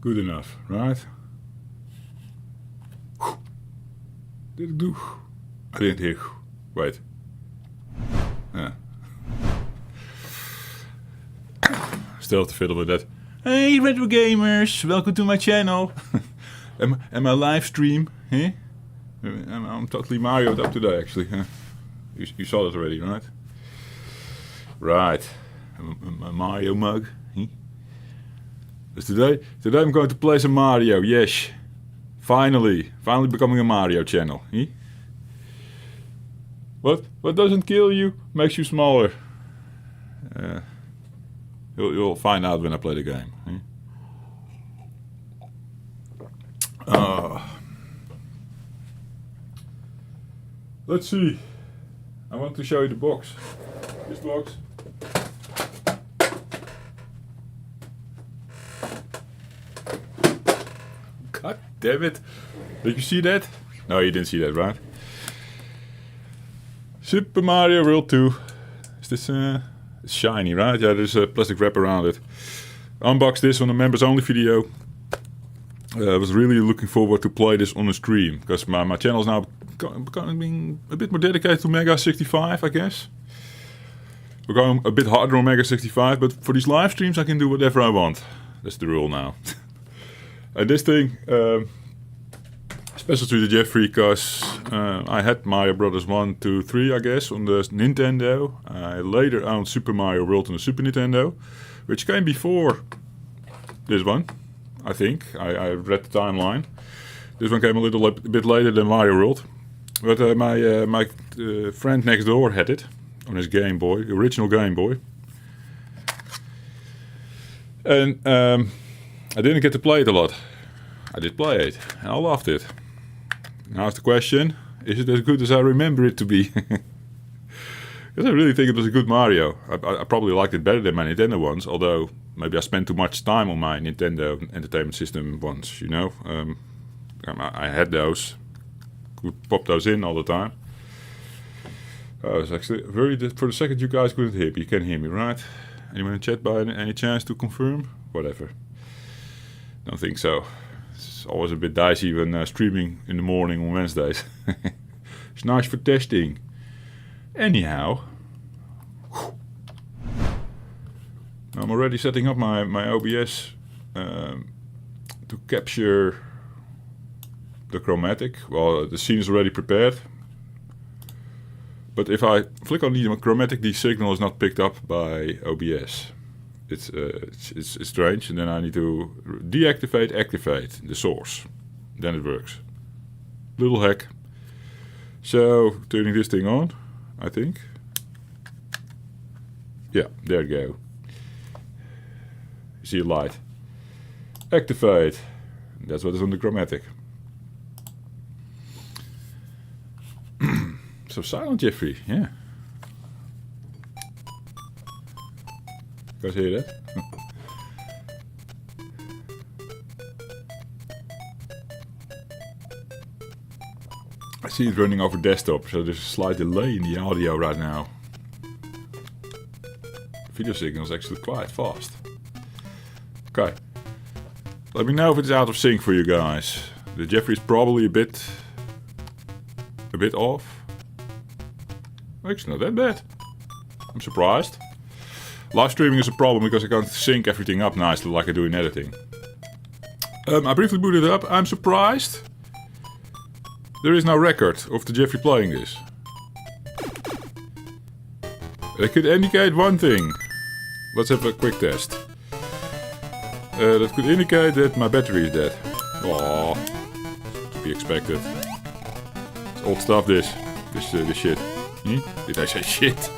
Good enough, right? Did it do? I didn't hear. Wait. Yeah. Still have to fiddle with that. Hey retro gamers, welcome to my channel. and my live stream. Huh? I'm totally Mario'd up today actually. Huh? You saw that already, right? Right. My Mario mug. Huh? So today I'm going to play some Mario, yes. Finally becoming a Mario channel. Huh? What doesn't kill you makes you smaller. You'll find out when I play the game. Let's see. I want to show you the box. This box. God damn it. Did you see that? No, you didn't see that, right? Super Mario World 2. Is this it's shiny, right? Yeah, there's a plastic wrap around it. Unboxed this on the members only video. I was really looking forward to play this on a stream because my channel is now becoming a bit more dedicated to Mega 65, I guess. We're going a bit harder on Mega 65, but for these live streams I can do whatever I want. That's the rule now. And this thing, special to the Jeffrey because I had Mario Brothers 1, 2, 3, I guess, on the Nintendo. I later owned Super Mario World on the Super Nintendo, which came before this one, I think. I read the timeline. This one came a little bit later than Mario World. But my friend next door had it on his Game Boy, the original Game Boy. And I didn't get to play it a lot. I did play it, and I loved it. Now the question, is it as good as I remember it to be? Because I really think it was a good Mario. I probably liked it better than my Nintendo ones, although maybe I spent too much time on my Nintendo Entertainment System ones, you know. I had those. Could pop those in all the time. It's actually for the second you guys couldn't hear me. You can hear me, right? Anyone in chat by any chance to confirm? Whatever. Don't think so. It's always a bit dicey when streaming in the morning on Wednesdays. It's nice for testing. Anyhow. I'm already setting up my OBS to capture the chromatic. Well, the scene is already prepared. But if I flick on the chromatic, the signal is not picked up by OBS. It's strange, and then I need to activate the source. Then it works. Little hack. So, turning this thing on, I think. Yeah, there you go. You see a light. Activate. That's what is on the chromatic. So silent, Jeffrey, yeah. You guys hear that? I see it running over desktop, so there's a slight delay in the audio right now. The video signal is actually quite fast. Okay. Let me know if it's out of sync for you guys. The Jeffrey is probably a bit off. Actually, not that bad. I'm surprised. Live streaming is a problem because I can't sync everything up nicely like I do in editing. I briefly booted it up. I'm surprised. There is no record of the Jeffrey playing this. It could indicate one thing. Let's have a quick test. That could indicate that my battery is dead. Aww. To be expected. It's old stuff, this shit. Did I say shit?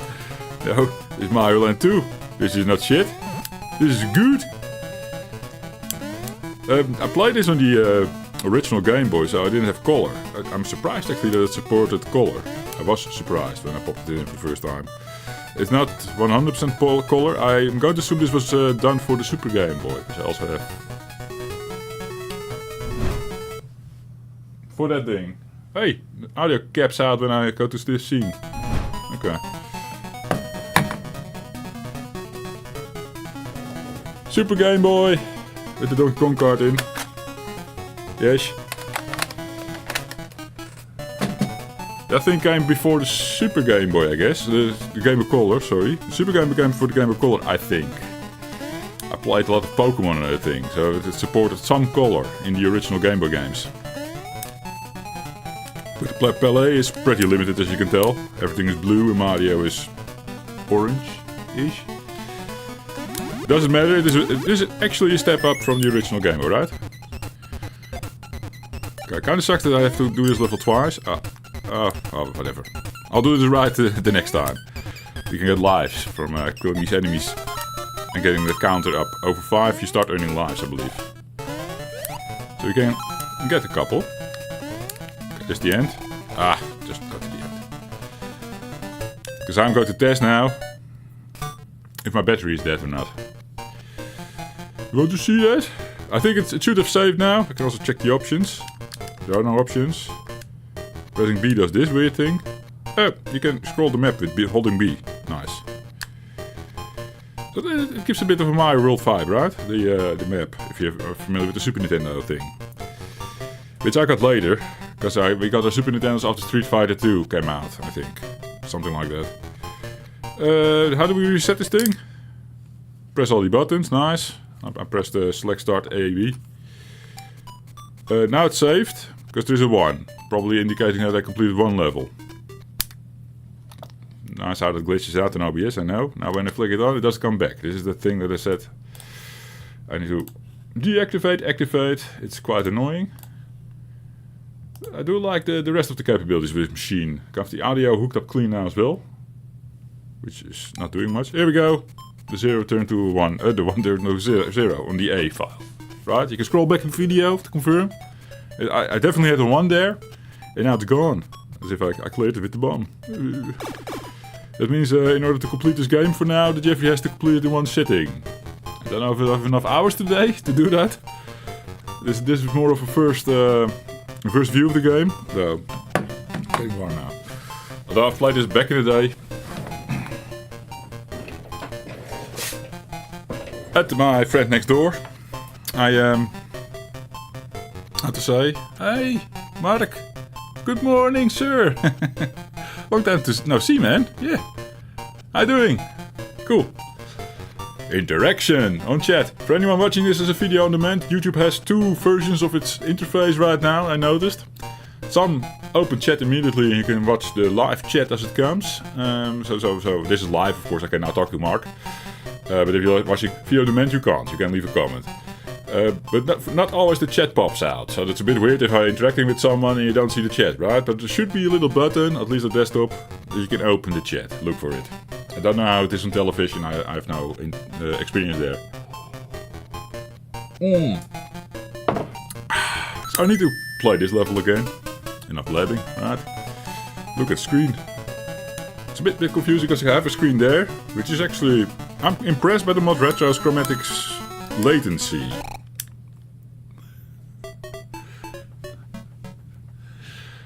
No, it's Mario Land 2. This is not shit. This is good. I played this on the original Game Boy, so I didn't have color. I'm surprised actually that it supported color. I was surprised when I popped it in for the first time. It's not 100% color. I'm going to assume this was done for the Super Game Boy, because I also have... For that thing. Hey, audio caps out when I go to this scene. Okay. Super Game Boy. with the Donkey Kong card in. Yes. That thing came before the Super Game Boy, I guess. The Game Boy Color, sorry. The Super Game Boy came before the Game Boy Color, I think. I played a lot of Pokemon and everything, so it supported some color in the original Game Boy games. But the Palette is pretty limited, as you can tell. Everything is blue and Mario is orange-ish. Doesn't matter, it is actually a step up from the original Game Boy, right? Okay, kinda sucks that I have to do this level twice. Oh, whatever. I'll do this right the next time. You can get lives from killing these enemies and getting the counter up. Over 5 you start earning lives, I believe. So you can get a couple. Okay, this is the end. Just got to the end. Because I'm going to test now if my battery is dead or not. You want to see that? I think it should have saved now. I can also check the options. There are no options. Pressing B does this weird thing. Oh, you can scroll the map with holding B. Nice. So it gives a bit of a Mario World vibe, right? The map, if you're familiar with the Super Nintendo thing. Which I got later, because we got our Super Nintendos after Street Fighter 2 came out, I think. Something like that. How do we reset this thing? Press all the buttons, nice. I pressed the select start A, B. Now it's saved, because there's a 1. Probably indicating that I completed 1 level. Nice how that glitches out in OBS, I know. Now when I flick it on, it does come back. This is the thing that I said I need to deactivate, activate. It's quite annoying. I do like the rest of the capabilities with this machine. Got the audio hooked up clean now as well. Which is not doing much. Here we go. The 0 turned to a 1. The 1 turned to 0 on the A file. Right? You can scroll back in the video to confirm. I definitely had a 1 there. And now it's gone. As if I cleared it with the bomb. That means in order to complete this game for now, the Jeffrey has to complete it in 1 sitting. I don't know if I have enough hours today to do that. This is more of a first view of the game. So, getting one now. Although I've played this back in the day. At my friend next door. I had to say, hey, Mark. Good morning, sir. Long time to no see, man. Yeah. How you doing? Cool. Interaction on chat. For anyone watching this as a video on demand, YouTube has 2 versions of its interface right now, I noticed. Some open chat immediately and you can watch the live chat as it comes. So this is live, of course I can now talk to Mark. But if you're watching video on demand, you can't. You can leave a comment. But not always the chat pops out, so that's a bit weird if I'm interacting with someone and you don't see the chat, right? But there should be a little button, at least on desktop, that you can open the chat. Look for it. I don't know how it is on television, I have no experience there. So I need to play this level again. Enough blabbing, right? Look at the screen. It's a bit confusing because I have a screen there, which is actually... I'm impressed by the Modretro Chromatic latency.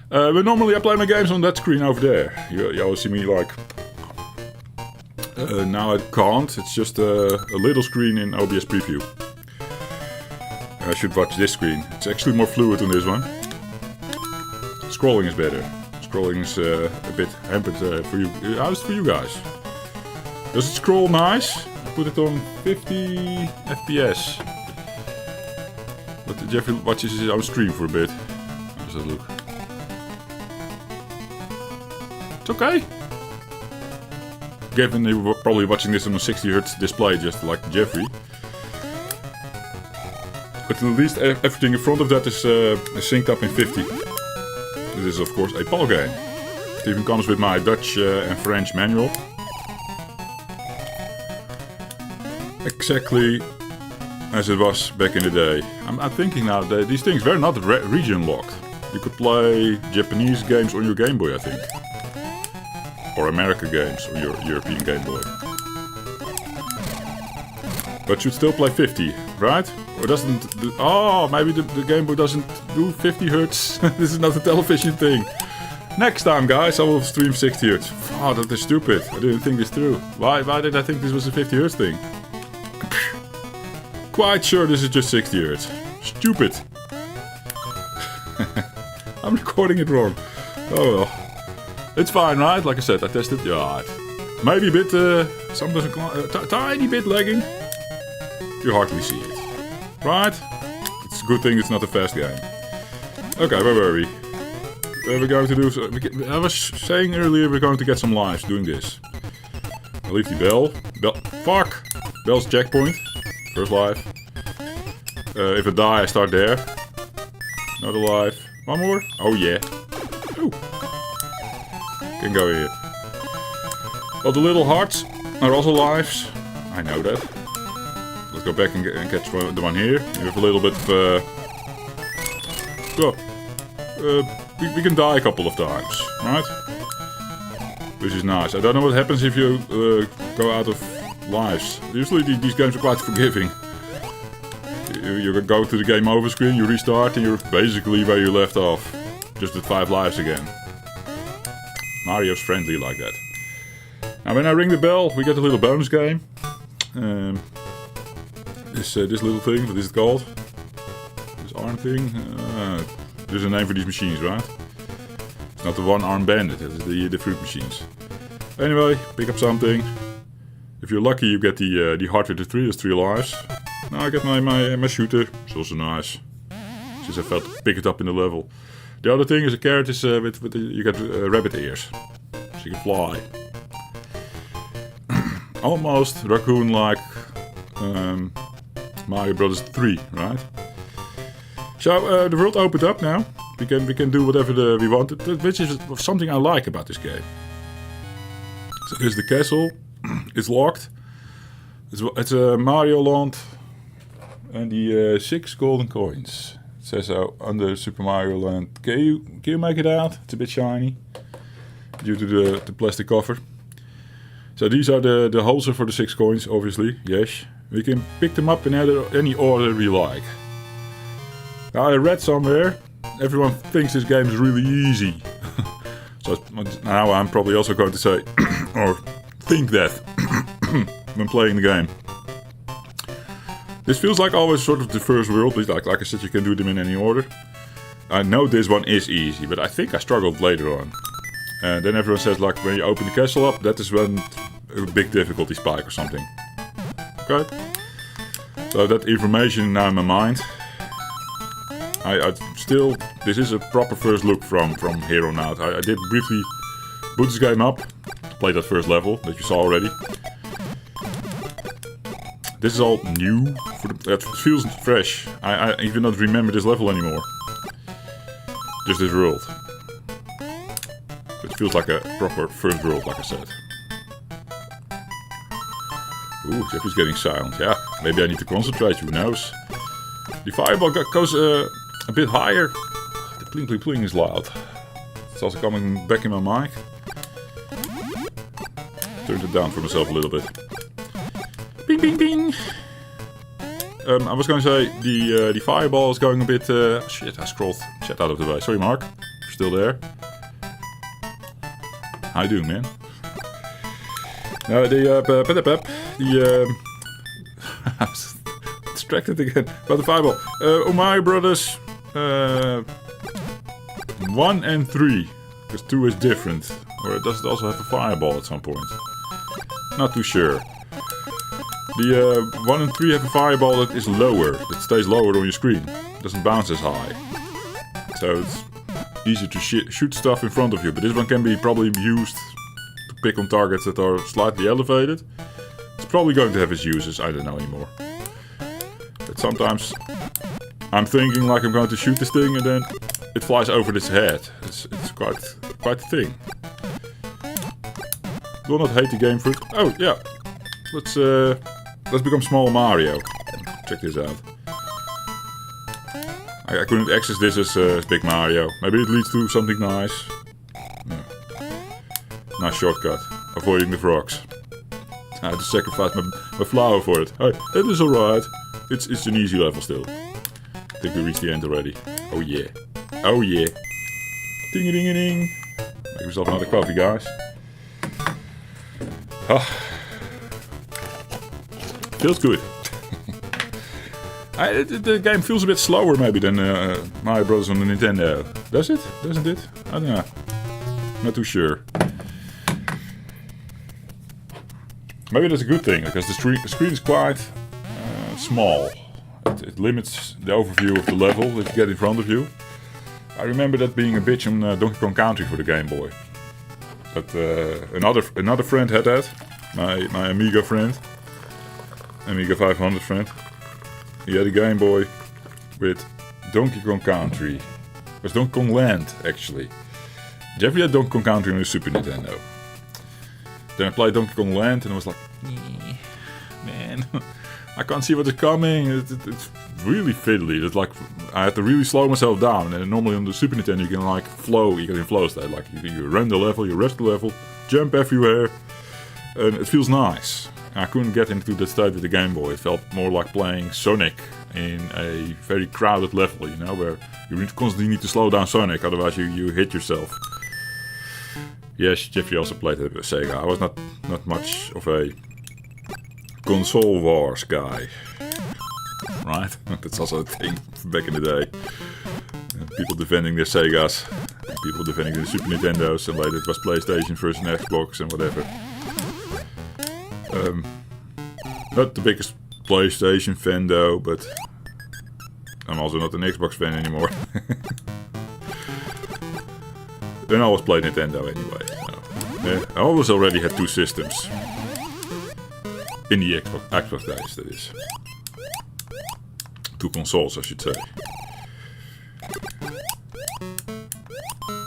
But normally I play my games on that screen over there. You always see me like... now I can't, it's just a little screen in OBS preview. I should watch this screen. It's actually more fluid on this one. Scrolling is better. Scrolling is a bit hampered for you. How's it for you guys? Does it scroll nice? I put it on 50 FPS. But Jeffrey watches his own stream for a bit. How does that look? It's okay. Given you were probably watching this on a 60Hz display just like Jeffrey. But at least everything in front of that is synced up in 50. This is of course a PAL game. It even comes with my Dutch and French manual. Exactly as it was back in the day. I'm thinking now that these things were not region locked. You could play Japanese games on your Game Boy, I think. Or American games on your European Game Boy. But should still play 50, right? Or doesn't... Oh, maybe the Game Boy doesn't do 50 Hz. This is not a television thing. Next time, guys, I will stream 60 Hz. Oh, that is stupid. I didn't think this through. Why did I think this was a 50 Hz thing? quite sure this is just 60 Hz. Stupid. I'm recording it wrong. Oh well. It's fine, right? Like I said, I tested. Yeah, maybe a bit, sometimes a tiny bit lagging. You hardly see it. Right? It's a good thing it's not a fast game. Okay, where were we? We're going to do... I was saying earlier we're going to get some lives doing this. I leave the bell. Fuck! Bell's checkpoint. First life. If I die, I start there. Another life. One more? Oh yeah. Ooh. Can go here. Well, the little hearts are also lives. I know that. Let's go back and catch the one here. We have a little bit of... we can die a couple of times, right? Which is nice. I don't know what happens if you go out of lives. Usually these games are quite forgiving. You go to the game over screen, you restart, and you're basically where you left off. Just with 5 lives again. Mario's friendly like that. Now when I ring the bell, we get a little bonus game. This little thing, what is it called? This arm thing? There's a name for these machines, right? It's not the one-arm bandit, it's the fruit machines. Anyway, pick up something. If you're lucky, you get the heart with the 3, that's 3 lives. Now I get my shooter, it's also nice. Since I felt to pick it up in the level. The other thing is a carrot is you get rabbit ears. So you can fly. Almost raccoon-like Mario Brothers 3, right? So the world opened up now. We can do whatever we want, which is something I like about this game. So here's the castle. It's locked. It's a Mario Land and the 6 golden coins. It says so under Super Mario Land. Can you make it out? It's a bit shiny due to the plastic cover. So these are the holes for the 6 coins, obviously. Yes, we can pick them up in any order we like. Now I read somewhere everyone thinks this game is really easy. So now I'm probably also going to say or think that when playing the game. This feels like always sort of the first world. Like I said, you can do them in any order. I know this one is easy, but I think I struggled later on. And then everyone says like when you open the castle up, that is when a big difficulty spike or something. Okay. So that information now in my mind. I still, this is a proper first look from here on out. I did briefly boot this game up, play that first level that you saw already. This is all new, it feels fresh. I even don't remember this level anymore. Just this world. It feels like a proper first world, like I said. Ooh, Jeffrey's getting silent. Yeah, maybe I need to concentrate, who knows. The fireball goes a bit higher. The pling pling pling is loud. It's also coming back in my mic. Turned it down for myself a little bit. Bing bing bing! I was going to say the fireball is going a bit... shit, I scrolled shit out of the way. Sorry Mark, you're still there. How you doing, man? No, I was distracted again by the fireball. Mario Brothers 1 and 3, because 2 is different. Or does it also have a fireball at some point? Not too sure. The 1 and 3 have a fireball that is lower, that stays lower on your screen. It doesn't bounce as high. So it's easier to shoot stuff in front of you, but this one can be probably used to pick on targets that are slightly elevated. It's probably going to have its uses, I don't know anymore. But sometimes I'm thinking like I'm going to shoot this thing and then it flies over its head. It's quite a thing. Will not hate the game for it. Oh yeah, let's become Small Mario. Check this out. I couldn't access this as Big Mario. Maybe it leads to something nice. Yeah. Nice shortcut. Avoiding the frogs. I had to sacrifice my flower for it. Hey, that is alright. It's an easy level still. I think we reached the end already. Oh yeah. Oh yeah. Ding-a-ding-a-ding. Make myself another coffee, guys. Ah. Feels good. The game feels a bit slower maybe than Mario Bros. On the Nintendo. Does it? Doesn't it? I don't know. Not too sure. Maybe that's a good thing, because the screen is quite small. It limits the overview of the level that you get in front of you. I remember that being a bitch on Donkey Kong Country for the Game Boy. But another friend had that. My Amiga friend. Amiga 500 friend. He had a Game Boy with Donkey Kong Country. It was Donkey Kong Land, actually. Jeffrey had Donkey Kong Country on the Super Nintendo. Then I played Donkey Kong Land and I was like, man, I can't see what is coming. It's really fiddly. It's like I had to really slow myself down. And normally on the Super Nintendo you can like flow. You get in flow state. Like you run the level, you rush the level, jump everywhere, and it feels nice. I couldn't get into that state with the Game Boy. It felt more like playing Sonic in a very crowded level, you know, where you constantly need to slow down Sonic, otherwise you hit yourself. Yes, Jeffrey also played it with Sega. I was not much of a console wars guy. Right? That's also a thing back in the day. People defending their Segas, people defending their Super Nintendos, and later it was PlayStation versus Xbox and whatever. Not the biggest PlayStation fan though, but I'm also not an Xbox fan anymore. Then I always played Nintendo anyway. So, yeah, I always already had two systems. In the Xbox days, that is. Two consoles, I should say.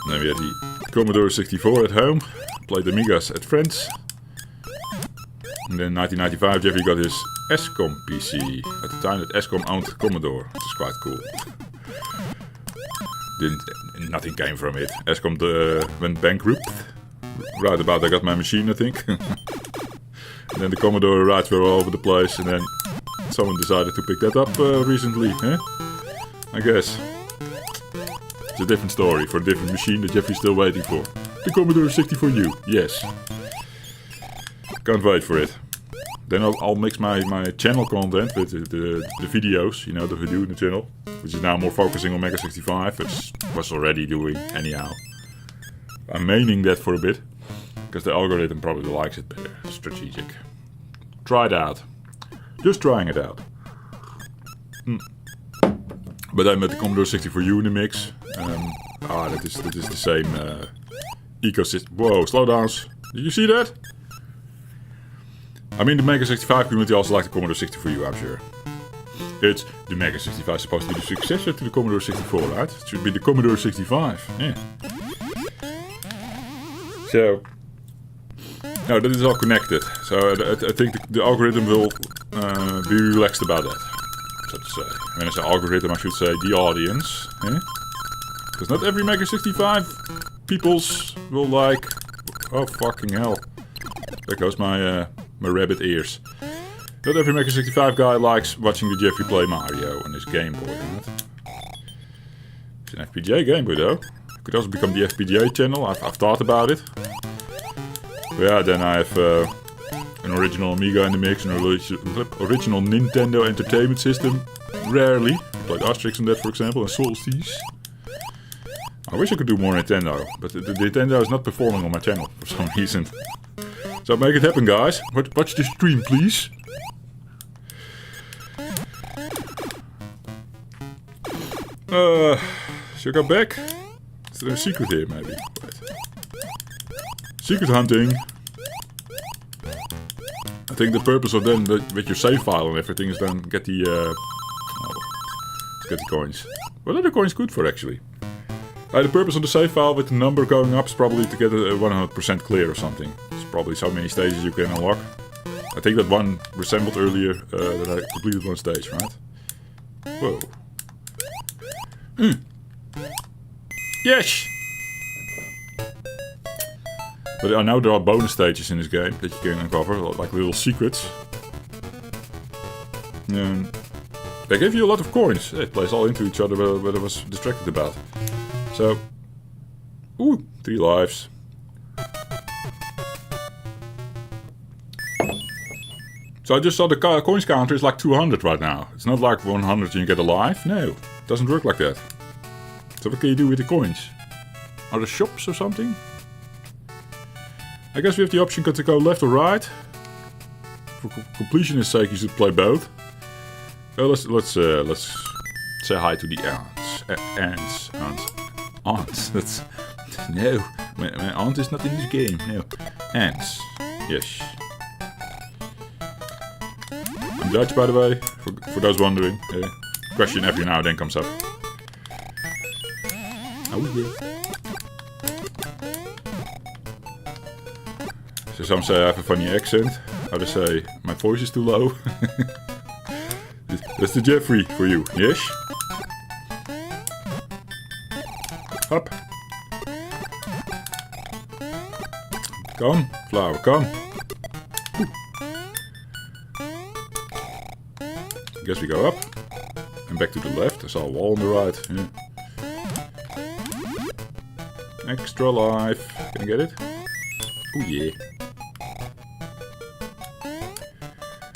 Then we had the Commodore 64 at home. Played the Amigas at friends. And then in 1995 Jeffrey got his ESCOM PC. At the time that ESCOM owned Commodore, which is quite cool. Nothing came from it. ESCOM went bankrupt. Right about I got my machine, I think. And then the Commodore rights were all over the place, and then someone decided to pick that up recently, eh? I guess. It's a different story for a different machine that Jeffrey's still waiting for. The Commodore 64U, yes. Can't wait for it. Then I'll mix my channel content with the videos, you know, that we do in the channel. Which is now more focusing on Mega 65, which was already doing anyhow. I'm maining that for a bit. Because the algorithm probably likes it better. Strategic. Try it out. Just trying it out. But I met the Commodore 64U in the mix. That is the same ecosystem. Whoa, slowdowns. Did you see that? I mean, the Mega 65 community also likes the Commodore 64U, I'm sure. It's the Mega 65 supposed to be the successor to the Commodore 64, right? It should be the Commodore 65, yeah. So, no, that is all connected. So I think the algorithm will be relaxed about that, so to say. When I say algorithm, I should say the audience, eh? Because not every Mega 65 peoples will like... Oh, fucking hell. There goes my rabbit ears. Not every Mega 65 guy likes watching the Jeffrey play Mario on his Game Boy, right? It's an FPGA Game Boy though. Could also become the FPGA channel, I've thought about it. But yeah, then I have an original Amiga in the mix, an original Nintendo Entertainment System. Rarely. I played Asterix on that, for example, and Solstice. I wish I could do more Nintendo, but the Nintendo is not performing on my channel for some reason. So make it happen, guys. Watch the stream, please. Should I go back? Is there a secret here, maybe? Wait. Secret hunting. I think the purpose of then, with your save file and everything, is then get the coins. What are the coins good for, actually? The purpose of the save file with the number going up is probably to get a 100% clear or something. There's probably so many stages you can unlock. I think that one resembled earlier that I completed one stage, right? Whoa. Yes! But I know there are bonus stages in this game that you can uncover, like little secrets. They give you a lot of coins. It plays all into each other, what I was distracted about. So, 3 lives. So I just saw the coins counter is like 200 right now. It's not like 100 and you get a life. No, it doesn't work like that. So what can you do with the coins? Are there shops or something? I guess we have the option to go left or right. For completionist sake, you should play both. Let's say hi to the ants. Ants. That's no. My aunt is not in this game. No. Ants. Yes. I'm Dutch, by the way. For those wondering, question every now and then comes up. Oh yeah. So some say I have a funny accent. Others say my voice is too low. That's the Jeffrey for you, yes? Hop. Come, flower, come. Guess we go up. And back to the left. I saw a wall on the right. Yeah. Extra life. Can I get it? Oh yeah.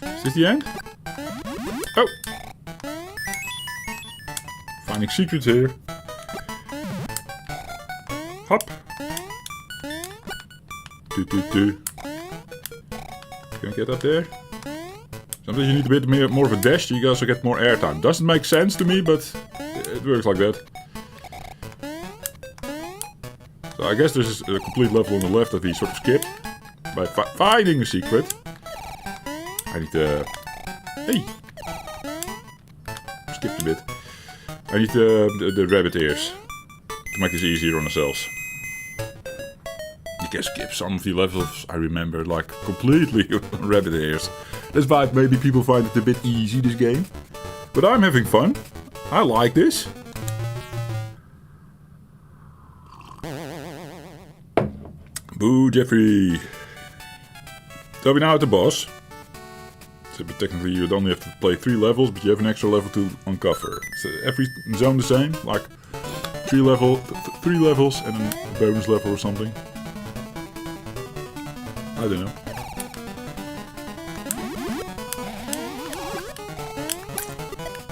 Is this the end? Oh! Finding secrets here. Hop. Can I get up there? Sometimes you need a bit more of a dash, you also get more airtime. Doesn't make sense to me, but it works like that. So I guess there's a complete level on the left that we sort of skip. By finding a secret. I need to... Hey! Skipped a bit. I need the rabbit ears. To make this easier on ourselves. You can skip some of the levels I remember, like, completely on rabbit ears. That's why maybe people find it a bit easy, this game. But I'm having fun. I like this. Boo, Jeffrey. So we're now at the boss. So, but technically you only have to play 3 levels, but you have an extra level to uncover. So every zone the same, like 3 levels and a bonus level or something. I don't know.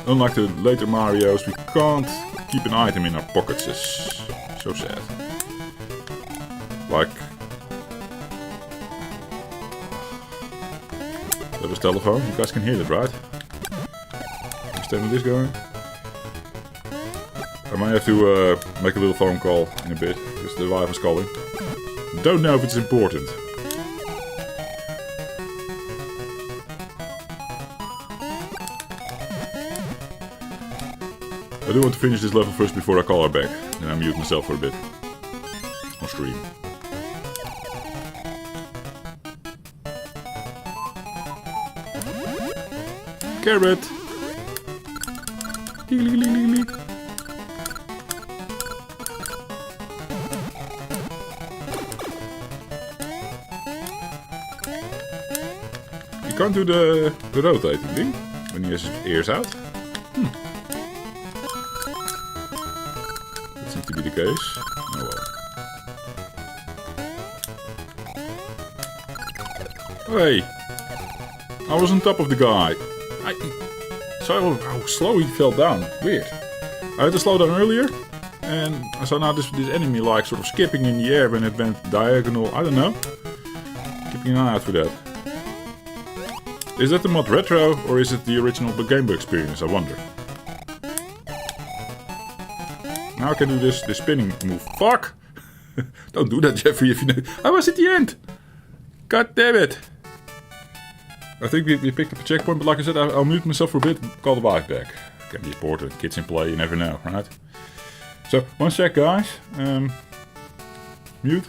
Unlike the later Marios, we can't keep an item in our pockets. It's so sad. Like... That was telephone. You guys can hear it, right? Understand where this going? I might have to make a little phone call in a bit, because the wife is calling. Don't know if it's important. I do want to finish this level first before I call her back. Then I mute myself for a bit. On stream. Carrot! You can't do the rotating thing when he has his ears out. That seems to be the case. Oh well. Hey! I was on top of the guy. So how slow he fell down. Weird. I had to slow down earlier. And I saw now this enemy like sort of skipping in the air when it went diagonal. I don't know. Keeping an eye out for that. Is that the Modretro or is it the original Gameboy experience? I wonder. Now I can do this spinning move. Fuck! Don't do that, Jeffrey, if you know. I was at the end! God damn it! I think we picked up a checkpoint, but like I said, I'll mute myself for a bit, call the wife back. Can be important, kids in play, you never know, right? So, one sec guys. Mute.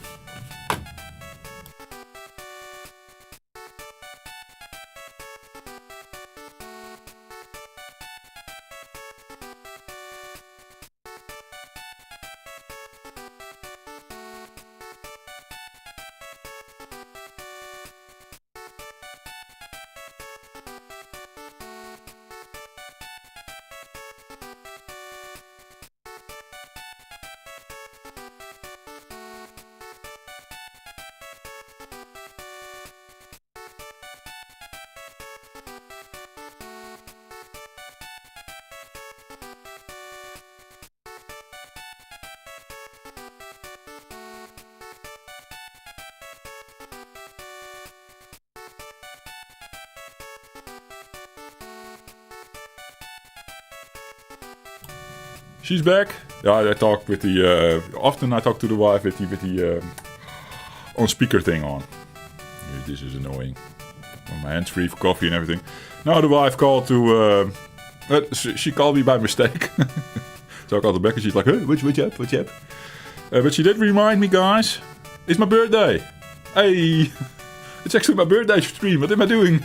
She's back. Yeah, I talk with the... often I talk to the wife with the on speaker thing on. This is annoying. My hands free for coffee and everything. Now the wife called to... she called me by mistake. So I called her back and she's like, hey, what's up? But she did remind me, guys. It's my birthday. Hey. It's actually my birthday stream. What am I doing?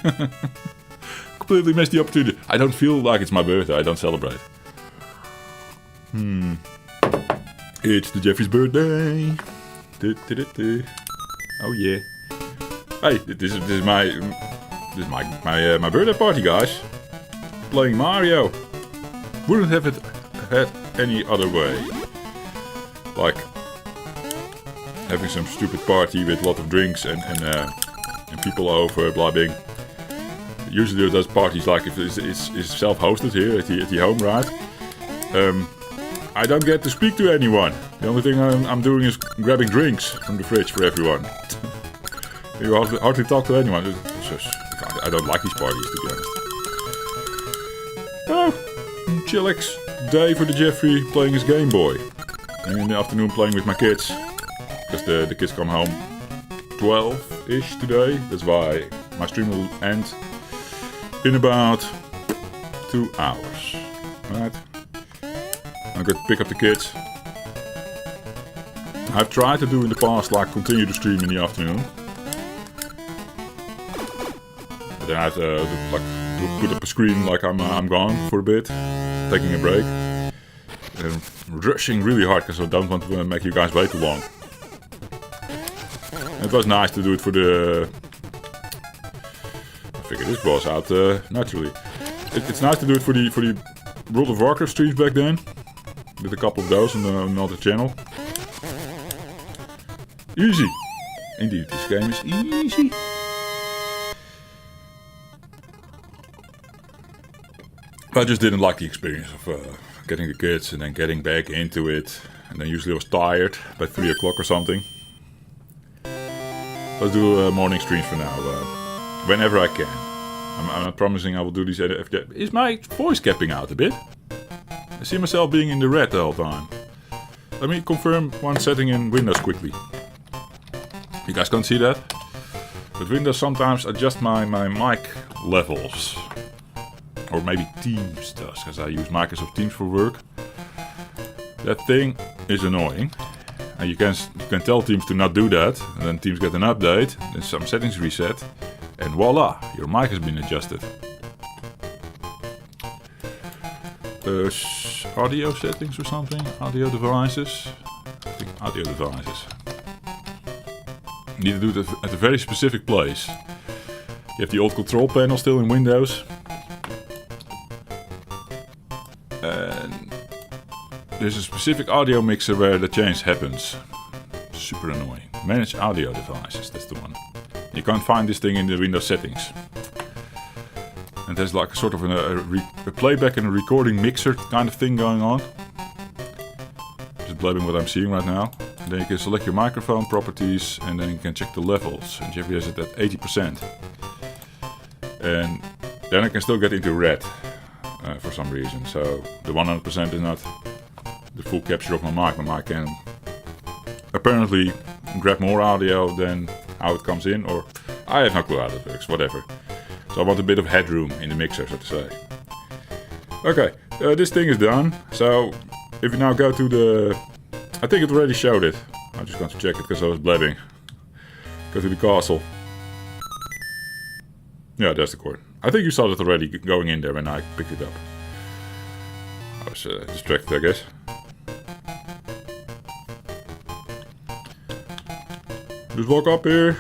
Completely missed the opportunity. I don't feel like it's my birthday. I don't celebrate. It's the Jeffrey's birthday. Oh yeah. Hey, this is my birthday party, guys. Playing Mario. Wouldn't have it had any other way. Like having some stupid party with a lot of drinks and people over blabbing. Usually those parties, like if it's self-hosted here at the home, right? I don't get to speak to anyone. The only thing I'm doing is grabbing drinks from the fridge for everyone. You hardly talk to anyone. I don't like these parties, to be honest. Oh, chillax day for the Jeffrey playing his Game Boy. And in the afternoon playing with my kids. Because the kids come home 12-ish today. That's why my stream will end in about 2 hours. Right? I'm going to pick up the kids. I've tried to do in the past, like continue the stream in the afternoon. But then I have to like put up a screen like I'm gone for a bit, taking a break. And rushing really hard because I don't want to make you guys wait too long. And it was nice to do it for the... I figured this was out naturally. It's nice to do it for the World of Warcraft streams back then. Did a couple of those on another channel. Easy. Indeed, this game is easy. But I just didn't like the experience of getting the kids and then getting back into it. And then usually I was tired by 3 o'clock or something. Let's do morning streams for now. Whenever I can. I'm not promising I will do these every day. Is my voice capping out a bit? I see myself being in the red the whole time. Let me confirm one setting in Windows quickly. You guys can't see that? But Windows sometimes adjusts my mic levels. Or maybe Teams does, because I use Microsoft Teams for work. That thing is annoying. And you can tell Teams to not do that. And then Teams get an update. Then some settings reset. And voila, your mic has been adjusted. Audio settings or something? Audio devices? I think audio devices. You need to do it at a very specific place. You have the old control panel still in Windows. And there's a specific audio mixer where the change happens. Super annoying. Manage audio devices, that's the one. You can't find this thing in the Windows settings. And there's like a sort of a playback and a recording mixer kind of thing going on. Just blabbing what I'm seeing right now. And then you can select your microphone properties and then you can check the levels. And Jeffrey has it at 80%. And then I can still get into red for some reason. So the 100% is not the full capture of my mic. My mic can apparently grab more audio than how it comes in. Or I have no clue how that works, whatever. So I want a bit of headroom in the mixer, so to say. Okay, this thing is done. So if you now go to the... I think it already showed it. I'm just going to check it because I was blabbing. Go to the castle. Yeah, there's the cord. I think you saw it already going in there when I picked it up. I was distracted, I guess. Just walk up here.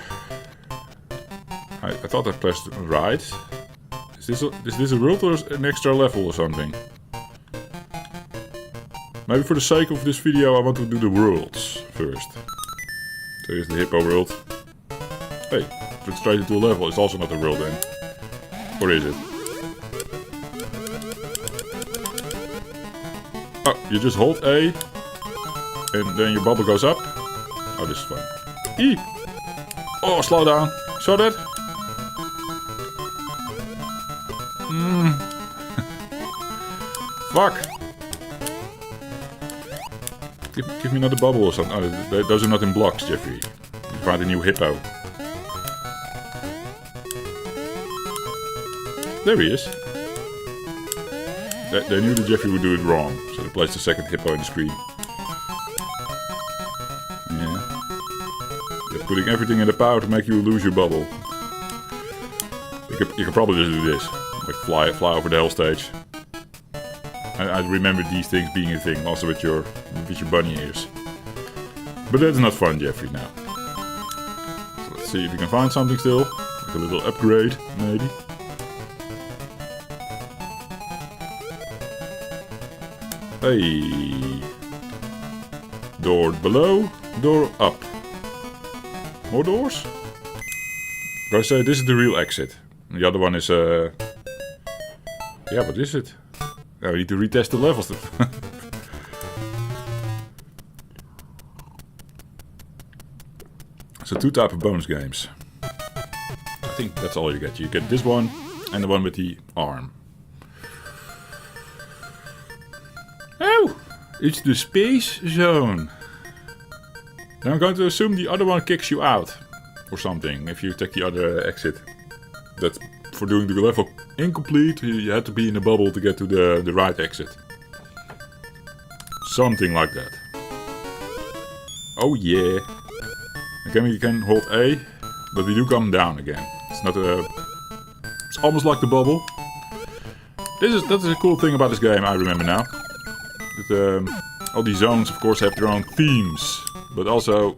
I thought I pressed right. Is this a world or an extra level or something? Maybe for the sake of this video I want to do the worlds first. So here's the hippo world. Hey, if it's straight into a level, it's also not a world then. Or is it? Oh, you just hold A. And then your bubble goes up. Oh, this is fun. E! Oh, slow down. Saw that? Fuck. Give me another bubble or something. Oh, those are not in blocks, Jeffrey. You find a new hippo. There he is. They knew that Jeffrey would do it wrong, so they placed the second hippo on the screen. Yeah. They're putting everything in the power to make you lose your bubble. You could probably just do this. Like fly over the hell stage. I remember these things being a thing, also with your bunny ears. But that's not fun, Jeffrey, now. So let's see if we can find something still. Like a little upgrade, maybe. Hey. Door below, door up. More doors? Gotta say, this is the real exit. The other one is, yeah, what is it? I need to retest the levels. So 2 types of bonus games. I think that's all you get. You get this one and the one with the arm. Oh! It's the space zone. Then I'm going to assume the other one kicks you out. Or something, if you take the other exit. That's for doing the level incomplete, you had to be in a bubble to get to the right exit. Something like that. Oh yeah. Again, we can hold A, but we do come down again. It's not a... It's almost like the bubble. That's a cool thing about this game, I remember now. That, all these zones, of course, have their own themes. But also...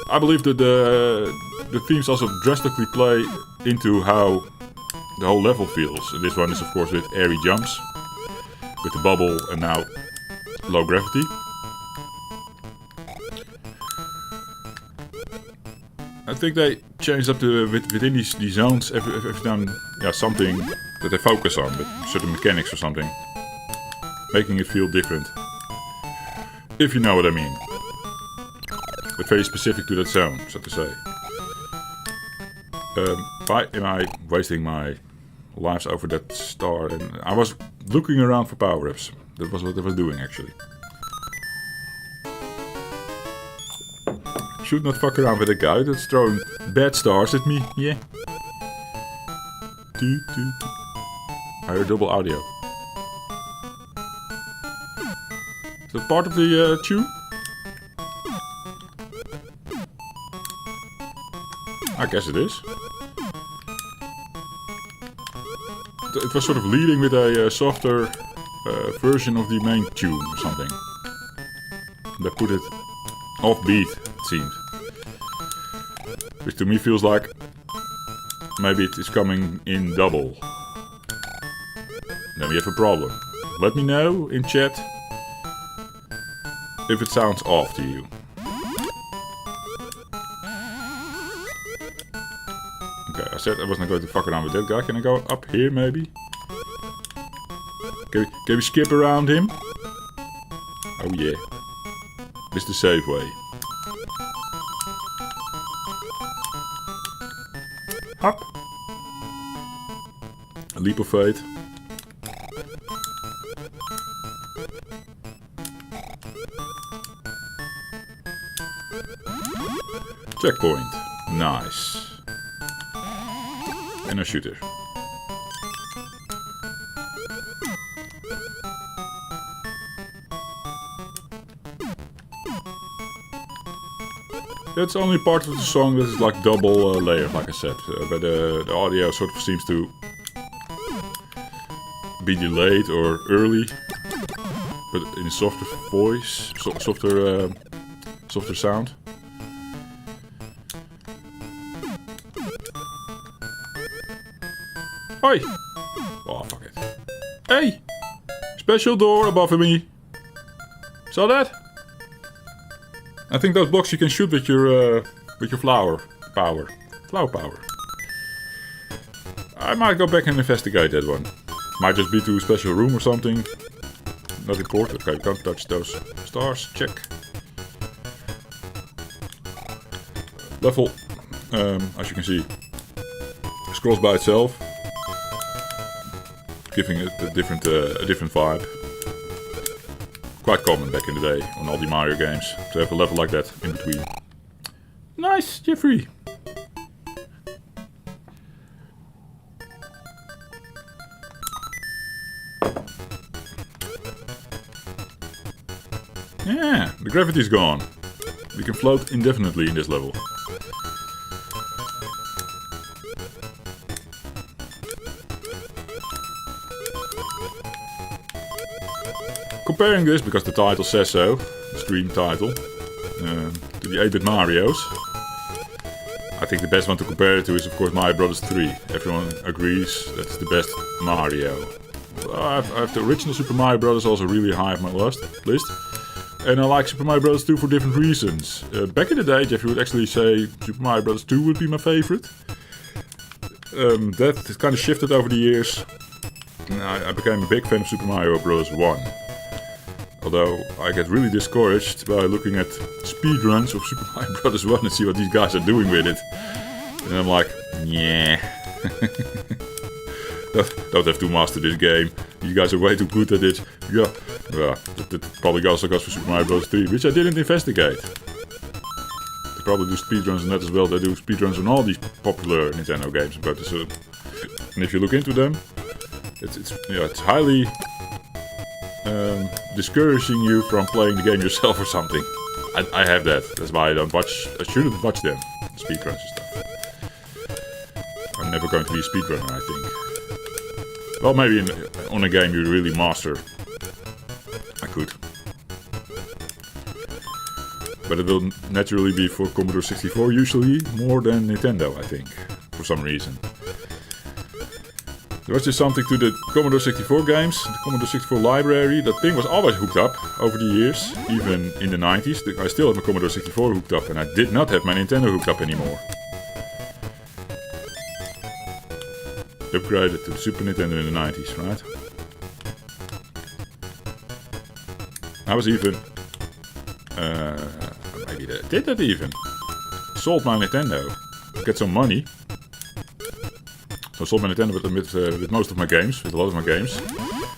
I believe that the themes also drastically play into how the whole level feels. This one is of course with airy jumps, with the bubble and now low gravity. I think they changed up within these zones every time, yeah, something that they focus on, with certain mechanics or something, making it feel different. If you know what I mean. But very specific to that zone, so to say. Why am I wasting my lives over that star? And I was looking around for power-ups. That was what I was doing, actually. Should not fuck around with a guy that's throwing bad stars at me, yeah. I heard double audio. Is that part of the tune? I guess it is. It was sort of leading with a softer version of the main tune or something. They put it offbeat, it seems. Which to me feels like maybe it is coming in double. Then we have a problem. Let me know in chat if it sounds off to you. Okay, I said I wasn't going to fuck around with that guy. Can I go up here maybe? Can we skip around him? Oh yeah. This is the safe way. Hop. A leap of faith. Checkpoint. Nice. And a shooter. That's only part of the song that is like double layered, like I said. But the audio sort of seems to be delayed or early. But in a softer voice, softer sound. Oi! Oh, fuck it. Hey! Special door above me. Saw that? I think those blocks you can shoot with your flower power. Flower power. I might go back and investigate that one. Might just be to a special room or something. Not important. Okay, can't touch those stars. Check. Level, as you can see, scrolls by itself, giving it a different vibe. quite common back in the day on all the Mario games to have a level like that in between. Nice, Jeffrey! Yeah, the gravity's gone. We can float indefinitely in this level. Comparing this, because the title says so, the stream title, to the 8-bit Marios, I think the best one to compare it to is of course Mario Bros. 3. Everyone agrees that's the best Mario. I have the original Super Mario Bros. Also really high on my list. And I like Super Mario Bros. 2 for different reasons. Back in the day, Jeffrey would actually say Super Mario Bros. 2 would be my favorite. That kind of shifted over the years. I became a big fan of Super Mario Bros. 1. Although I get really discouraged by looking at speedruns of Super Mario Bros. 1 and see what these guys are doing with it. And I'm like, yeah. Don't have to master this game. You guys are way too good at it. Yeah, that probably also goes for Super Mario Bros. 3, which I didn't investigate. They probably do speedruns on that as well. They do speedruns on all these popular Nintendo games. But and if you look into them, it's highly discouraging you from playing the game yourself or something. I have that. That's why I don't watch. I shouldn't watch them, speedruns and stuff. I'm never going to be a speedrunner, I think. Well, maybe on a game you really master. I could. But it will naturally be for Commodore 64 usually more than Nintendo, I think. For some reason. There was just something to the Commodore 64 games, the Commodore 64 library. That thing was always hooked up over the years, even in the 90s. I still have my Commodore 64 hooked up and I did not have my Nintendo hooked up anymore. Upgraded to the Super Nintendo in the 90s, right? I was even... maybe did that even. Sold my Nintendo to get some money. So I sold my Nintendo with most of my games, with a lot of my games.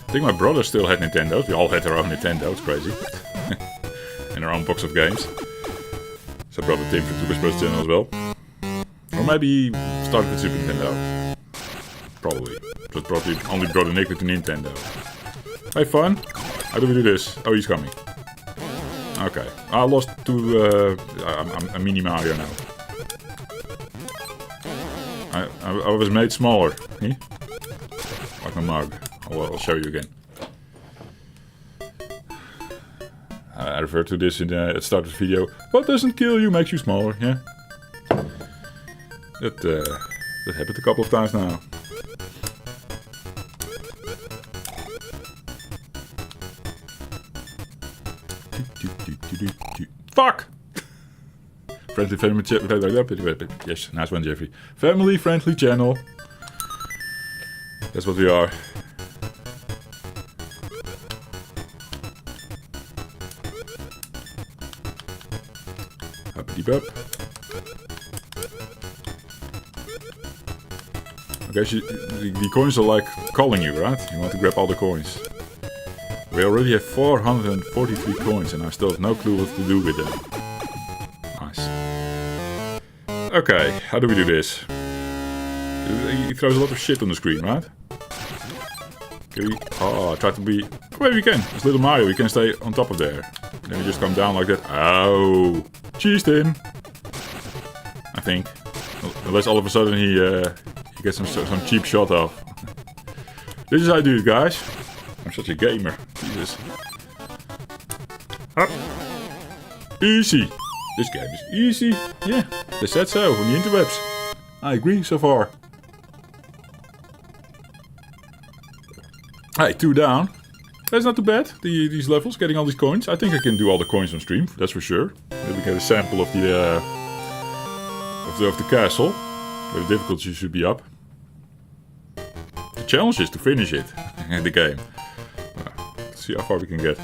I think my brother still had Nintendos. We all had our own Nintendo, it's crazy. And our own box of games. So I brought Tim from Super Bros. Channel as well. Or maybe he started with Super Nintendo. Probably. But probably only brother Nick with the Nintendo. Hey, fun. How do we do this? Oh, he's coming. Okay. I lost to a mini Mario now. I was made smaller. Eh? Like my mug. I'll show you again. I referred to this at the start of the video. What doesn't kill you makes you smaller, yeah? That happened a couple of times now. Fuck! Friendly family channel. Yes, nice one, Jeffrey. Family friendly channel. That's what we are. Huppity-bup. Okay, the coins are like calling you, right? You want to grab all the coins. We already have 443 coins and I still have no clue what to do with them. Nice. Okay, how do we do this? He throws a lot of shit on the screen, right? Can we... Oh, I tried to be... Oh, maybe we can. It's little Mario, we can stay on top of there. And then we just come down like that. Oh! Cheesed him! I think. Unless all of a sudden he gets some cheap shot off. This is how I do it, guys. I'm such a gamer. Jesus. Up. Easy. This game is easy. Yeah, they said so on the interwebs. I agree so far. Hey, 2 down. That's not too bad, these levels, getting all these coins. I think I can do all the coins on stream, that's for sure. Maybe get a sample of the castle, where the difficulty should be up. The challenge is to finish it in the game. Let's see how far we can get.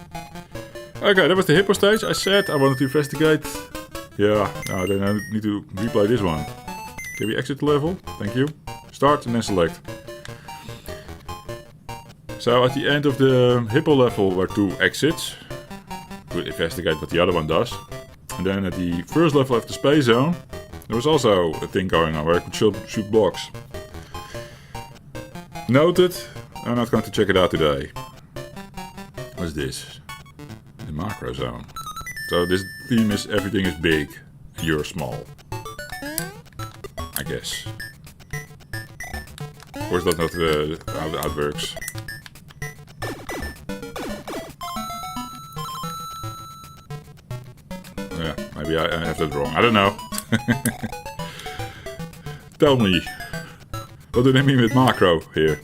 Okay, that was the hippo stage. I said I wanted to investigate. Yeah, no, then I need to replay this one. Can we exit the level? Thank you. Start and then select. So at the end of the hippo level were 2 exits. We'll investigate what the other one does. And then at the first level of the space zone, there was also a thing going on where I could shoot blocks. Noted. I'm not going to check it out today. What's this? The macro zone. So this theme is everything is big and you're small. I guess. Or is that not how it works? Yeah, maybe I have that wrong. I don't know. Tell me. What do they mean with macro here?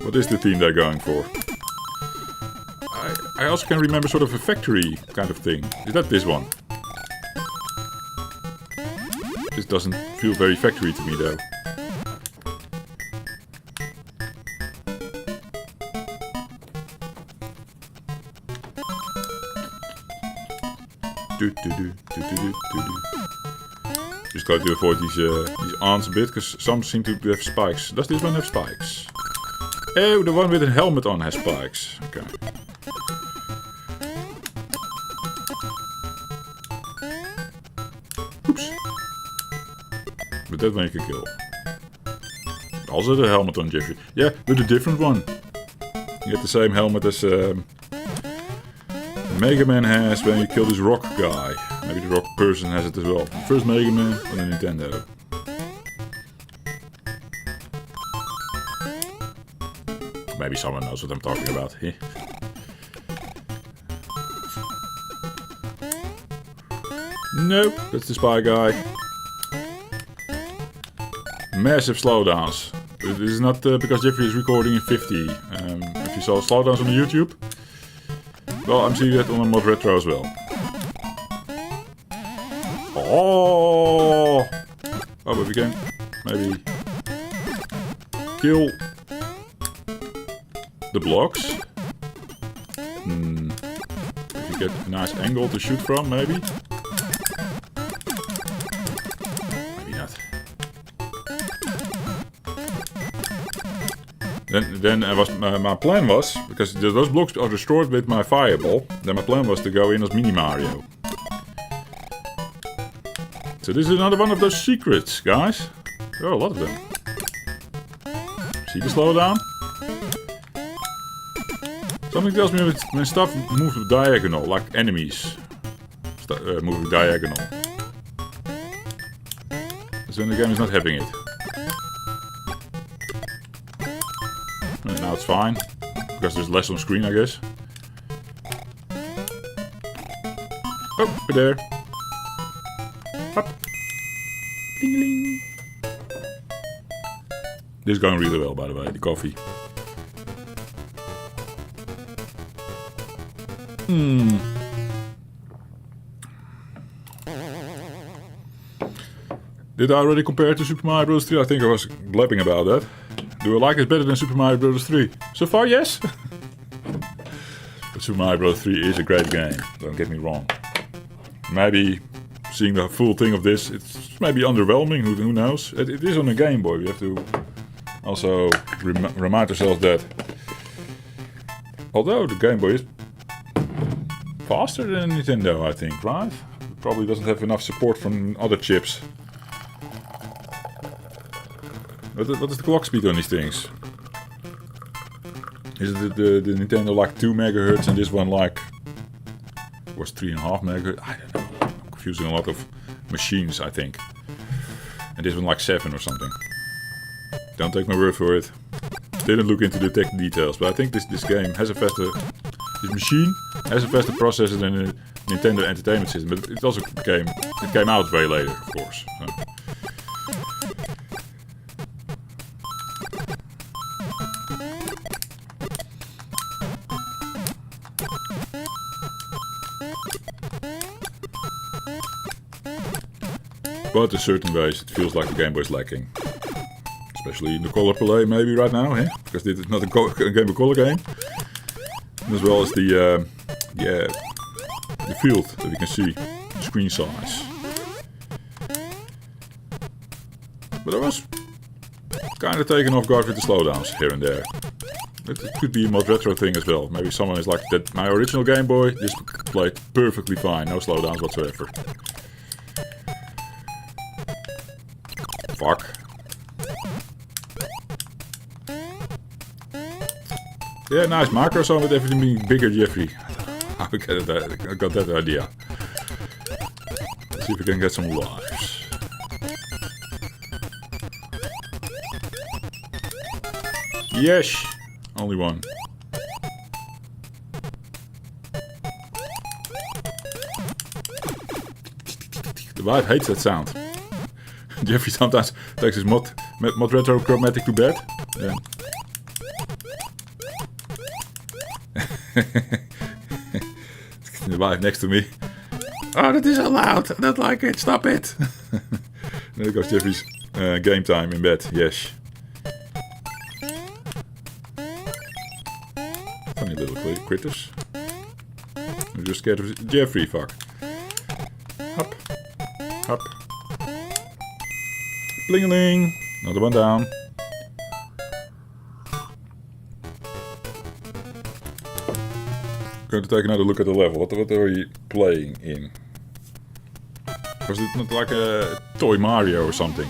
What is the theme they're going for? I also can remember sort of a factory kind of thing. Is that this one? This doesn't feel very factory to me though. Just try to avoid these ants a bit, because some seem to have spikes. Does this one have spikes? Oh, the one with a helmet on has spikes. Okay. Oops. But that one you can kill. Also the helmet on Jeffrey. Yeah, but a different one. You get the same helmet as Mega Man has when you kill this rock guy. Maybe the rock person has it as well. First Mega Man on the Nintendo. Maybe someone knows what I'm talking about. Nope, that's the spy guy. Massive slowdowns. This is not because Jeffrey is recording in 50. If you saw slowdowns on the YouTube, well, I'm seeing that on a Modretro as well. Oh, but we can maybe kill the blocks. If you get a nice angle to shoot from, maybe. Maybe not. Then my plan was, because those blocks are destroyed with my fireball, then my plan was to go in as Mini Mario. So this is another one of those secrets, guys. There are a lot of them. See the slowdown? Something tells me when stuff moves diagonal, like enemies moving diagonal. That's when the game is not having it. And now it's fine, because there's less on screen, I guess. Oh, we're there. Up. Ding-a-ling. This is going really well, by the way, the coffee. Did I already compare it to Super Mario Bros. 3? I think I was blabbing about that. Do I like it better than Super Mario Bros. 3? So far, yes. But Super Mario Bros. 3 is a great game, don't get me wrong. Maybe seeing the full thing of this, it's maybe underwhelming, who knows. It is on a Game Boy, we have to also remind ourselves that. Although the Game Boy is faster than Nintendo, I think, right? It probably doesn't have enough support from other chips. What is the clock speed on these things? Is it the Nintendo like 2 megahertz and this one like was 3.5 megahertz? I don't know. I'm confusing a lot of machines, I think. And this one like 7 or something. Don't take my word for it. Didn't look into the tech details, but I think this game has a faster. This machine has a faster processor than a Nintendo Entertainment System, but it also came out way later, of course. So. But in certain ways, it feels like the Game Boy is lacking. Especially in the color palette, maybe right now, because this is not a Game Boy Color game. As well as the field that you can see, the screen size. But I was kind of taken off guard with the slowdowns here and there. It could be a Modretro thing as well. Maybe someone is like, that my original Game Boy, this played perfectly fine. No slowdowns whatsoever. Fuck. Yeah, nice. Macro song with everything being bigger, Jeffrey. I got that idea. Let's see if we can get some lives. Yes! Only one. The wife hates that sound. Jeffrey sometimes takes his Modretro Chromatic to bed. Yeah. The wife next to me. Oh, that is so loud. I don't like it. Stop it. There goes Jeffrey's game time in bed. Yes. Funny little critters. I'm just scared of Jeffrey. Fuck. Hop. Hop. Bling-a-ling. Another one down. Going to take another look at the level. What are you playing in? Was it not like a toy Mario or something?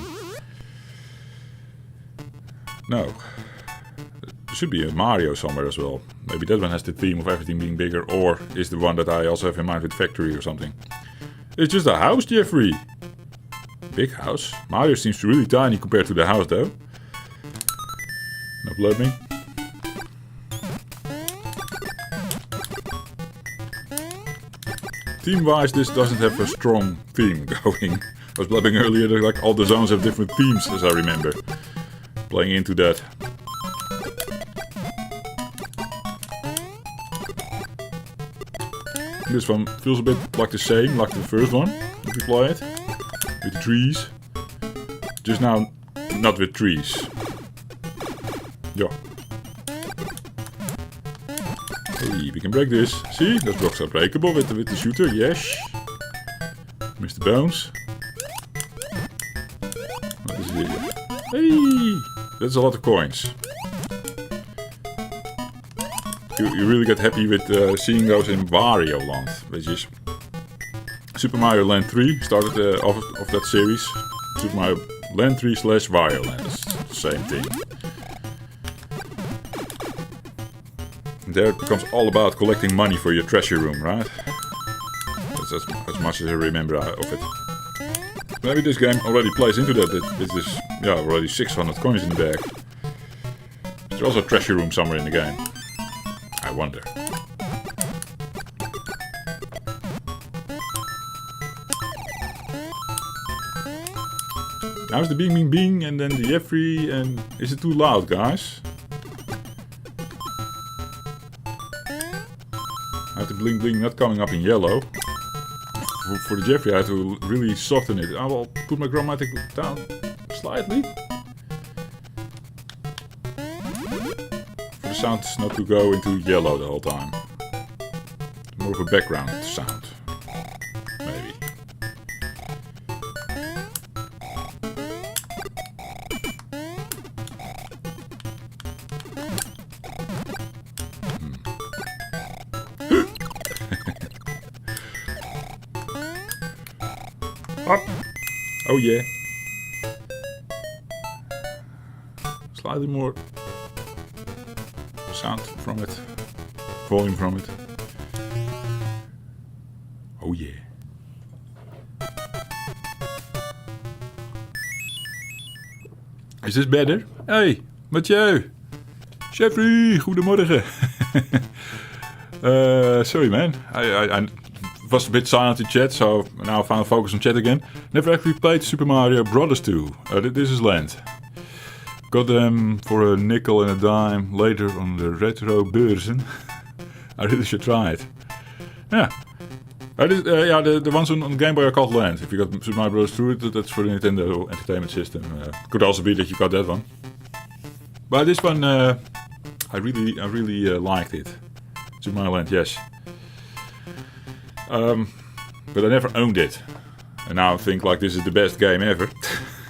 No. There should be a Mario somewhere as well. Maybe that one has the theme of everything being bigger, or is the one that I also have in mind with Factory or something. It's just a house, Jeffrey. Big house. Mario seems really tiny compared to the house though. Upload me. Theme-wise, this doesn't have a strong theme going. I was blabbing earlier that like all the zones have different themes, as I remember. Playing into that. This one feels a bit like the same, like the first one, if you play it. With the trees. Just now, not with trees. Yeah. Hey, we can break this. See? Those blocks are breakable with the shooter. Yes. Mr. Bones. What is it? Hey! That's a lot of coins. You really get happy with seeing those in Wario Land, which is Super Mario Land 3. Started off that series. Super Mario Land 3 / Wario Land. It's the same thing. There it becomes all about collecting money for your treasure room, right? That's as much as I remember of it. Maybe this game already plays into that. It is, yeah, already 600 coins in the bag. There's also a treasure room somewhere in the game. I wonder. Now it's the bing bing bing and then the Jeffrey and... Is it too loud, guys? I have the bling bling not coming up in yellow. For the Jeffrey I have to really soften it. I will put my chromatic down slightly. For the sound not to go into yellow the whole time. More of a background sound. Maybe. Up. Oh yeah. Slightly more sound from it. Volume from it. Oh yeah. Is this better? Hey, Mathieu. Jeffrey, goedemorgen. Sorry man. I was a bit silent in chat, so now I found focus on chat again. Never actually played Super Mario Bros. 2. This is Land. Got them for a nickel and a dime later on the retro beurzen. I really should try it. Yeah. The ones on Game Boy are called Land. If you got Super Mario Bros. 2, that's for the Nintendo Entertainment System. Could also be that you got that one. But this one, I really liked it. Super Mario Land, yes. But I never owned it. And now I think like this is the best game ever.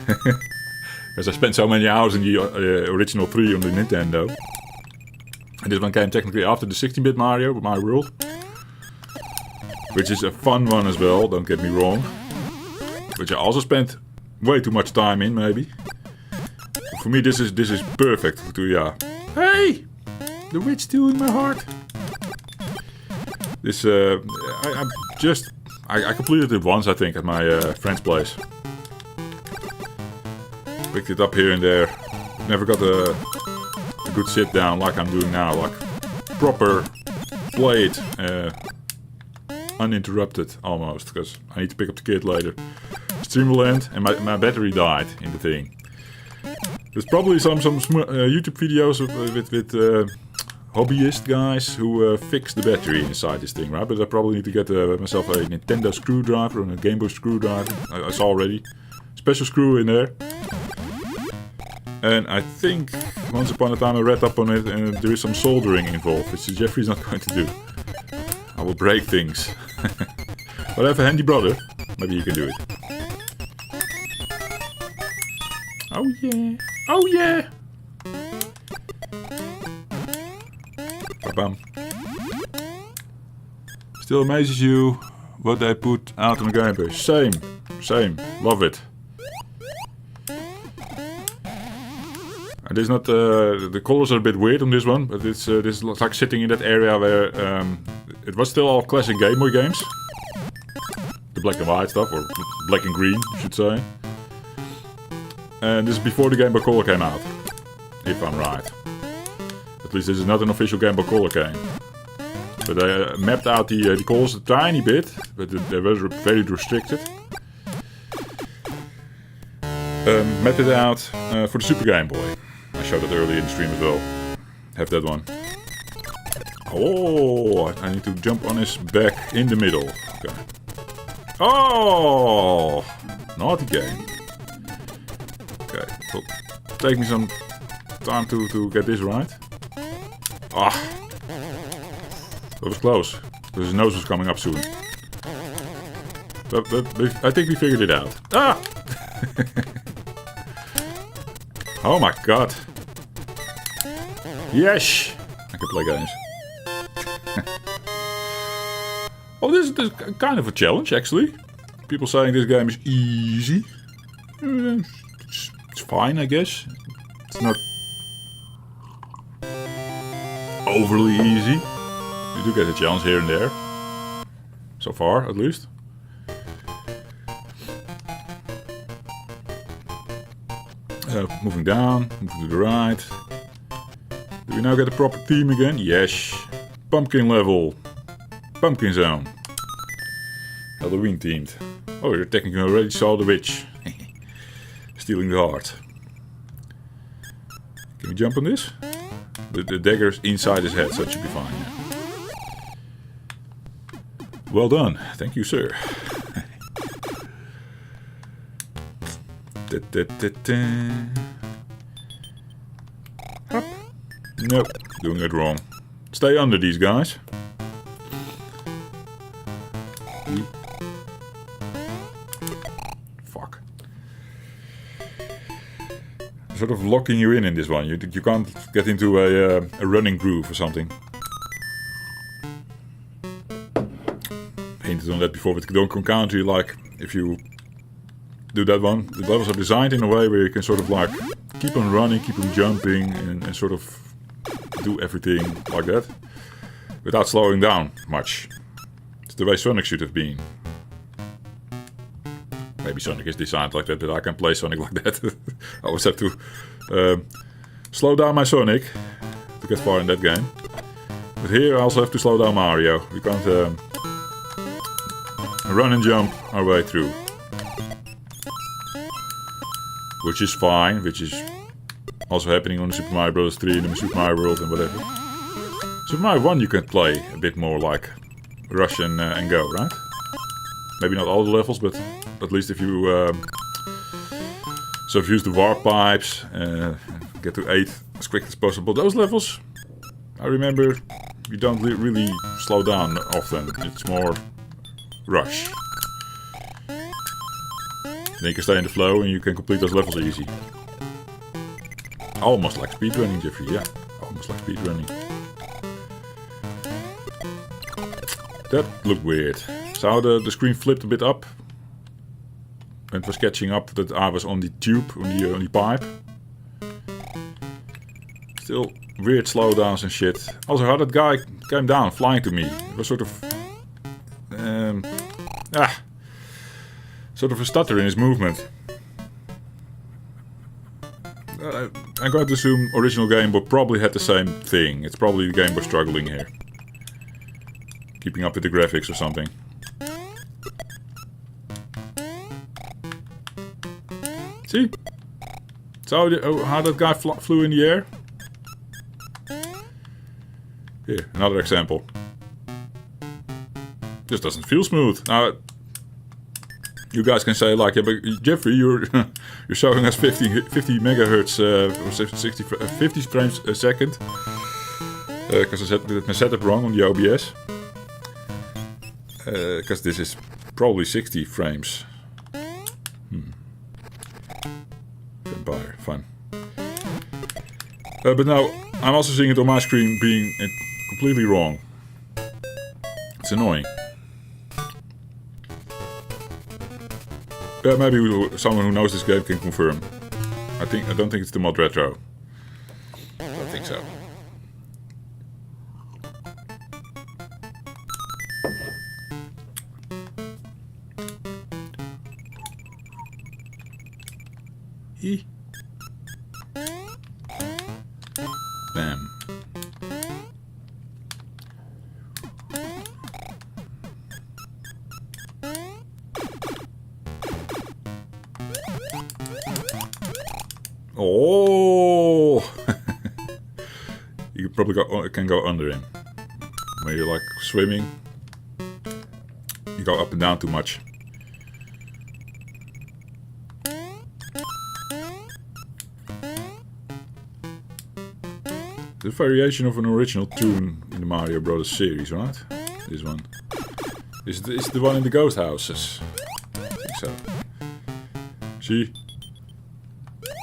Because I spent so many hours in the original 3 on the Nintendo. And this one came technically after the 16-bit Mario, Mario World. Which is a fun one as well, don't get me wrong. Which I also spent way too much time in, maybe. For me, this is perfect. Yeah. Hey! The witch still in my heart. This, I completed it once, I think, at my friend's place. Picked it up here and there. Never got a good sit down like I'm doing now. Like, proper play it. Uninterrupted, almost. Because I need to pick up the kid later. Stream will end, and my battery died in the thing. There's probably some YouTube videos with hobbyist guys who fix the battery inside this thing, right? But I probably need to get myself a Nintendo screwdriver and a Gameboy screwdriver. I saw already. Special screw in there. And I think once upon a time I read up on it and there is some soldering involved, which Jeffrey's not going to do. I will break things. But I have a handy brother. Maybe you can do it. Oh yeah. Oh yeah. Ba-bam. Still amazes you what they put out on the Game Boy. Same. Love it. And this is not the colors are a bit weird on this one, but it's this looks like sitting in that area where it was still all classic Game Boy games. The black and white stuff, or black and green, I should say. And this is before the Game Boy Color came out, if I'm right. At least this is not an official Game Boy Color game. But they mapped out the colors a tiny bit, but they were very restricted. Mapped it out for the Super Game Boy. I showed it earlier in the stream as well. Have that one. Oh, I need to jump on his back in the middle. Okay. Oh, naughty game. Okay, will take me some time to get this right. Ah, that was close. Because his nose was coming up soon. But I think we figured it out. Ah! Oh my god. Yes! I can play games. Oh, this is kind of a challenge, actually. People saying this game is easy. It's fine, I guess. It's not overly easy. You do get a challenge here and there. So far, at least. Moving down, moving to the right. Do we now get the proper theme again? Yes. Pumpkin level. Pumpkin zone. Halloween themed. Oh, you're technically already saw the witch. Stealing the heart. Can we jump on this? The dagger's inside his head, so it should be fine. Yeah. Well done. Thank you, sir. Up. Nope, doing it wrong. Stay under these guys. Fuck. Sort of locking you in this one. You can't get into a running groove or something. Hinted on that before with Donkey Country, like if you do that one, the levels are designed in a way where you can sort of like keep on running, keep on jumping and sort of do everything like that without slowing down much. It's the way Sonic should have been. Maybe Sonic is designed like that, but I can play Sonic like that. I always have to slow down my Sonic to get far in that game. But here I also have to slow down Mario. We can't run and jump our way through. Which is fine, which is also happening on Super Mario Bros. 3 and the Super Mario World and whatever. Super Mario 1 you can play a bit more like rush and go, right? Maybe not all the levels, but at least if you sort of use the warp pipes, get to 8 as quick as possible. Those levels, I remember, you don't really slow down often. It's more rush. Then you can stay in the flow and you can complete those levels easy. Almost like speedrunning, Jeffrey, yeah. Almost like speedrunning. That looked weird. So the screen flipped a bit up. And it was catching up that I was on the tube, on the pipe. Still weird slowdowns and shit. Also, how that guy came down, flying to me. It was sort of... sort of a stutter in his movement. I'm going to assume original Game Boy probably had the same thing. It's probably the Game Boy struggling here. Keeping up with the graphics or something. See? So how that guy flew in the air? Here, another example. This doesn't feel smooth. Now, you guys can say like, yeah, but Jeffrey, you're showing us 50 megahertz, 50 frames a second. Because I set my setup wrong on the OBS. Because this is probably 60 frames. Vampire, fun. But now, I'm also seeing it on my screen being completely wrong. It's annoying. Yeah, maybe someone who knows this game can confirm. I don't think it's the Modretro. I don't think so. Bam. Oh! You probably can go under him. When you're like swimming, you go up and down too much. The variation of an original tune in the Mario Brothers series, right? This one. Is the one in the ghost houses? I think so. See? You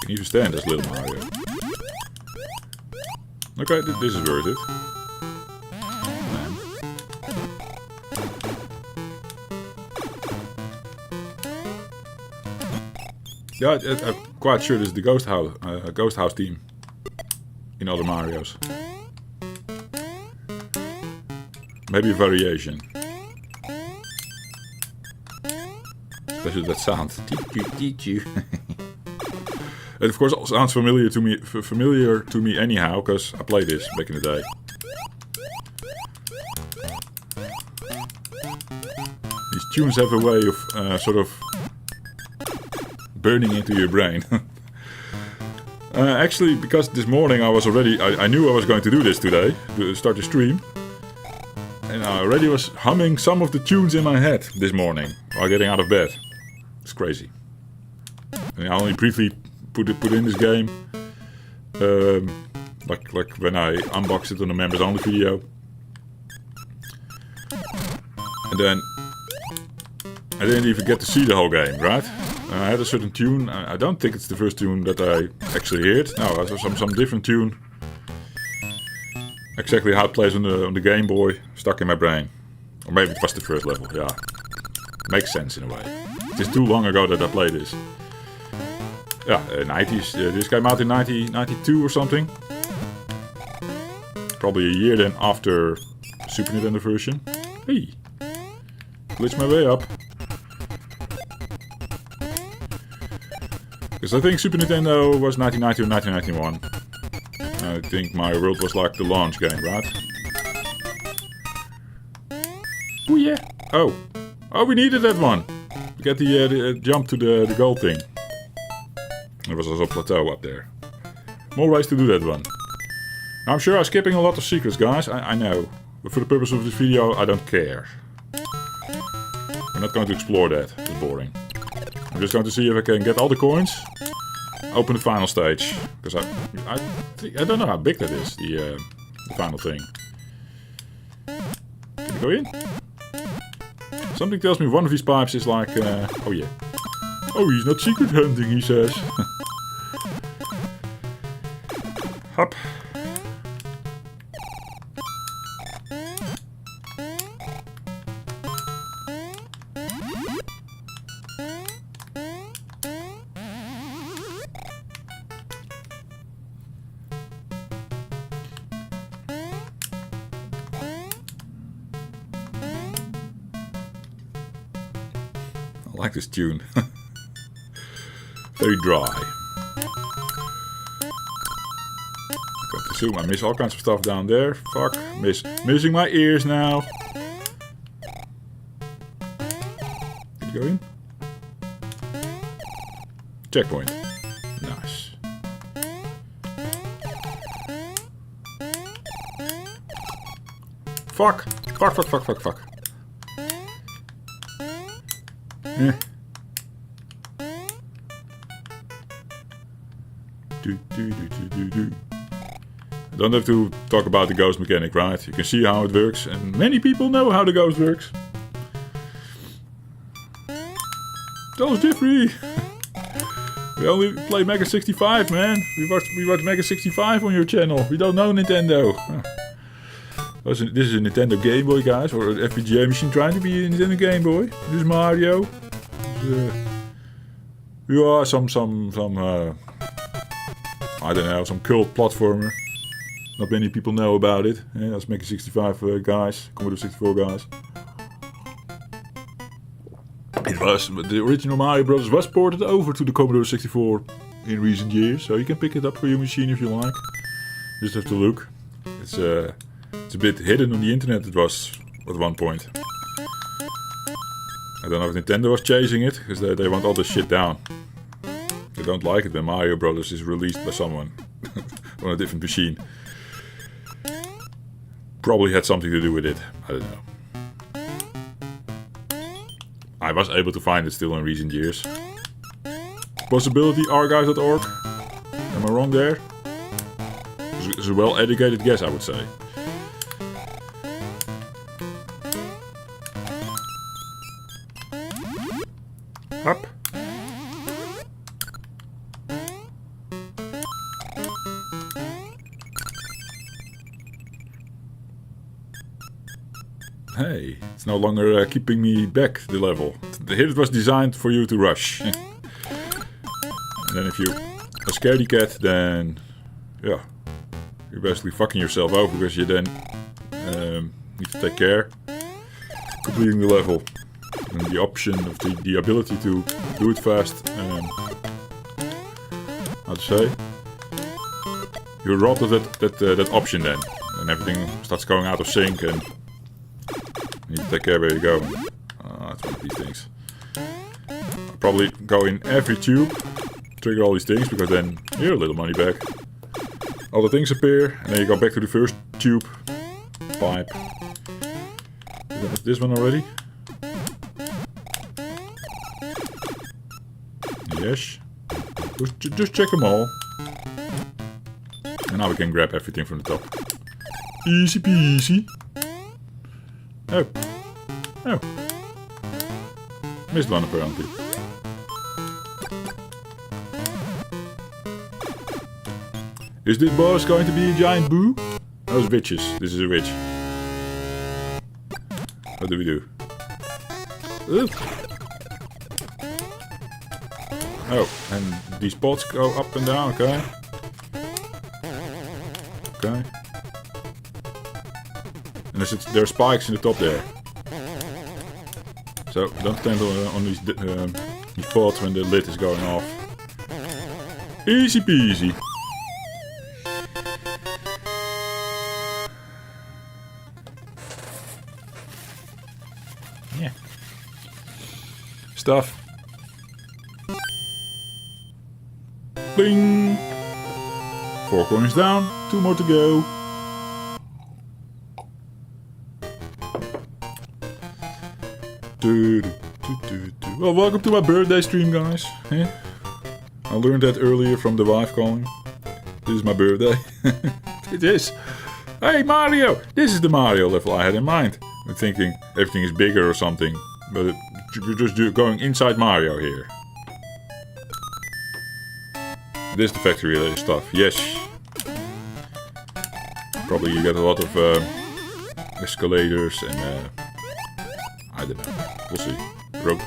can even stand as little Mario. Okay, this is worth it. Man. Yeah, I'm quite sure this is the ghost house theme. In other Marios. Maybe a variation. Especially that sound. It of course sounds familiar to me anyhow, because I played this back in the day. These tunes have a way of sort of burning into your brain. Actually, because this morning I knew I was going to do this today, to start the stream. And I already was humming some of the tunes in my head this morning, while getting out of bed. It's crazy. And I only briefly put in this game, like when I unboxed it on the members only video. And then I didn't even get to see the whole game, right? I had a certain tune. I don't think it's the first tune that I actually heard. No, I saw some different tune. Exactly how it plays on the Game Boy stuck in my brain. Or maybe it was the first level, yeah. Makes sense in a way. It is too long ago that I played this. Yeah, 90s. This came out in 1992 or something. Probably a year then after Super Nintendo version. Hey! Glitch my way up. Because I think Super Nintendo was 1990 or 1991. I think Mario World was like the launch game, right? Oh yeah! Oh! Oh, we needed that one! To get the jump to the gold thing. There was also a plateau up there. More ways to do that one. Now, I'm sure I'm skipping a lot of secrets, guys. I know. But for the purpose of this video, I don't care. We're not going to explore that. It's boring. I'm just going to see if I can get all the coins. Open the final stage. Because I don't know how big that is, the final thing. Can you go in? Something tells me one of these pipes is like... oh yeah. Oh, he's not secret hunting, he says. Hop. I like this tune. Very dry. Got to zoom. I miss all kinds of stuff down there. Fuck. Missing my ears now. Did you go in? Checkpoint. Nice. Fuck. Fuck. Eh. I don't have to talk about the ghost mechanic, right? You can see how it works, and many people know how the ghost works. Tell us, Jeffrey! We only play Mega 65, man. We watch Mega 65 on your channel. We don't know Nintendo. This is a Nintendo Game Boy, guys, or an FPGA machine trying to be a Nintendo Game Boy. This is Mario. Yeah, some I don't know, some cult platformer. Not many people know about it. Yeah, that's Mega 65 guys, Commodore 64 guys. It was, but the original Mario Bros. Was ported over to the Commodore 64 in recent years, so you can pick it up for your machine if you like. Just have to look. It's a bit hidden on the internet. It was at one point. I don't know if Nintendo was chasing it, because they want all this shit down. They don't like it when Mario Bros. Is released by someone on a different machine. Probably had something to do with it. I don't know. I was able to find it still in recent years. Possibility archive.org. Am I wrong there? It's a well-educated guess, I would say. Up. Hey, it's no longer keeping me back the level. It was designed for you to rush. And then if you're a scaredy cat, then yeah, you're basically fucking yourself over because you then need to take care. Completing the level. And the option of the ability to do it fast. How to say? You're robbed of that option then. And everything starts going out of sync and you need to take care where you go. That's one of these things. I'll probably go in every tube, trigger all these things, because then you're a little money back. All the things appear, and then you go back to the first tube. Pipe. Is this one already? Yes. Just check them all. And now we can grab everything from the top. Easy peasy. Oh. Oh. Missed one apparently. Is this boss going to be a giant boo? Those witches. This is a witch. What do we do? Ooh. Oh, and these pots go up and down, okay. Okay. And there are spikes in the top there. So don't stand on these pots when the lid is going off. Easy peasy. Yeah. Stuff. Bing! 4 coins down, 2 more to go. Well, welcome to my birthday stream, guys. Yeah. I learned that earlier from the wife calling. This is my birthday. It is. Hey Mario! This is the Mario level I had in mind. I'm thinking everything is bigger or something. But we're just going inside Mario here. This is the factory related stuff. Yes. Probably you get a lot of escalators and I don't know. We'll see.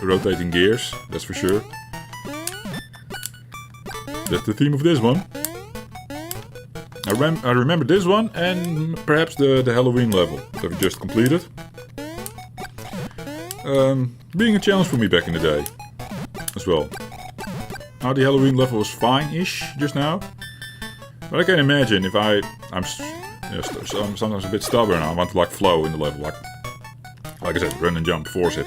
Rotating gears, that's for sure. That's the theme of this one. I remember this one and perhaps the Halloween level that we just completed. Being a challenge for me back in the day. as well. Now the Halloween level was fine-ish just now. But I can imagine if I'm sometimes a bit stubborn, I want to like flow in the level, like I said, run and jump, force it.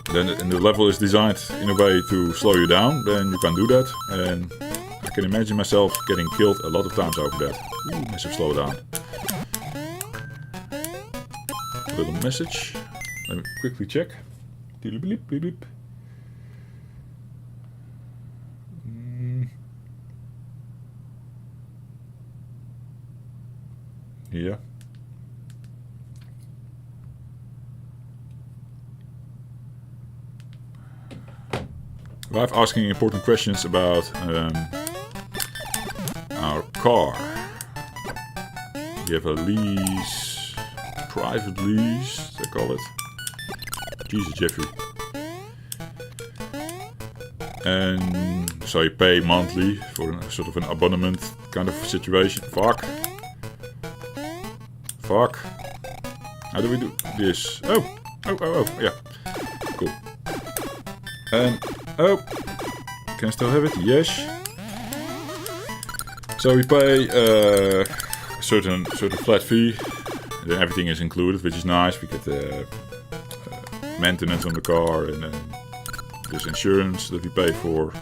And the level is designed in a way to slow you down, then you can do that. And I can imagine myself getting killed a lot of times over that. Ooh, massive slowdown. A little message. Let me quickly check. Yeah. Wife asking important questions about our car. We have a lease, private lease, they call it. Jesus, Jeffrey. And so you pay monthly for a sort of an abonnement kind of situation. Fuck. How do we do this? Oh, yeah. Cool. And can I still have it? Yes. So we pay a certain flat fee. Then everything is included, which is nice. We get maintenance on the car, and then there's insurance that we pay for.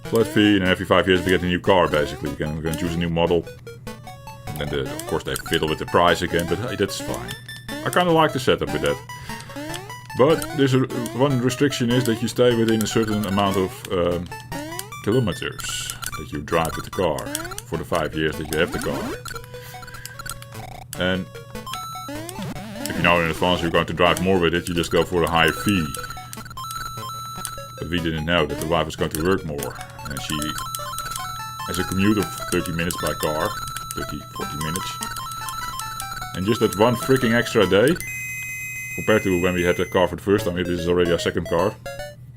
Flat fee, and every 5 years we get a new car. Basically, we can choose a new model. And then of course they fiddle with the price again, but hey, that's fine. I kind of like the setup with that. But there's one restriction is that you stay within a certain amount of kilometers that you drive with the car for the 5 years that you have the car. And if you know in advance you're going to drive more with it, you just go for a higher fee. But we didn't know that the wife was going to work more. And she has a commute of 30 minutes by car, 40 minutes. And just that one freaking extra day, compared to when we had the car for the first time, this is already our second car.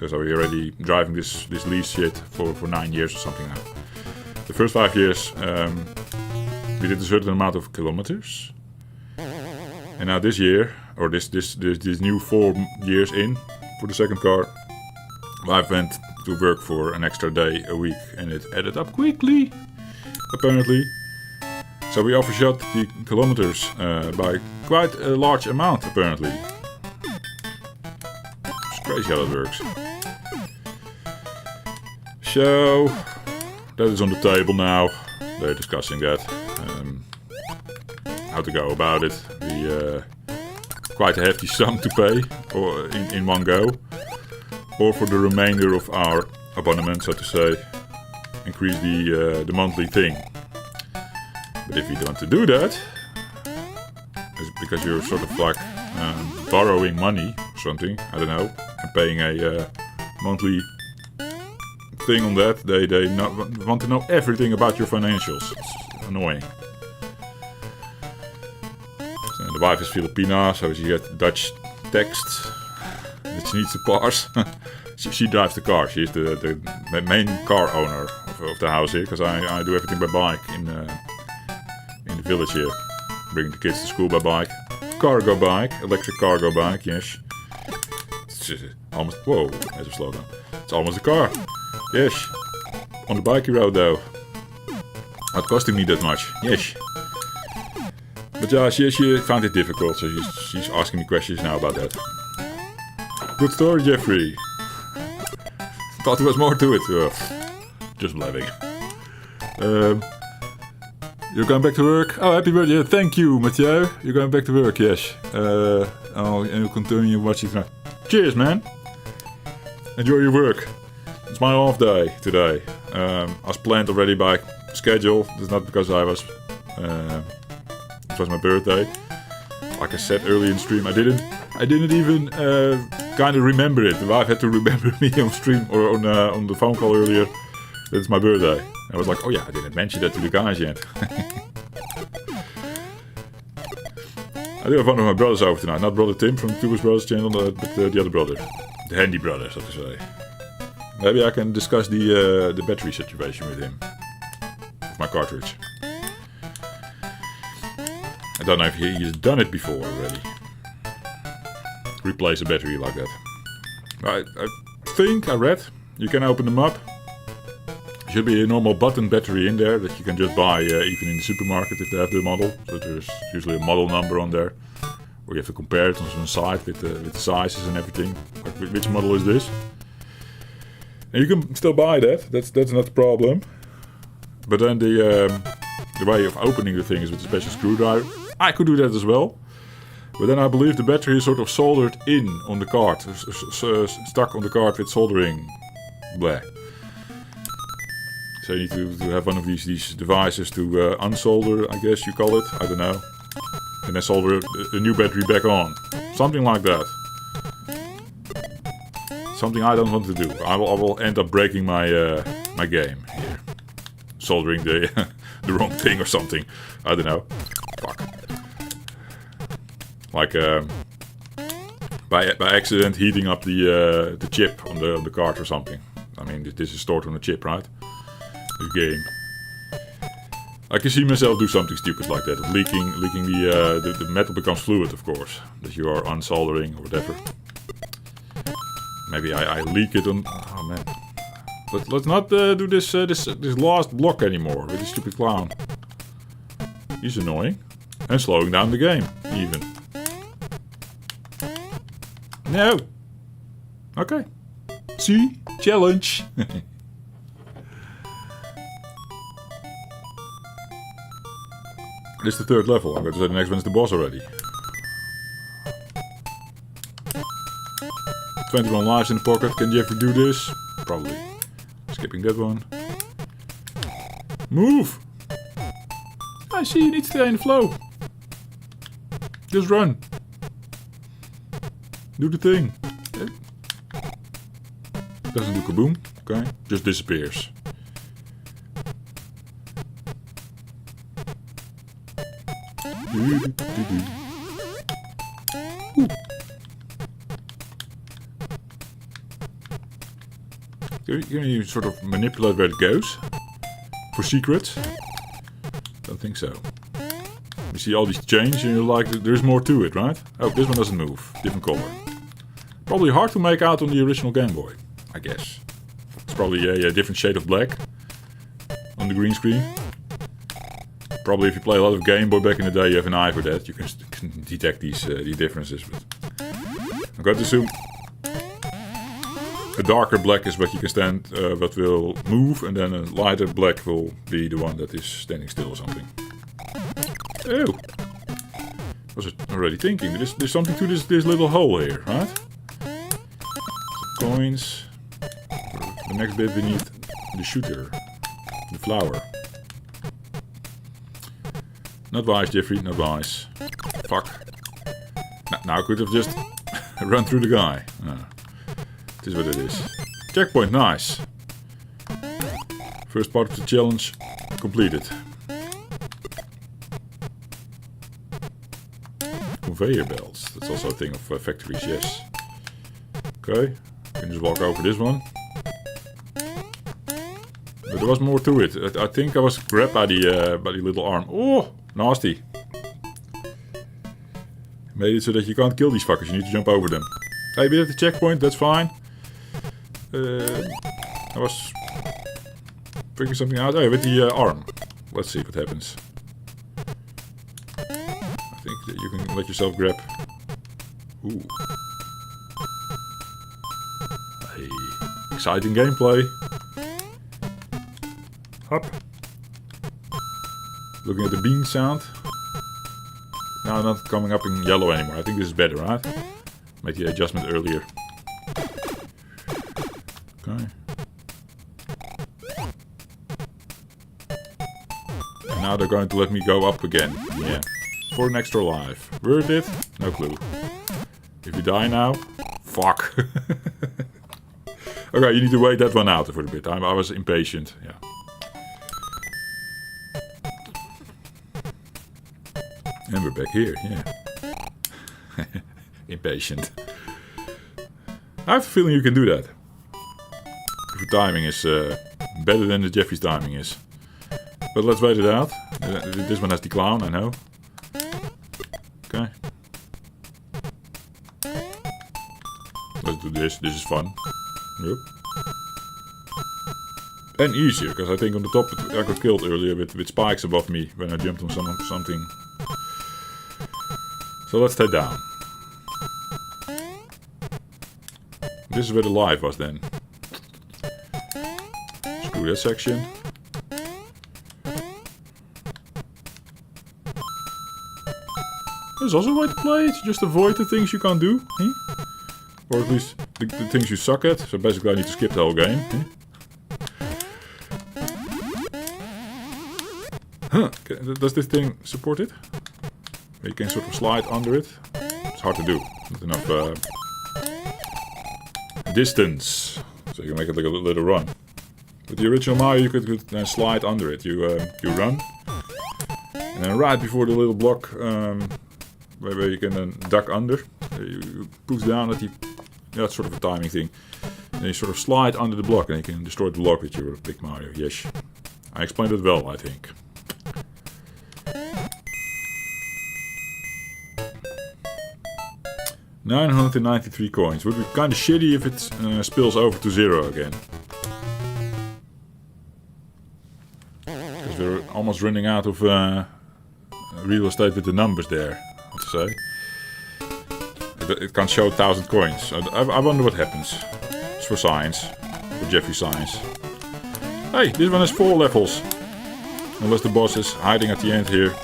So we're already driving this lease shit for 9 years or something now. The first 5 years, we did a certain amount of kilometers. And now this year, or this new 4 years in, for the second car, I went to work for an extra day a week. And it added up quickly, apparently. So we overshot the kilometers by quite a large amount, apparently. It's crazy how that works. So, that is on the table now. They're discussing that. How to go about it. Quite a hefty sum to pay or in one go. Or for the remainder of our abonnement, so to say, increase the monthly thing. But if you don't want to do that, it's because you're sort of like borrowing money or something, I don't know, and paying a monthly thing on that, they want to know everything about your financials. It's annoying. So the wife is Filipina, so she gets Dutch text that she needs to parse. She drives the car. She's the main car owner of the house here, because I do everything by bike in the village here. Bring the kids to school by bike. Cargo bike, electric cargo bike, yes. It's almost, whoa, there's a slowdown. It's almost a car. Yes. On the bikey road though. Not costing me that much. Yes. But yeah, she found it difficult, so she's asking me questions now about that. Good story, Jeffrey. Thought there was more to it. Just laughing. You're going back to work? Oh, happy birthday. Thank you, Mathieu. You're going back to work, yes. And you'll continue watching tonight. Cheers, man. Enjoy your work. It's my off day today. As planned already by schedule. It's not because it was my birthday. Like I said earlier in stream, I didn't even kind of remember it. The wife had to remember me on stream or on the phone call earlier that it's my birthday. I was like, oh yeah, I didn't mention that to the guys yet. I do have one of my brothers over tonight. Not brother Tim from Tuber's Brothers channel, but the other brother. The handy brother, so to say. Maybe I can discuss the battery situation with him. With my cartridge. I don't know if he's done it before already. Replace a battery like that. think I read you can open them up. Should be a normal button battery in there that you can just buy even in the supermarket if they have the model. So there's usually a model number on there, or you have to compare it on some site with the sizes and everything. Like, which model is this? And you can still buy that. That's not the problem. But then the way of opening the thing is with a special screwdriver. I could do that as well. But then I believe the battery is sort of soldered in on the card, stuck on the card with soldering. Blah. So you need to have one of these devices to unsolder, I guess you call it. I don't know. And then solder a new battery back on. Something like that. Something I don't want to do. I will end up breaking my my game here. Soldering the the wrong thing or something. I don't know. Fuck. Like by accident heating up the chip on the card or something. I mean, this is stored on a chip, right? The game. I can see myself do something stupid like that. Leaking the metal becomes fluid, of course. That you are unsoldering or whatever. Maybe I leak it on. Oh man. Let's not do this last block anymore with this stupid clown. He's annoying and slowing down the game even. No. Okay. See? Challenge. This is the third level. I'm going to say the next one is the boss already. 21 lives in the pocket. Can Jeffrey do this? Probably. Skipping that one. Move! I see you need to stay in the flow. Just run. Do the thing. Doesn't do kaboom. Okay. Just disappears. Ooh. Can you sort of manipulate where it goes? For secrets? Don't think so. You see all these chains and you're like, there's more to it, right? Oh, this one doesn't move. Different color. Probably hard to make out on the original Game Boy, I guess. It's probably a different shade of black on the green screen. Probably if you play a lot of Game Boy back in the day, you have an eye for that. You can detect these differences. But I'm going to assume a darker black is what you can stand, what will move, and then a lighter black will be the one that is standing still or something. Oh! Was it already thinking? There's something to this little hole here, right? Some coins. The next bit we need the shooter. The flower. Not wise, Jeffrey, not wise. Fuck. Now I could have just run through the guy. This is what it is. Checkpoint, nice. First part of the challenge completed. Conveyor belts. That's also a thing of factories, yes. Okay. Can just walk over this one. But there was more to it. I think I was grabbed by the little arm. Oh, nasty. Made it so that you can't kill these fuckers. You need to jump over them. Hey, we have the checkpoint. That's fine. I was figuring something out. Oh, with the arm. Let's see what happens. I think that you can let yourself grab. Ooh. Hey, exciting gameplay. Hop. Looking at the bean sound. Now not coming up in yellow anymore. I think this is better, right? Made the adjustment earlier. Okay. And now they're going to let me go up again. Yeah. For an extra life. Worth it? No clue. If you die now, fuck. Okay, you need to wait that one out for a bit. I was impatient. Yeah. And we're back here, yeah. Impatient. I have a feeling you can do that. If your timing is better than the Jeffrey's timing is. But let's wait it out. This one has the clown, I know. Okay. Let's do this. This is fun. Yep. And easier, because I think on the top I got killed earlier with spikes above me when I jumped on something. So let's stay down. This is where the life was then. Screw that section. There's also a way to play it, just avoid the things you can't do. Or at least the things you suck at. So basically I need to skip the whole game. Huh. Does this thing support it? You can sort of slide under it. It's hard to do. Not enough distance. So you can make it like a little run. With the original Mario you could slide under it. You run. And then right before the little block where you can then duck under, you push down at the... Yeah, it's sort of a timing thing. And you sort of slide under the block and you can destroy the block with your big Mario. Yes. I explained it well, I think. $993 coins. Would be kind of shitty if it spills over to 0 again. Because we're almost running out of real estate with the numbers there. What to say? It can't show 1,000 coins. I wonder what happens. It's for science. For Jeffrey Science. Hey, this one has 4 levels. Unless the boss is hiding at the end here.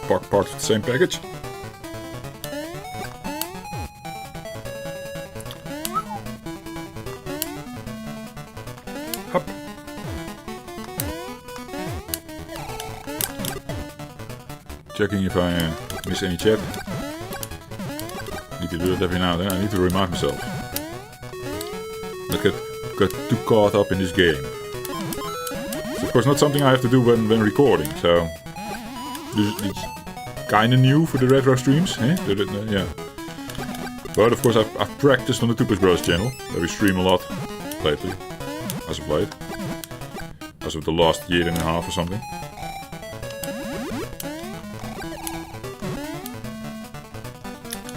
Part of the same package. Hop. Checking if I miss any chat. Need to do it every now and then. I need to remind myself. I got too caught up in this game. It's of course not something I have to do when recording, so it's kinda new for the retro streams, eh? Yeah. But of course I've practiced on the Tupus Bros channel, where we stream a lot lately, as of late. As of the last year and a half or something.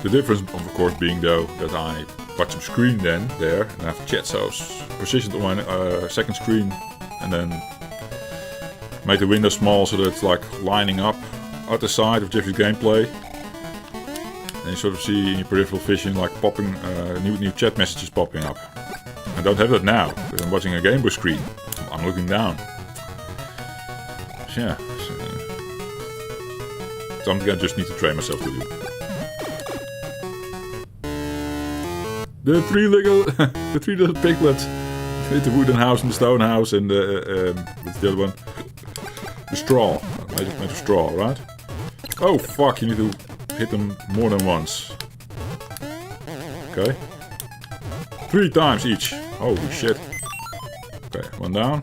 The difference, of course, being though that I got some screen then there, and I have chat so positioned on my second screen, and then made the window small so that it's like lining up at the side of Jeffrey's gameplay. And you sort of see in your peripheral vision like popping new chat messages popping up. I don't have that now because I'm watching a Gameboy screen. I'm looking down. So yeah, something I just need to train myself to do. The three little piglets with the wooden house and the stone house and what's the other one? The straw. Made of straw, right? Oh fuck! You need to hit them more than once. Okay. 3 times each. Holy shit. Okay, one down.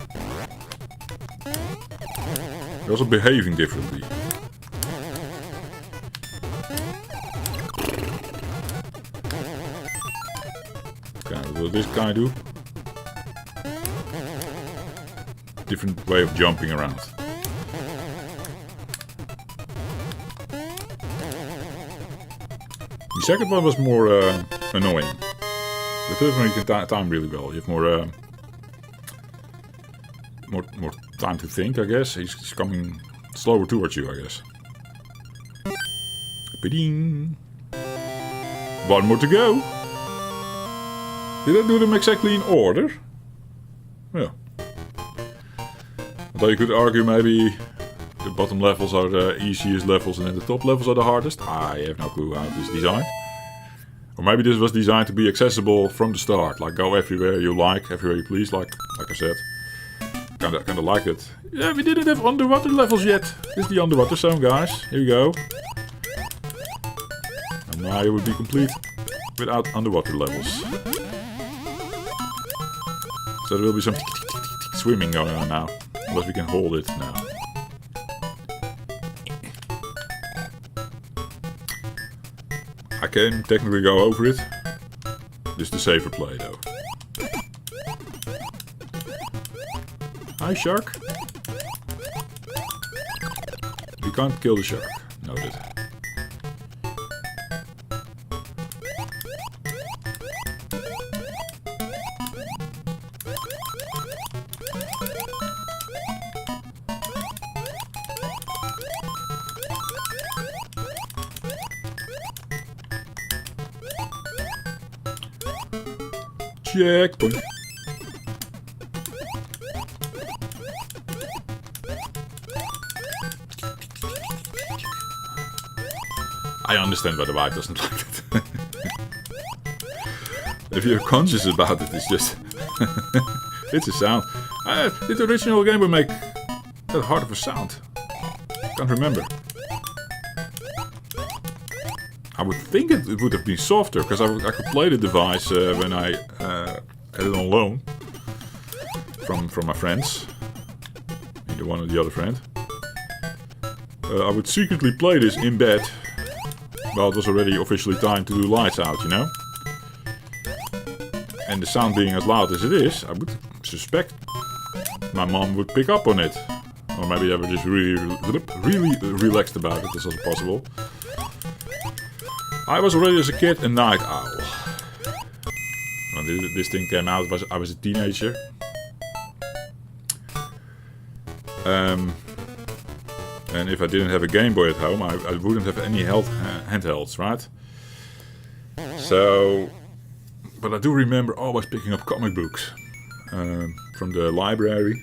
They're also behaving differently. What will this guy do? Different way of jumping around. The second one was more annoying. The third one you can time really well. You have more time to think, I guess. He's coming slower towards you, I guess. Ba-ding. One more to go. Did I do them exactly in order? Yeah. Although you could argue maybe the bottom levels are the easiest levels and then the top levels are the hardest. I have no clue how this is designed. Or maybe this was designed to be accessible from the start. Like go everywhere you like, everywhere you please, like I said. Kinda like it. Yeah, we didn't have underwater levels yet. This is the underwater zone, guys. Here we go. And Mario would be complete without underwater levels. So there will be some swimming going on now. Unless we can hold it now. I can technically go over it. This is the safer play though. Hi shark. We can't kill the shark. Noted. Checkpoint. I understand why the wife doesn't like it. If you're conscious about it, it's just... it's a sound. Did the original Game Boy make that hard of a sound? Can't remember. I would think it would have been softer, because I could play the device when I had it on loan from my friends. Either one or the other friend. I would secretly play this in bed. Well, it was already officially time to do lights out, you know. And the sound being as loud as it is, I would suspect my mom would pick up on it. Or maybe they were just really relaxed about it, that's also possible. I was already as a kid a night owl. When this thing came out, I was a teenager. And if I didn't have a Game Boy at home, I wouldn't have any handhelds, right? So, but I do remember always picking up comic books from the library.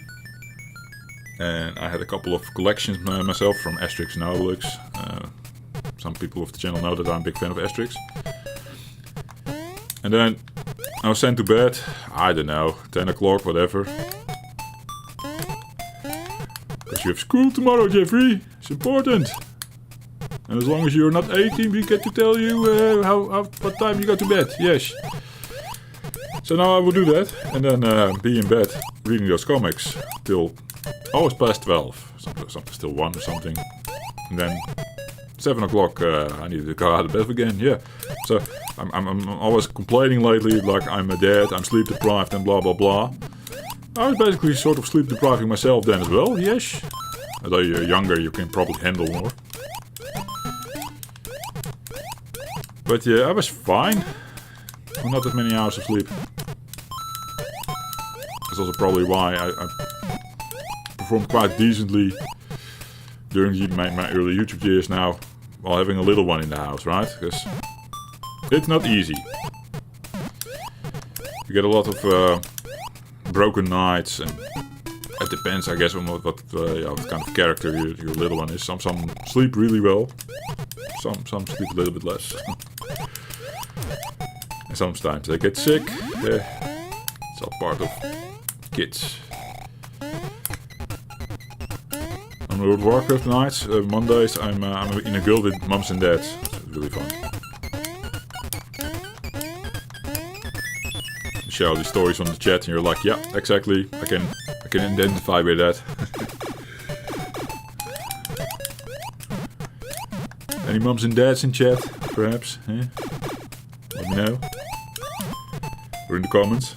And I had a couple of collections myself from Asterix and Obelix. Some people of the channel know that I'm a big fan of Asterix. And then I was sent to bed, I don't know, 10 o'clock, whatever. Because you have school tomorrow, Jeffrey. It's important. And as long as you're not 18, we get to tell you what time you go to bed. Yes. So now I will do that. And then be in bed reading those comics till always past 12. Something still 1 or something. And then 7 o'clock I need to go out of bed again. Yeah. So I'm always complaining lately like I'm a dad, I'm sleep deprived and blah blah blah. I was basically sort of sleep depriving myself then as well, yes. Although you're younger, you can probably handle more. But yeah, I was fine. Not that many hours of sleep. That's also probably why I performed quite decently during my early YouTube years now, while having a little one in the house, right? Because it's not easy. You get a lot of broken nights, and it depends, I guess, on what kind of character your little one is. Some sleep really well, some sleep a little bit less. And sometimes they get sick. It's all part of kids. On World of Warcraft nights, Mondays, I'm in a guild with mums and dads. It's really fun. You share all these stories on the chat, and you're like, yeah, exactly. I can identify with that. Any mums and dads in chat, perhaps? Eh? Let me know. Or in the comments.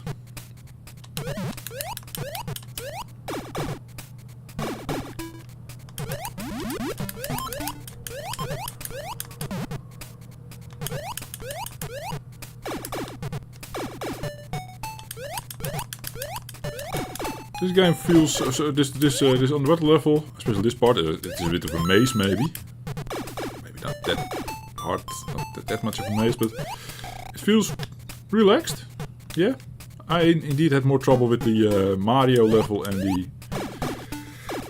This game feels this on the battle level, especially this part. It's a bit of a maze, maybe not that hard, not that much of a maze, but it feels relaxed. Yeah, I indeed had more trouble with the Mario level and the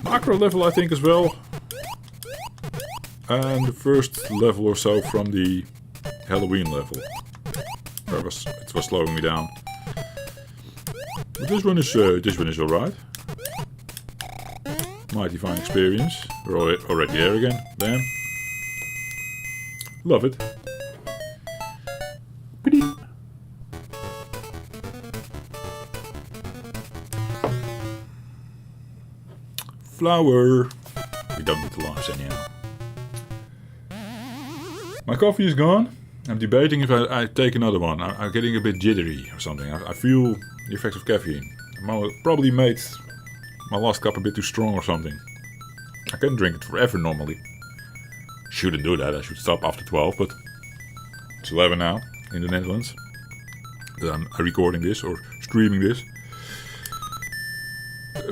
macro level, I think, as well, and the first level or so from the Halloween level. It was slowing me down. But this one is alright. Mighty fine experience. We're already there again. Bam. Love it. Flower. We don't need the lives anyhow. My coffee is gone. I'm debating if I take another one. I'm getting a bit jittery or something. I feel the effects of caffeine. I probably made my last cup a bit too strong or something. I can drink it forever normally. Shouldn't do that. I should stop after 12, but it's 11 now in the Netherlands. I'm recording this or streaming this.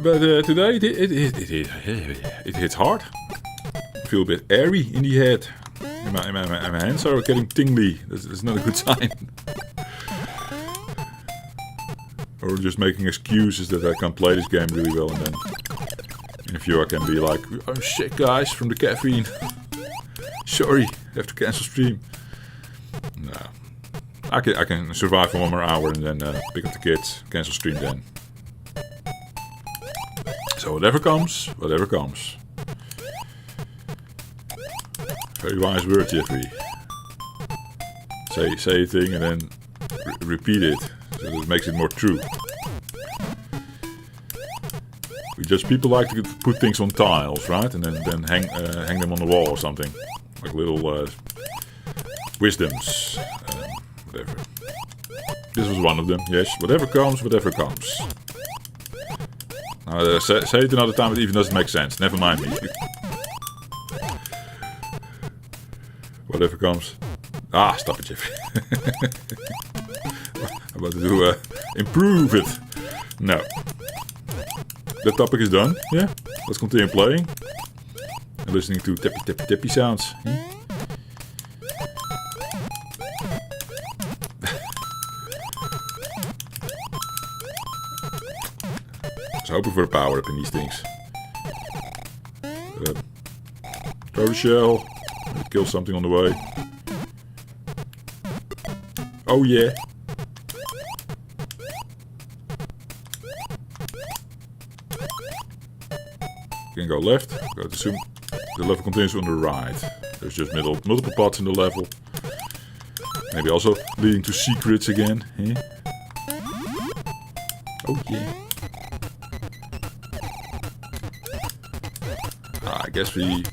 But today it hits hard. I feel a bit airy in the head. And my hands are getting tingly. That's not a good sign. Or just making excuses that I can't play this game really well, and then in a few I can be like, I'm sick guys from the caffeine. Sorry, I have to cancel stream. No. I can survive for 1 more hour and then pick up the kids, cancel stream then. So whatever comes, whatever comes. Very wise word, Jeffrey. Say a thing and then repeat it, so that it makes it more true. We just people like to put things on tiles, right? And then hang them on the wall or something, like little wisdoms, whatever. This was one of them. Yes, whatever comes, whatever comes. Say it another time. It even doesn't make sense. Never mind me. Whatever comes. Ah, stop it, Jeffrey. I'm about to do improve it. No. That topic is done. Yeah. Let's continue playing. And listening to tappy sounds. I was hoping for a power up in these things. Throw the shell. Kill something on the way. Oh yeah. You can go left. Go to zoom. The level continues on the right. There's just multiple pots in the level. Maybe also leading to secrets again. Eh? Oh yeah. I guess we need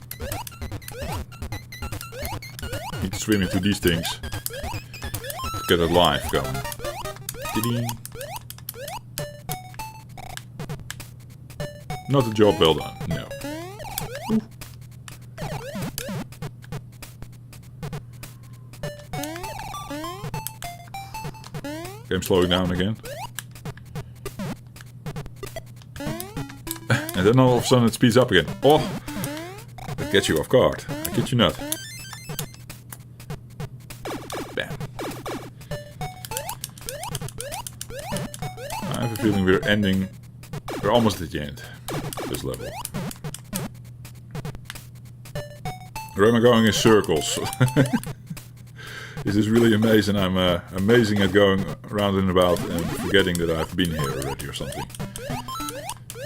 to swim into these things to get a life going. Ta-ding. Not a job well done, no. Ooh. Game slowing down again. And then all of a sudden it speeds up again. Oh! That gets you off guard. I kid you not. Bam. I have a feeling we're almost at the end of this level. Where am I going in circles? This is really amazing. I'm amazing at going around and about and forgetting that I've been here already or something.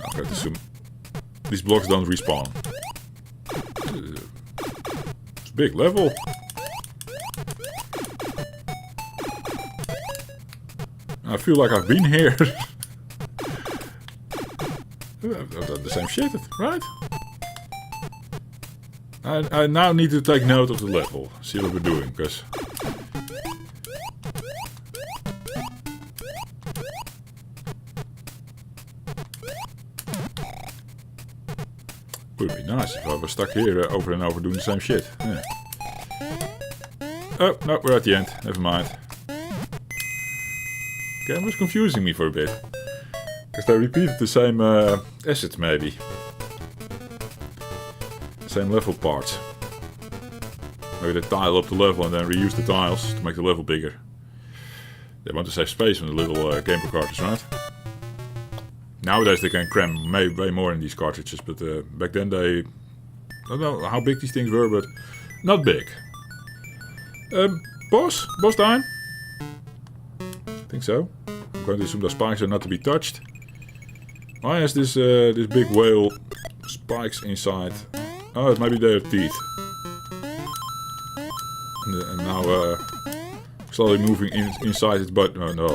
I'll go to zoom. These blocks don't respawn. It's a big level. I feel like I've been here. I've done the same shit, right? I now need to take note of the level. See what we're doing, because... would be nice if I was stuck here over and over doing the same shit. Yeah. Oh, no, we're at the end. Never mind. Game was confusing me for a bit. Because they repeated the same assets, maybe. Same level parts. Maybe they tile up the level and then reuse the tiles to make the level bigger. They want to save space on the little Gameboy cartridge, right? Nowadays they can cram way more in these cartridges, but back then they... I don't know how big these things were, but not big. Boss? Boss time? I think so. I'm going to assume the spikes are not to be touched. Why has this big whale spikes inside? Oh, maybe they're teeth. And now slowly moving inside its butt. No, no.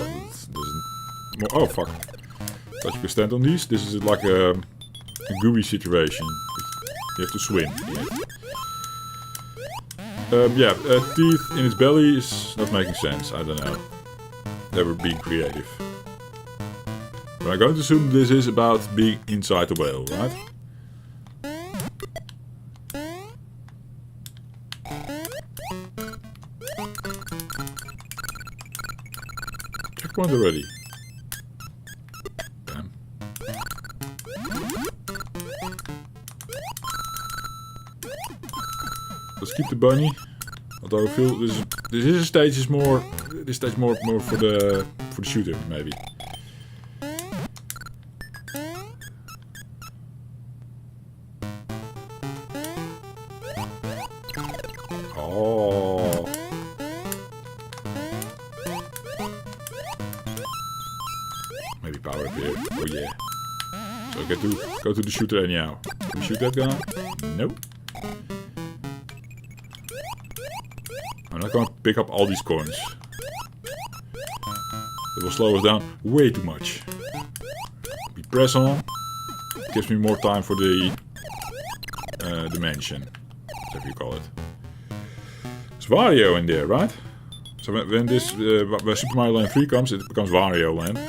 Oh, fuck. Thought you could stand on these. This is like a gooey situation. You have to swim. Yeah, teeth in its belly is not making sense. I don't know. They were being creative. But I'm going to assume this is about being inside the whale, right? Checkpoint already. Damn. Let's keep the bunny. Although I feel this stage is more for the shooter maybe. Oh. Maybe power up here. Oh yeah. So I get to go to the shooter anyhow. Can we shoot that guy? Nope. I'm not gonna pick up all these coins. It will slow us down way too much. We press on. Gives me more time for the dimension, whatever you call it. There's Wario in there, right? So when this when Super Mario Land 3 comes, it becomes Wario Land.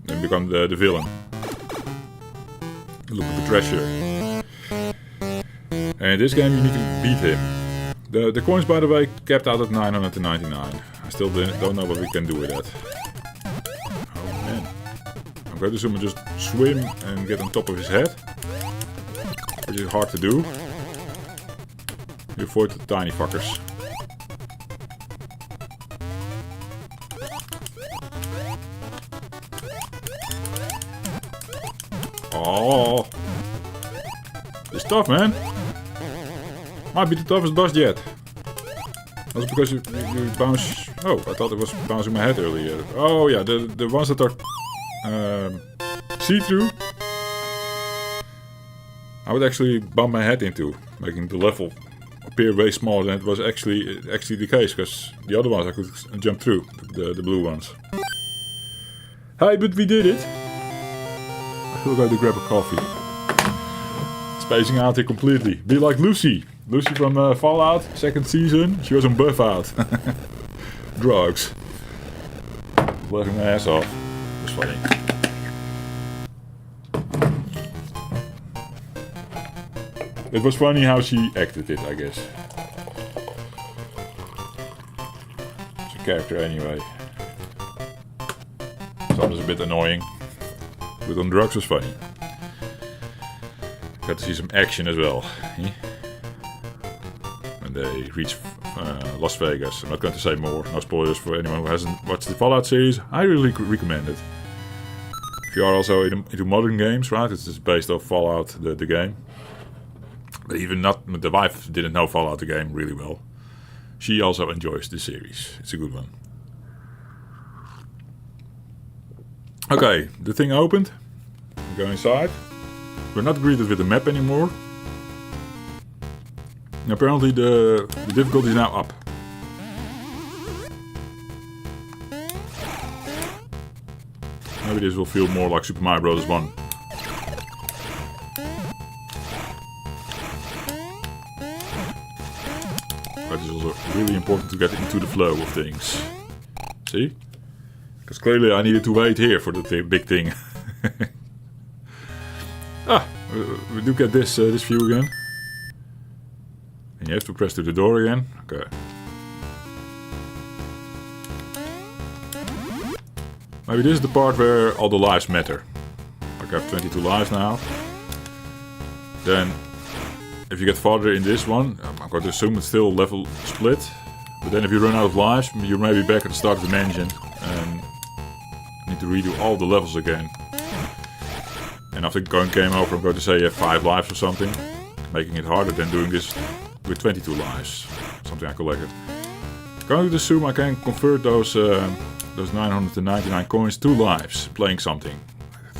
Then become the villain. Look at the treasure. And in this game you need to beat him. The coins, by the way, capped out at 999. I still don't know what we can do with that. Oh man. I'm going to assume I just swim and get on top of his head. Which is hard to do. You avoid the tiny fuckers. Oh, it's tough, man. Might be the toughest boss yet. That's because you bounce. Oh, I thought it was bouncing my head earlier. Oh yeah, the ones that are see-through, I would actually bump my head into, making the level appear way smaller than it was actually the case. Because the other ones I could jump through, the blue ones. Hi, but we did it. We'll go to grab a coffee. Spacing out here completely. Be like Lucy. Lucy from Fallout, 2nd season. She was on buff out. Drugs. Laughing my ass off. It was funny. It was funny how she acted it, I guess. It's a character anyway. Sometimes a bit annoying. But on drugs was funny. Got to see some action as well. When they reach Las Vegas. I'm not going to say more. No spoilers for anyone who hasn't watched the Fallout series. I really recommend it. If you are also into modern games, right? It's just based off Fallout, the game. But even not, the wife didn't know Fallout the game really well. She also enjoys the series. It's a good one. Okay, the thing opened. We go inside. We're not greeted with the map anymore. And apparently the difficulty is now up. Maybe this will feel more like Super Mario Bros. 1. But it's also really important to get into the flow of things. See? Because clearly I needed to wait here for the big thing. We do get this view again. And you have to press to the door again. Okay. Maybe this is the part where all the lives matter. Like I have 22 lives now. Then, if you get farther in this one, I'm going to assume it's still level split. But then if you run out of lives, you may be back at the start of the mansion. And need to redo all the levels again. And after going game over, I'm going to say you have 5 lives or something. Making it harder than doing this with 22 lives. Something I collected. Going to assume I can convert those 999 coins to lives. Playing something. I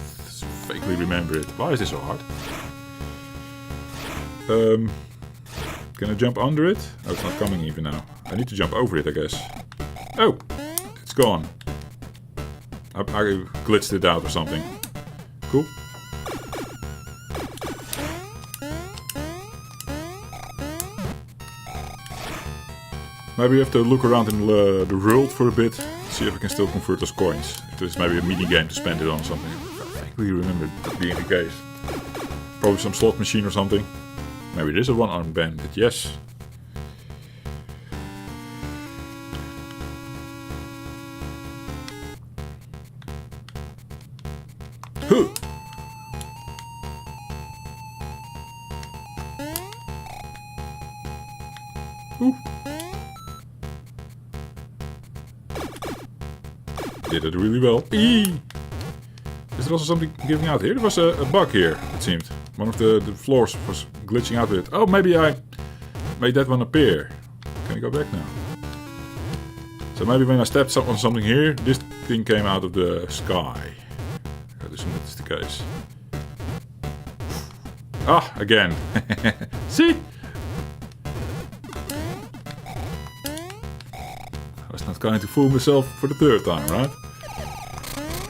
vaguely remember it. Why is this so hard? Can I jump under it? Oh, it's not coming even now. I need to jump over it, I guess. Oh! It's gone. I glitched it out or something. Cool. Maybe we have to look around in the world for a bit. See if we can still convert those coins. If there's maybe a mini game to spend it on something. I vaguely remember that being the case. Probably some slot machine or something. Maybe it is a one-armed bandit, yes. Huh. Ooh. Did it really well. Eee. Is there also something giving out here? There was a bug here, it seemed. One of the floors was glitching out with it. Oh, maybe I made that one appear. Can I go back now? So maybe when I stepped on something here, this thing came out of the sky. I assume that's the case. Ah, again. See? I was not going to fool myself for the third time, right?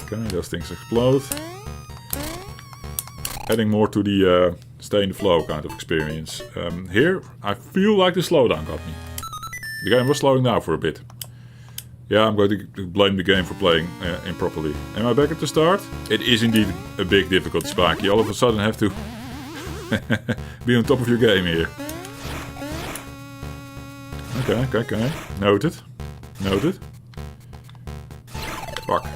Okay, those things explode. Adding more to the stay in the flow kind of experience. Here, I feel like the slowdown got me. The game was slowing down for a bit. Yeah, I'm going to blame the game for playing improperly. Am I back at the start? It is indeed a big difficulty spike. You all of a sudden have to be on top of your game here. Okay. Noted. Fuck.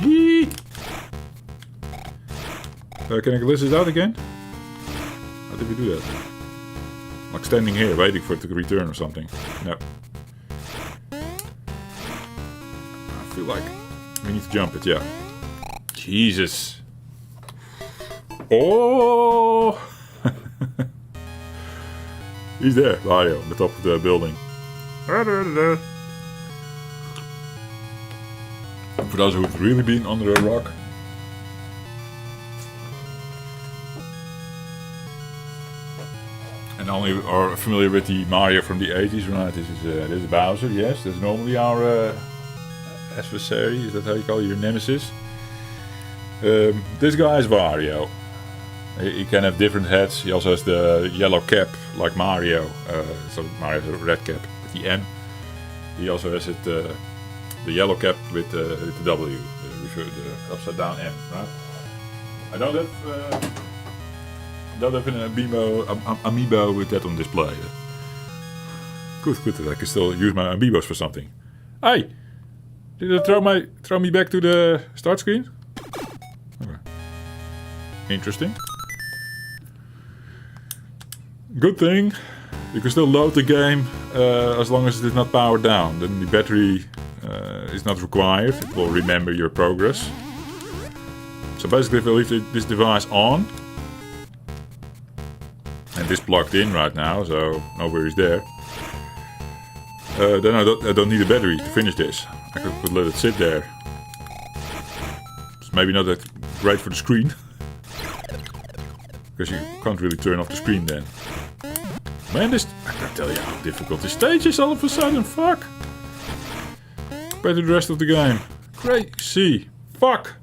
Yee! Can I glitch this out again? How did we do that? Like standing here waiting for it to return or something. No. I feel like we need to jump it, yeah. Jesus. Oh! He's there, Mario, on the top of the building. For those who've really been under a rock. And only are familiar with the Mario from the 80s, right? This is Bowser, yes. That's normally our adversary. Is that how you call it? Your nemesis? This guy is Mario. He can have different heads. He also has the yellow cap, like Mario. So Mario has a red cap with the M. He also has it, the yellow cap with the W, the upside down M, right? I don't have an amiibo with that on display. Good that I can still use my amiibos for something. Hey! Did it throw me back to the start screen? Okay. Interesting. Good thing. You can still load the game as long as it is not powered down. Then the battery is not required. It will remember your progress. So basically if I leave this device on, and this plugged in right now, so no worries there, then I don't need a battery to finish this. I could let it sit there. It's maybe not that great for the screen, because you can't really turn off the screen then. Man, I can't tell you how difficult this stage is all of a sudden, fuck! Compared to the rest of the game. Crazy! Fuck!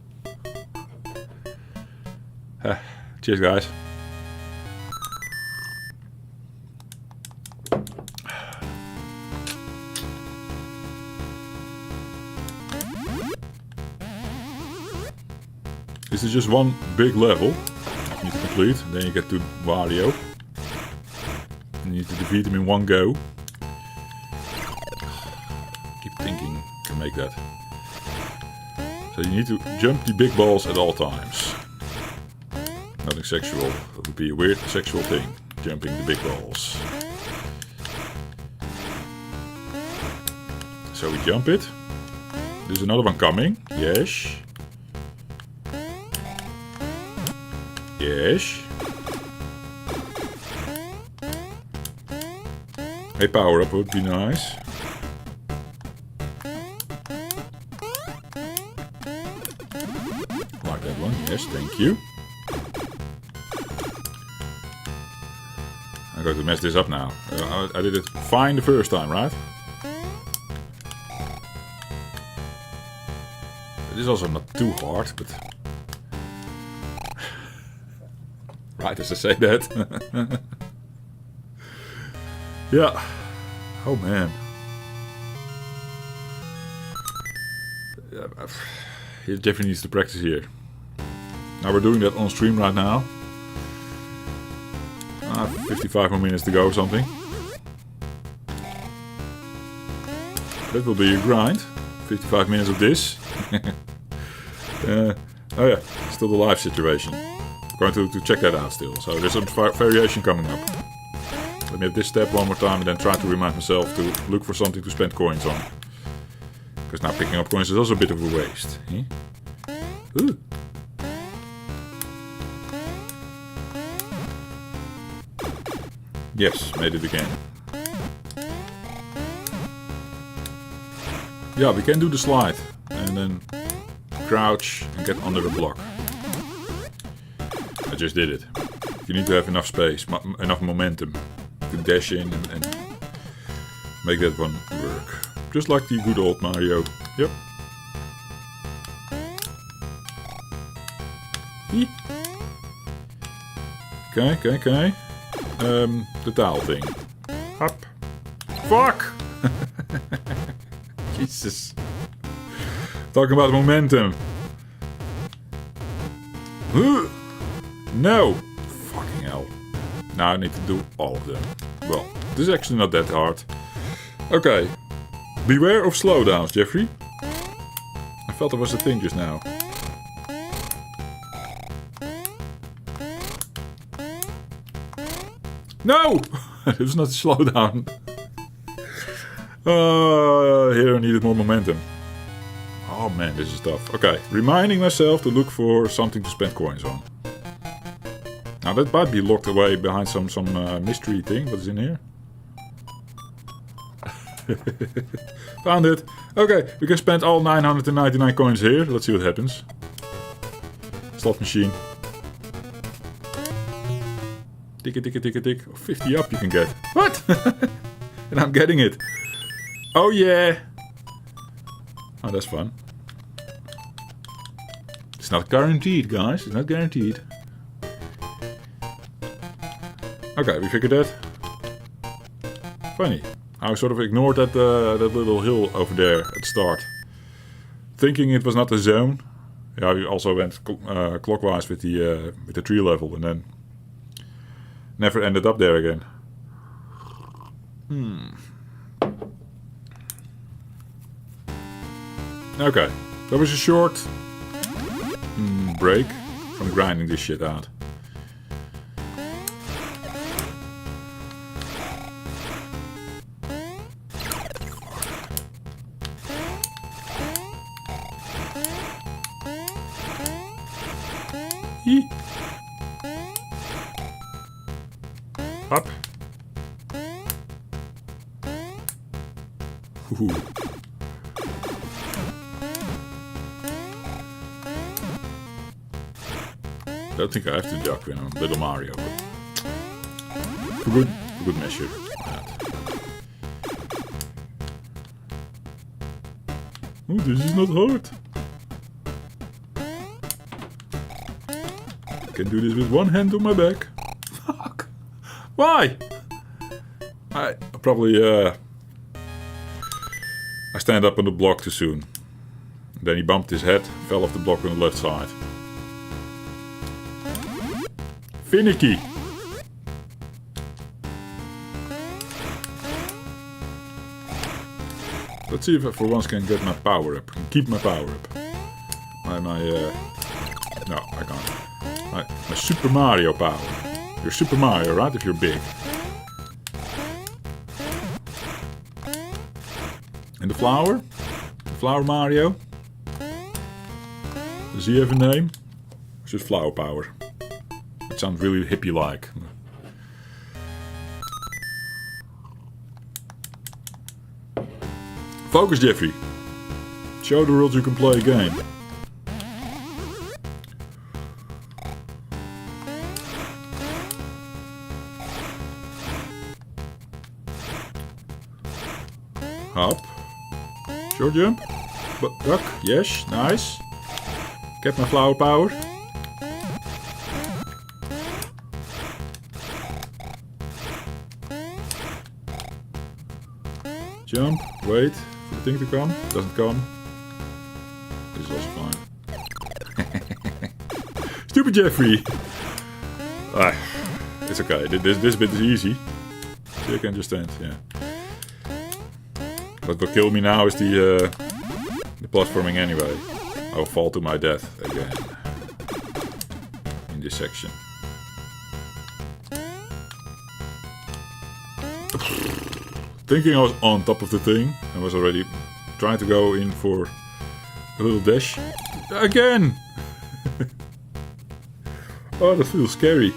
Cheers guys. This is just one big level you need to complete, and then you get to Wario. And you need to defeat him in one go. Keep thinking to make that. So you need to jump the big balls at all times. Nothing sexual. That would be a weird sexual thing. Jumping the big balls. So we jump it. There's another one coming. Yes. Yes. A power up would be nice. Like that one. Yes, thank you. I'm going to mess this up now. I did it fine the first time, right? It is also not too hard, but... right as I say that. Yeah. Oh man. He definitely needs to practice here. Now we're doing that on stream right now. 55 more minutes to go or something. That will be a grind. 55 minutes of this. Oh yeah, still the live situation. I'm going to check that out still. So there's some variation coming up. Let me have this step one more time and then try to remind myself to look for something to spend coins on. Because now picking up coins is also a bit of a waste. Eh? Ooh. Yes, made it again. Yeah, we can do the slide. And then crouch and get under the block. I just did it. You need to have enough space, enough momentum to dash in and make that one work. Just like the good old Mario. Yep. Eee. Okay. The towel thing. Up. Fuck! Jesus. Talking about momentum. No! Fucking hell. Now I need to do all of them. Well, this is actually not that hard. Okay. Beware of slowdowns, Jeffrey. I felt there was a thing just now. No! It was not a slowdown. Here I needed more momentum. Oh man, this is tough. Okay, reminding myself to look for something to spend coins on. Now that might be locked away behind some mystery thing. What is in here? Found it. Okay, we can spend all 999 coins here. Let's see what happens. Slot machine. Tick. 50 up you can get. What? And I'm getting it. Oh yeah. Oh, that's fun. It's not guaranteed, guys. It's not guaranteed. Okay, we figured that. Funny. I sort of ignored that little hill over there at the start. Thinking it was not the zone. Yeah, we also went clockwise with the tree level and then never ended up there again. Okay, that was a short break from grinding this shit out. Up. Ooh. Don't think I have to duck when I'm Little Mario, but for good measure. Oh, this is not hard. I can do this with one hand on my back. Fuck. Why? I probably I stand up on the block too soon. Then he bumped his head, fell off the block on the left side. Finicky. Let's see if I for once can get my power up. Can keep my power up. No, I can't. My Super Mario power. You're Super Mario, right? If you're big. And the flower? The Flower Mario? Does he have a name? Or just flower power? It sounds really hippie-like. Focus, Jeffrey. Show the world you can play a game. Up. Short jump. Duck. Yes. Nice. Get my flower power. Jump. Wait for the thing to come. Doesn't come. This is also fine. Stupid Jeffrey. It's okay. This bit is easy. So you can just stand. Yeah. What will kill me now is the platforming anyway. I will fall to my death again. In this section. Thinking I was on top of the thing. I was already trying to go in for A little dash. Again! Oh, that feels scary.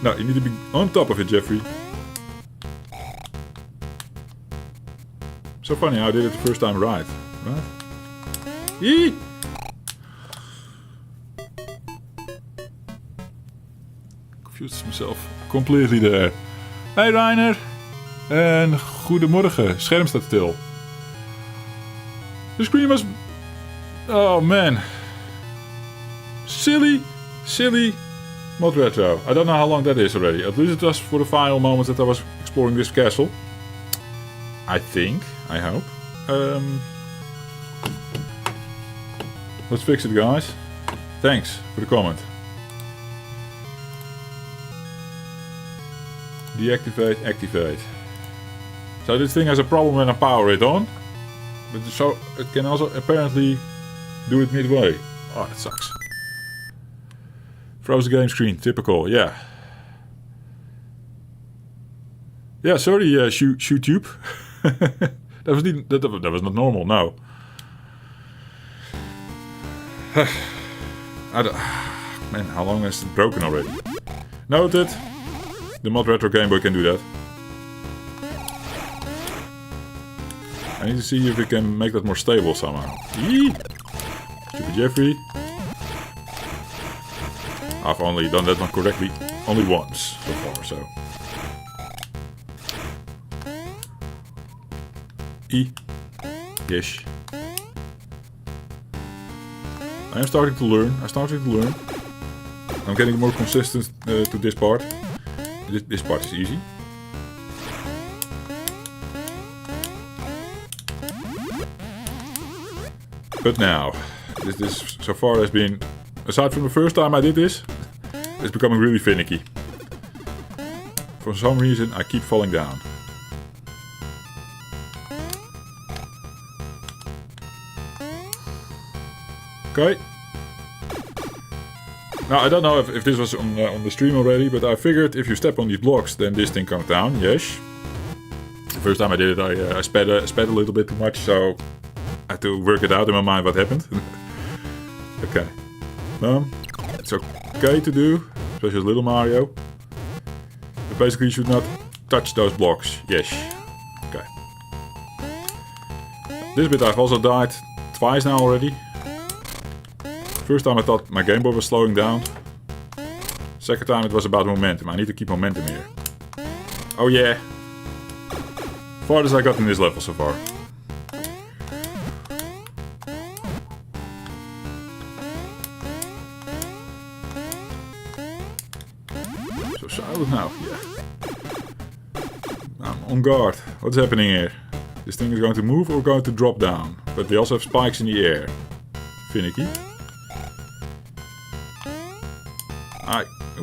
No, you need to be on top of it, Jeffrey. So funny how I did it the first time right. Right? Yee! Confused myself completely there. Hey Reiner! En goedemorgen. Scherm staat stil. The screen was... Oh man. Silly Modretro. I don't know how long that is already. At least it was for the final moments that I was exploring this castle. I think. I hope. Let's fix it, guys. Thanks for the comment. Deactivate, activate. So this thing has a problem when I power it on. But so it can also apparently do it midway. Oh, that sucks. Froze game screen, typical, yeah. Yeah, sorry, YouTube. that was not normal, no. Man, how long is it broken already? Noted. The Modretro Gameboy can do that. I need to see if we can make that more stable somehow. Eee! Stupid Jeffrey. I've only done that one correctly only once so far, so. Ish. I am starting to learn. I'm getting more consistent to this part. This part is easy. But now, this so far has been, aside from the first time I did this, it's becoming really finicky. For some reason I keep falling down. Okay. Now I don't know if this was on the stream already, but I figured if you step on these blocks then this thing comes down, yes. The first time I did it I sped a little bit too much, so I had to work it out in my mind what happened. Okay. It's okay to do, especially as little Mario. But basically you should not touch those blocks, yes. Okay. This bit I've also died twice now already. First time I thought my Game Boy was slowing down. Second time it was about momentum. I need to keep momentum here. Oh yeah. Farthest I got in this level so far. So silent now, yeah. I'm on guard. What's happening here? This thing is going to move or going to drop down. But they also have spikes in the air. Finicky.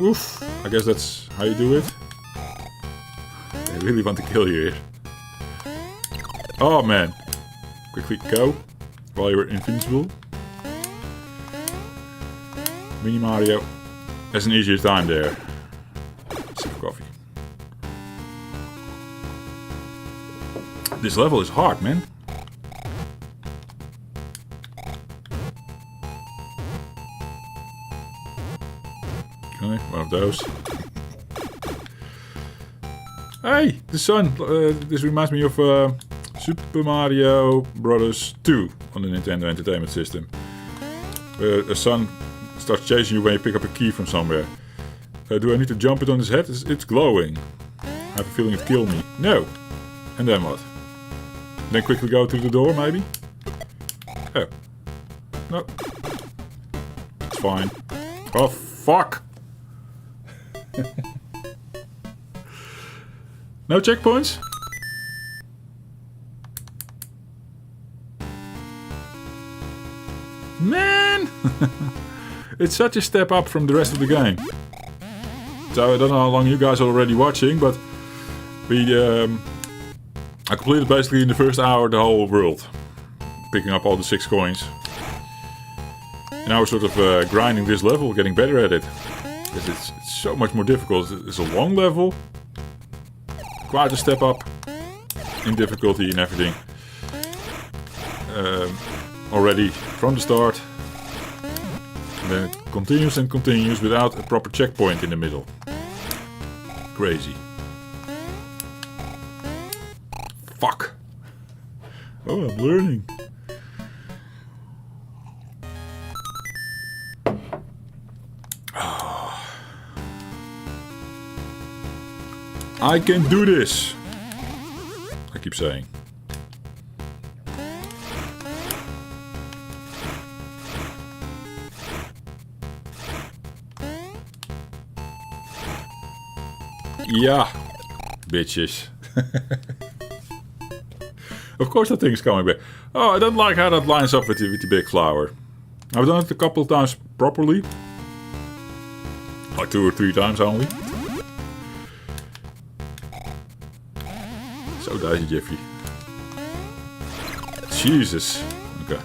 Oof, I guess that's how you do it. They really want to kill you here. Oh man. Quickly go. While you're invincible. Mini Mario has an easier time there. Sip of coffee. This level is hard, man. Okay, one of those. Hey, the sun! This reminds me of Super Mario Bros. 2 on the Nintendo Entertainment System. Where a sun starts chasing you when you pick up a key from somewhere. Do I need to jump it on his head? It's glowing. I have a feeling it killed me. No! And then what? Then quickly go to the door, maybe? Oh. No. It's fine. Oh, fuck! No checkpoints? Man! It's such a step up from the rest of the game. So I don't know how long you guys are already watching, but I completed basically in the first hour the whole world. Picking up all the 6 coins. And now we're sort of grinding this level, getting better at it. Because it's so much more difficult. It's a long level. Quite a step up in difficulty and everything. already from the start. And then it continues and continues without a proper checkpoint in the middle. Crazy. Fuck. Oh, I'm learning. I can do this. I keep saying. Yeah, bitches. Of course that thing's coming back. Oh, I don't like how that lines up with the big flower. I've done it a couple of times properly. Like 2 or 3 times only. So dicey, Jeffrey. Jesus. Okay.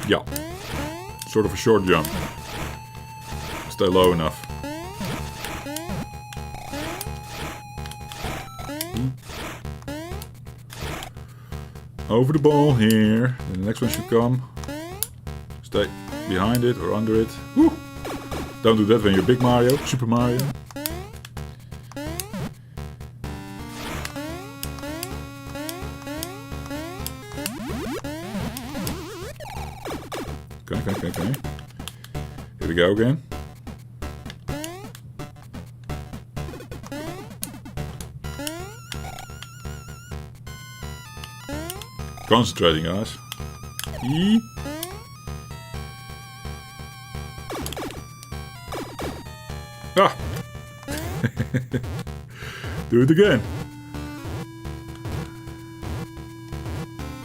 Yeah. Sort of a short jump. Stay low enough. Over the ball here. And the next one should come. Stay behind it or under it. Woo! Don't do that when you're Big Mario, Super Mario. Okay. Here we go again. Concentrating, guys. Eee. Ah! Do it again.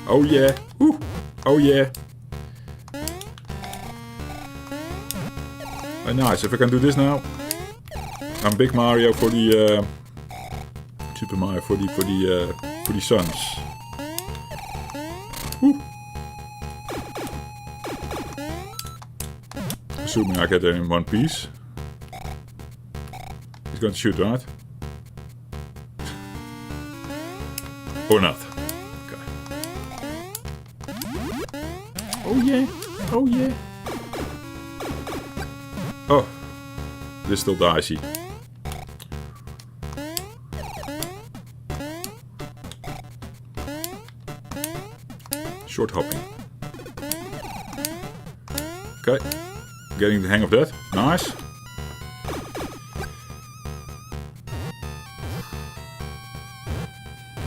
Oh yeah. Woo. Oh yeah. Oh, nice. If I can do this now, I'm Big Mario for the Super Mario for the Suns. Woo. Assuming I get there in one piece. He's going to shoot, right? Or not. Okay. Oh yeah. Oh yeah. Oh. This is still dicey. Short hopping. Okay. Getting the hang of that. Nice.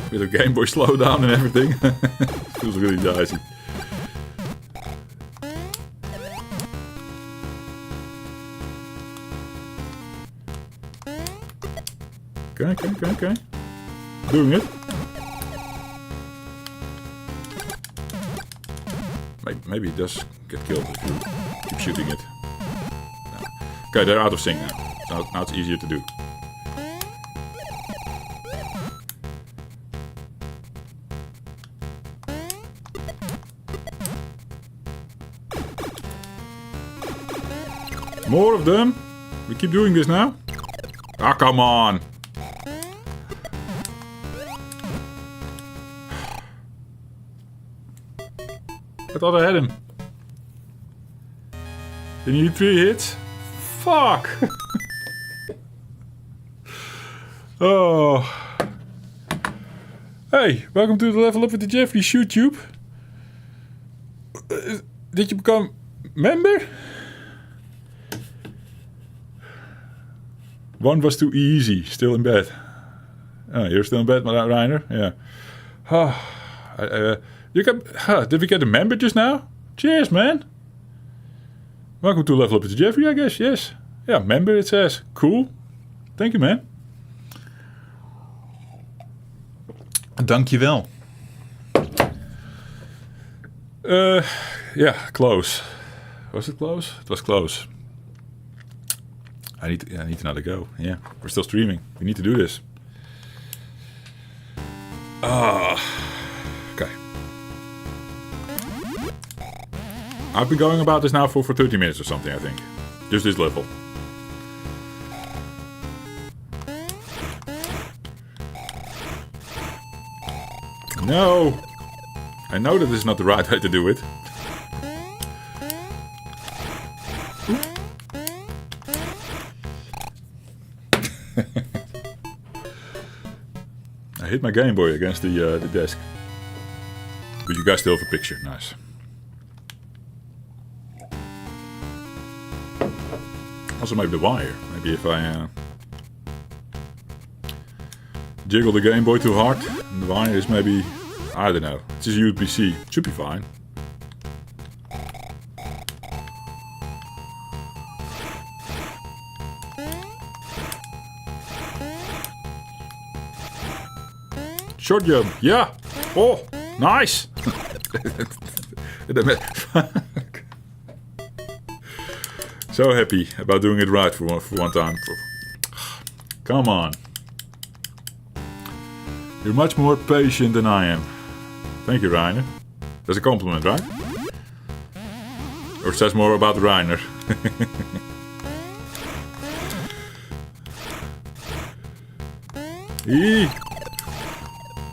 Bit of Game Boy slowdown and everything. Feels really dicey. Okay. Doing it. Maybe it does get killed if you keep shooting it. No. Okay, they're out of sync now. Now it's easier to do. More of them. We keep doing this now. Ah, come on. I thought I had him. You need 3 hits? Fuck! Oh. Hey, welcome to the Level Up with the Jeffrey YouTube. Did you become member? One was too easy. Still in bed. Oh, you're still in bed, Reiner? Yeah. Did we get a member just now? Cheers, man. Welcome to Level Up with Jeffrey, I guess. Yes. Yeah, member it says. Cool. Thank you, man. Dankjewel. Yeah, close. Was it close? It was close. I need another go. Yeah, we're still streaming. We need to do this. Okay. I've been going about this now for 30 minutes or something, I think. Just this level. No! I know that this is not the right way to do it. I hit my Game Boy against the desk. But you guys still have a picture, nice. Also maybe the wire. Maybe if I jiggle the Game Boy too hard, and the wire is maybe, I don't know, it's just USB-C. It should be fine. Short jump, yeah! Oh, nice! So happy about doing it right for one time. Come on. You're much more patient than I am. Thank you, Reiner. That's a compliment, right? Or it says more about Reiner. Eee!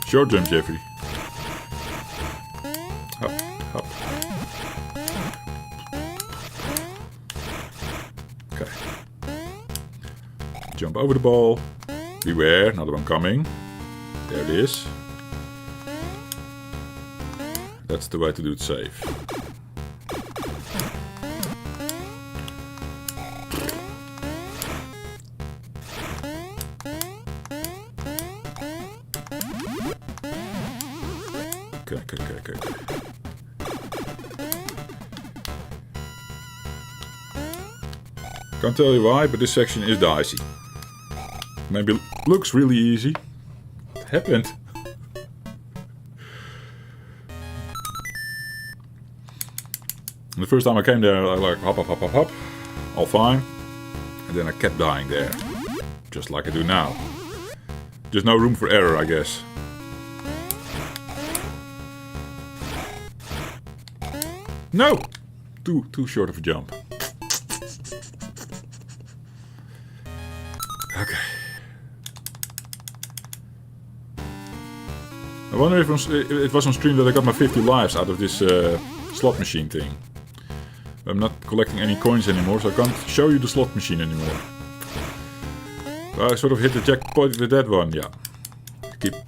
Short jump, Jeffrey. Hop, hop. Okay. Jump over the ball. Beware, another one coming. There it is. That's the way to do it safe. Okay. Can't tell you why, but this section is dicey. Maybe looks really easy. It happened. And the first time I came there, I like hop, all fine. And then I kept dying there, just like I do now. Just no room for error, I guess. No! Too short of a jump. Okay. I wonder if it was on stream that I got my 50 lives out of this slot machine thing. I'm not collecting any coins anymore, so I can't show you the slot machine anymore. But I sort of hit the jackpot with that one, yeah.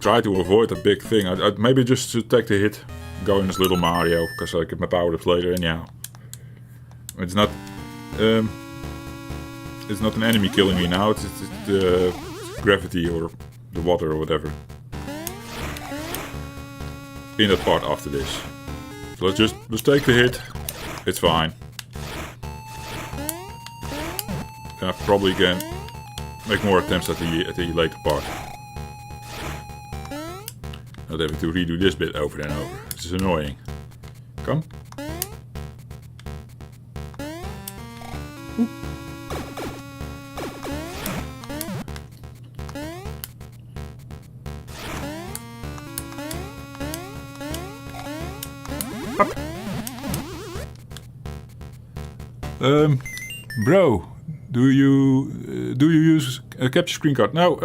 Try to avoid a big thing. I maybe just to take the hit. Go in as little Mario, because I get my power-ups later anyhow. It's not an enemy killing me now, it's the gravity or the water or whatever. In that part after this. So let's just take the hit, it's fine. Then I probably can make more attempts at the later part. Not having to redo this bit over and over. This is annoying. Come. Oop. Up. Bro, do you use a capture screen card? No,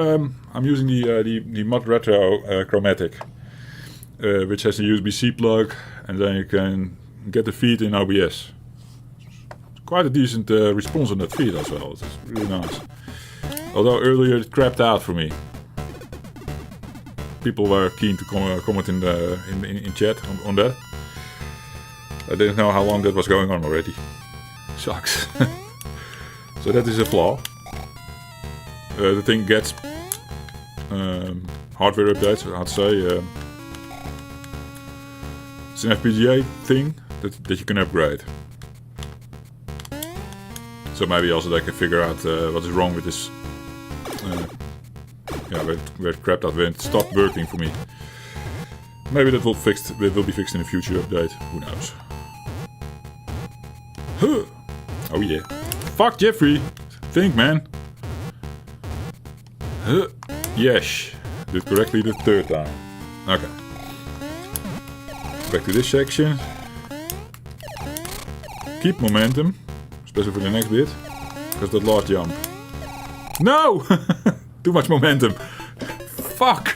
I'm using the Modretro Chromatic. Which has a USB-C plug, and then you can get the feed in OBS. Quite a decent response on that feed as well. It's really nice. Although earlier it crapped out for me. People were keen to comment in chat on that. I didn't know how long that was going on already. Sucks. So that is a flaw. The thing gets hardware updates, I'd say. It's an FPGA thing that you can upgrade. So maybe also they can figure out what is wrong with this. Where it crapped out, when it stopped working for me. Maybe that will be fixed in a future update. Who knows? Huh. Oh yeah. Fuck Jeffrey. Think, man. Huh. Yes. Did correctly the third time. Okay. Back to this section. Keep momentum, especially for the next bit, because that last jump. No! Too much momentum. Fuck!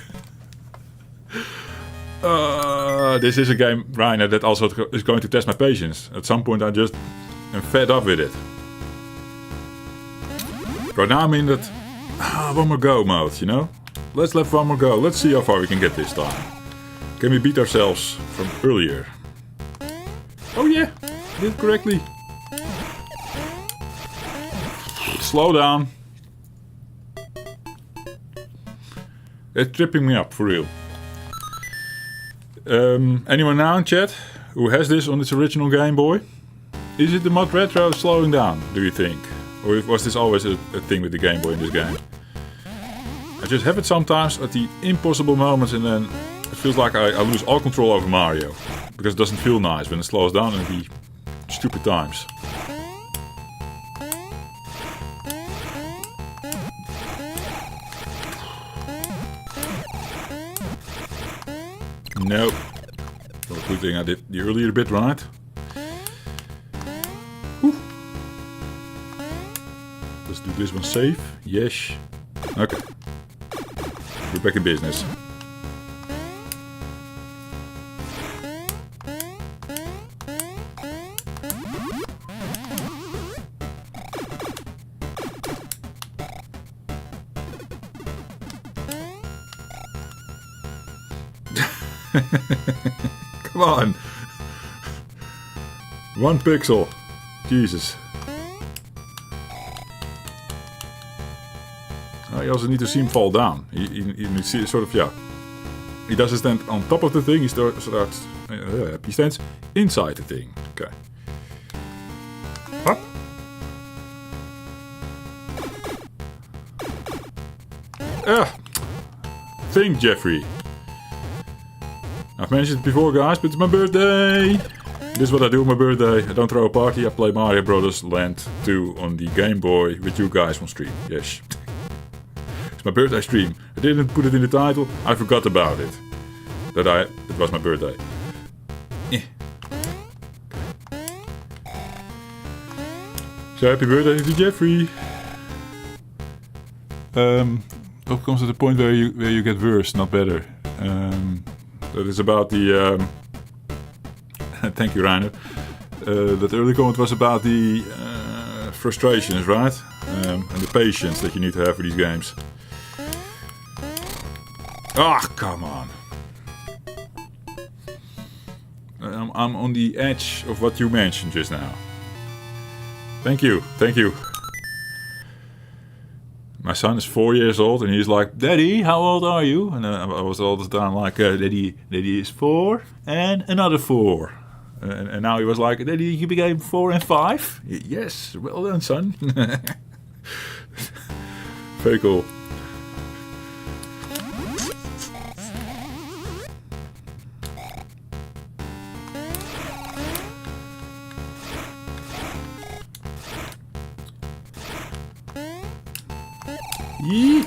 This is a game, Rainer, that also is going to test my patience. At some point I just am fed up with it. Right now I'm in that one more go mode, you know? Let's have one more go. Let's see how far we can get this time. Can we beat ourselves from earlier? Oh yeah, did it correctly. Slow down. It's tripping me up, for real. Anyone now in chat who has this on its original Game Boy? Is it the Modretro slowing down, do you think? Or was this always a thing with the Game Boy in this game? I just have it sometimes at the impossible moments and then it feels like I lose all control over Mario. Because it doesn't feel nice when it slows down at the stupid times. Nope. Well, good thing I did the earlier bit right. Whew. Let's do this one safe. Yes. Okay. We're back in business. Come on. 1 pixel. Jesus. You also need to see him fall down. You see, sort of, yeah. He doesn't stand on top of the thing. He stands inside the thing. Okay. Up. Think, Jeffrey. I've mentioned it before, guys, but it's my birthday! This is what I do on my birthday. I don't throw a party, I play Mario Brothers Land 2 on the Game Boy with you guys on stream. Yes. It's my birthday stream. I didn't put it in the title, I forgot about it. It was my birthday. So happy birthday to Jeffrey! What comes to the point where you get worse, not better. That is about the... thank you, Rainer. That early comment was about the frustrations, right? And the patience that you need to have for these games. Ah, come on. I'm on the edge of what you mentioned just now. Thank you, thank you. My son is 4 years old and he's like, Daddy, how old are you? And I was all the time like, Daddy is 4 and another 4. And now he was like, Daddy, you became 4 and 5? Yes, well done, son. Very cool. Yee.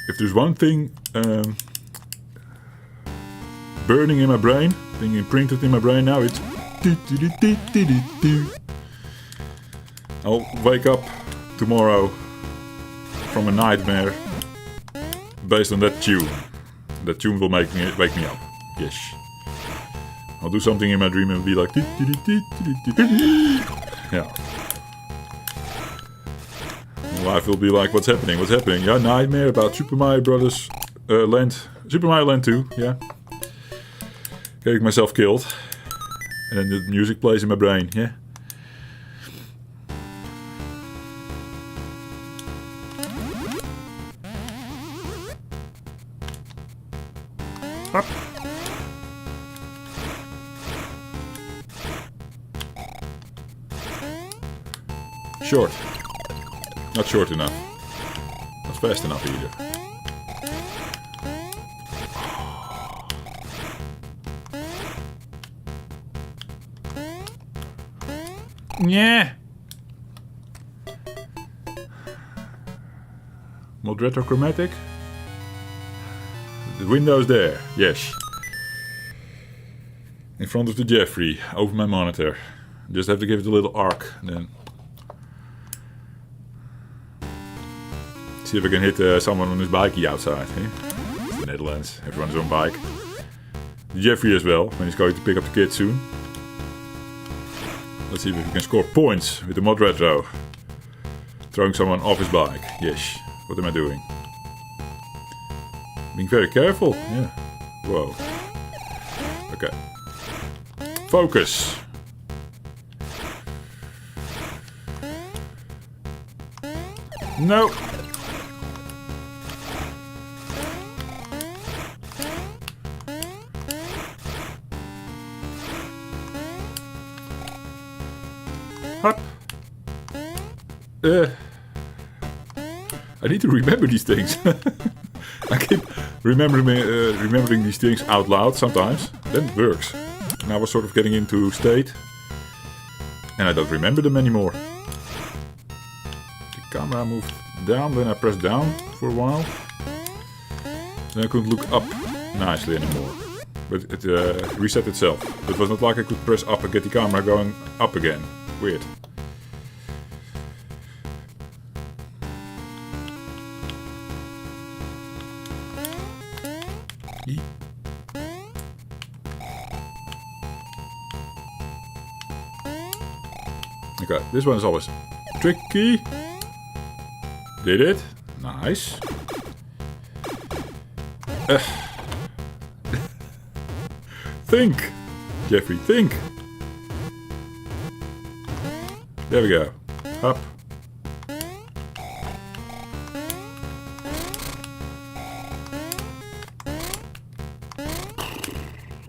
If there's one thing burning in my brain, being imprinted in my brain now, it's I'll wake up tomorrow from a nightmare based on that tune. That tune will wake me up. Yes. I'll do something in my dream and be like... Yeah. Life will be like, what's happening? What's happening? Yeah, nightmare about Super Mario Brothers Land. Super Mario Land 2, yeah. Getting myself killed. And then the music plays in my brain, yeah. Up. Short. Not short enough. Not fast enough either. Yeah. Modretro Chromatic. The window's there. Yes. In front of the Jeffrey, over my monitor. Just have to give it a little arc, then. See if I can hit someone on his bikey outside. Eh? It's the Netherlands. Everyone's on bike. Jeffrey as well, when he's going to pick up the kid soon. Let's see if we can score points with the Modretro. Throwing someone off his bike. Yes. What am I doing? Being very careful. Yeah. Whoa. Okay. Focus. No. Hop. I need to remember these things. I keep remembering these things out loud sometimes. Then it works. And I was sort of getting into state. And I don't remember them anymore. The camera moved down, then I pressed down for a while. Then I couldn't look up nicely anymore. But it reset itself. It was not like I could press up and get the camera going up again. Weird. Okay, this one is always tricky. Did it? Nice. Think! Jeffrey, think! There we go. Up.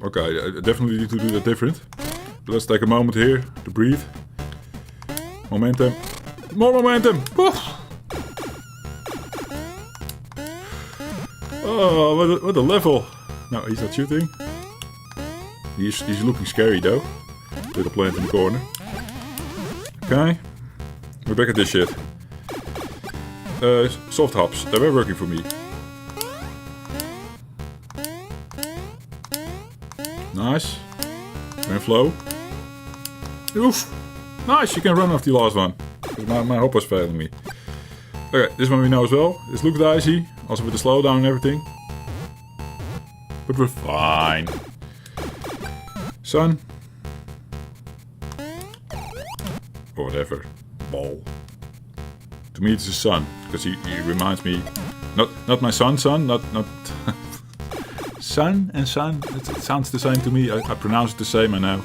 Okay, I definitely need to do that different. But let's take a moment here to breathe. Momentum. More momentum! Oh, oh what a level! No, he's not shooting. He's looking scary though. Little plant in the corner. Okay. We're back at this shit. Soft hops. They were working for me. Nice. We're in flow. Oof! Nice, you can run off the last one. My hop was failing me. Okay, this one we know as well. This looks dicey. Also with the slowdown and everything. But we're fine. Sun. Or whatever. Ball. To me it's the sun. Because he reminds me... Not my son, not sun and sun. It sounds the same to me. I pronounce it the same, I know.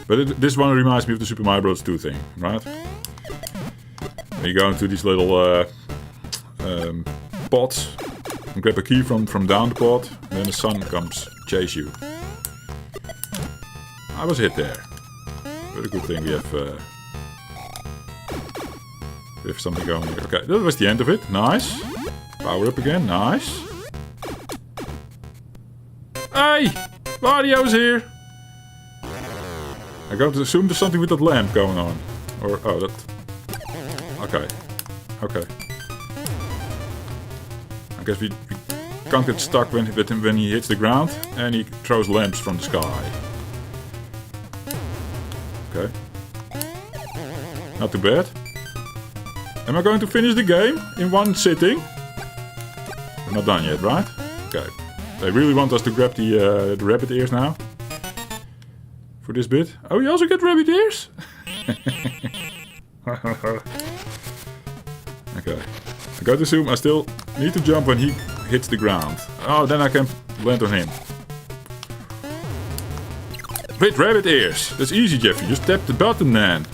But this one reminds me of the Super Mario Bros. 2 thing, right? When you go into these little pots and grab a key from down the pot, and then the sun comes chase you. I was hit there. But a good thing we have something going here. Okay, that was the end of it. Nice. Power up again. Nice. Hey! Mario's here! I got to assume there's something with that lamp going on. Or, oh, that... Okay. Okay. I guess we can't get stuck when he hits the ground and he throws lamps from the sky. Okay. Not too bad. Am I going to finish the game in one sitting? We're not done yet, right? Okay. They really want us to grab the rabbit ears now. For this bit. Oh, you also get rabbit ears? Okay. I got to assume I still need to jump when he hits the ground. Oh, then I can land on him. With rabbit ears. That's easy, Jeffrey. Just tap the button, man.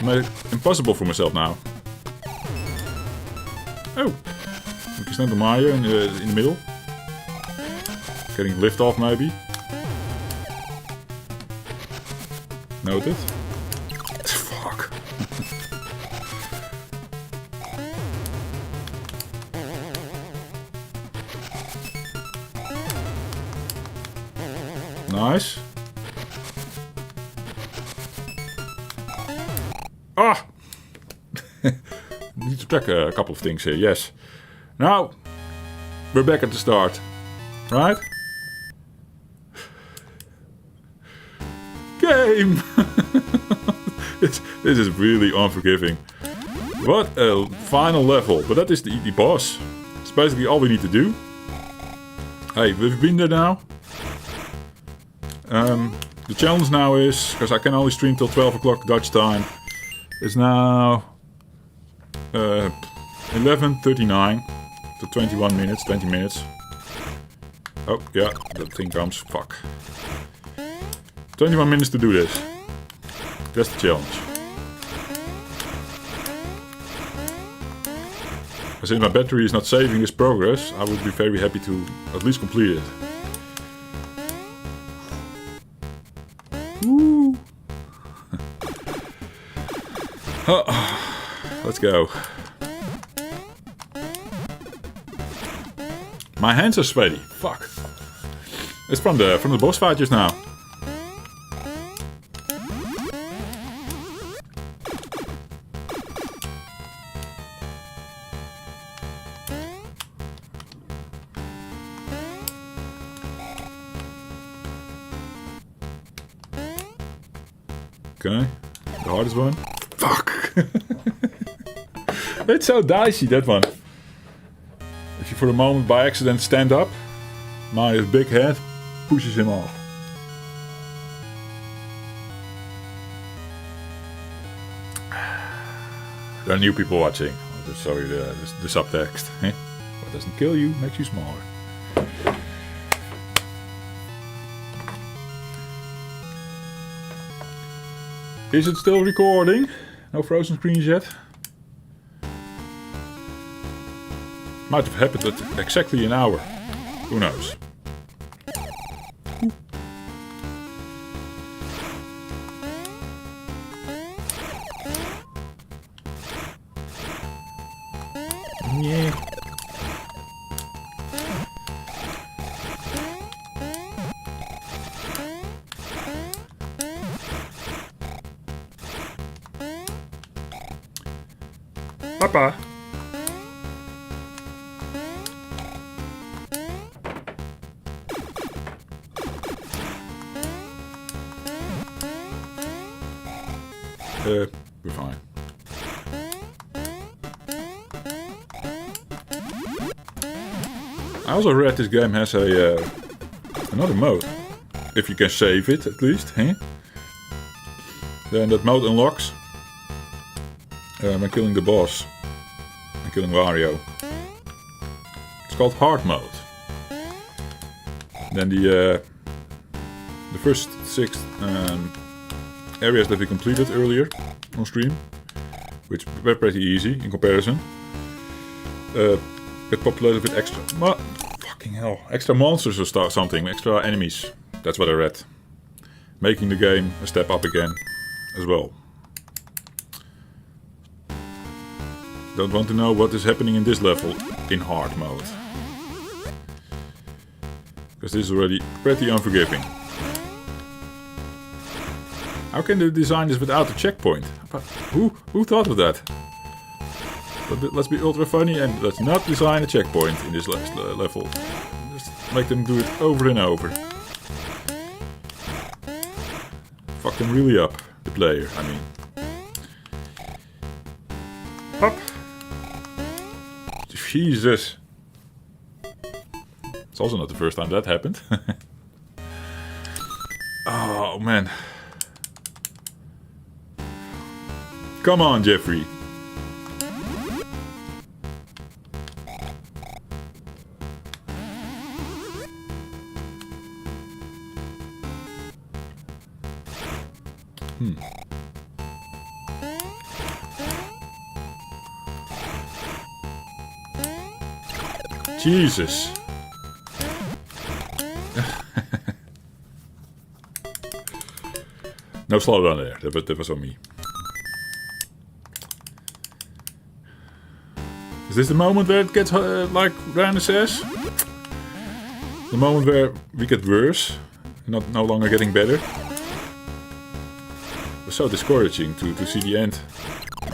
I made it impossible for myself now. Oh. We can stand on Mario in the middle. Getting lift off, maybe. Noted. Fuck. Nice. Ah! Need to track a couple of things here, yes. Now, we're back at the start. Right? Game! This is really unforgiving. What a final level. But that is the boss. It's basically all we need to do. Hey, we've been there now. The challenge now is, because I can only stream till 12 o'clock Dutch time, it's now 11:39, so 21 minutes, 20 minutes. Oh, yeah, that thing comes. Fuck. 21 minutes to do this. That's the challenge. Since my battery is not saving this progress, I would be very happy to at least complete it. Woo! Let's go. My hands are sweaty. Fuck. It's from the boss fight just now. Okay, the hardest one. Fuck! It's so dicey, that one. If you for a moment by accident stand up, my big head pushes him off. There are new people watching. I'll just show you the subtext. What doesn't kill you makes you smaller. Is it still recording? No frozen screens yet? Might have happened at exactly an hour. Who knows? Yeah. Papa. We're fine. I also read this game has another mode. If you can save it, at least. Then that mode unlocks when killing the boss and killing Wario. It's called hard mode. Then the first 6 areas that we completed earlier on stream, which were pretty easy in comparison, get populated with extra fucking hell, extra monsters or something, extra enemies. That's what I read, making the game a step up again as well. Don't want to know what is happening in this level in hard mode, because this is already pretty unforgiving. How can they design this without a checkpoint? Who thought of that? But let's be ultra funny and let's not design a checkpoint in this level. Just make them do it over and over. Fuck them really up, the player, I mean. Hop! Jesus! It's also not the first time that happened. Oh man. Come on, Jeffrey. Jesus. No slowdown there, that was on me. Is this the moment where it gets, like Rana says? The moment where we get worse, no longer getting better? It was so discouraging to see the end.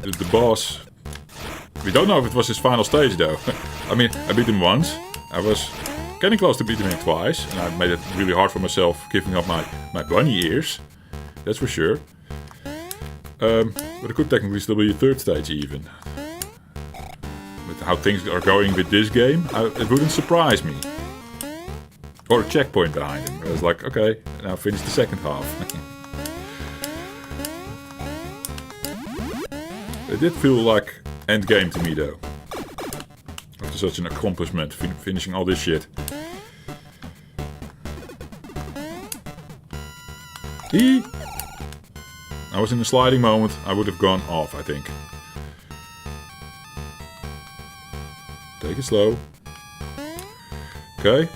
The boss. We don't know if it was his final stage though. I mean, I beat him once. I was getting close to beating him twice. And I made it really hard for myself giving up my bunny ears. That's for sure. But it could technically still be a third stage even. with how things are going with this game, it wouldn't surprise me. Or a checkpoint behind him. I was like, okay, now finish the second half. It did feel like endgame to me though. After such an accomplishment, finishing all this shit. I was in a sliding moment, I would have gone off, I think. Take it slow. Okay.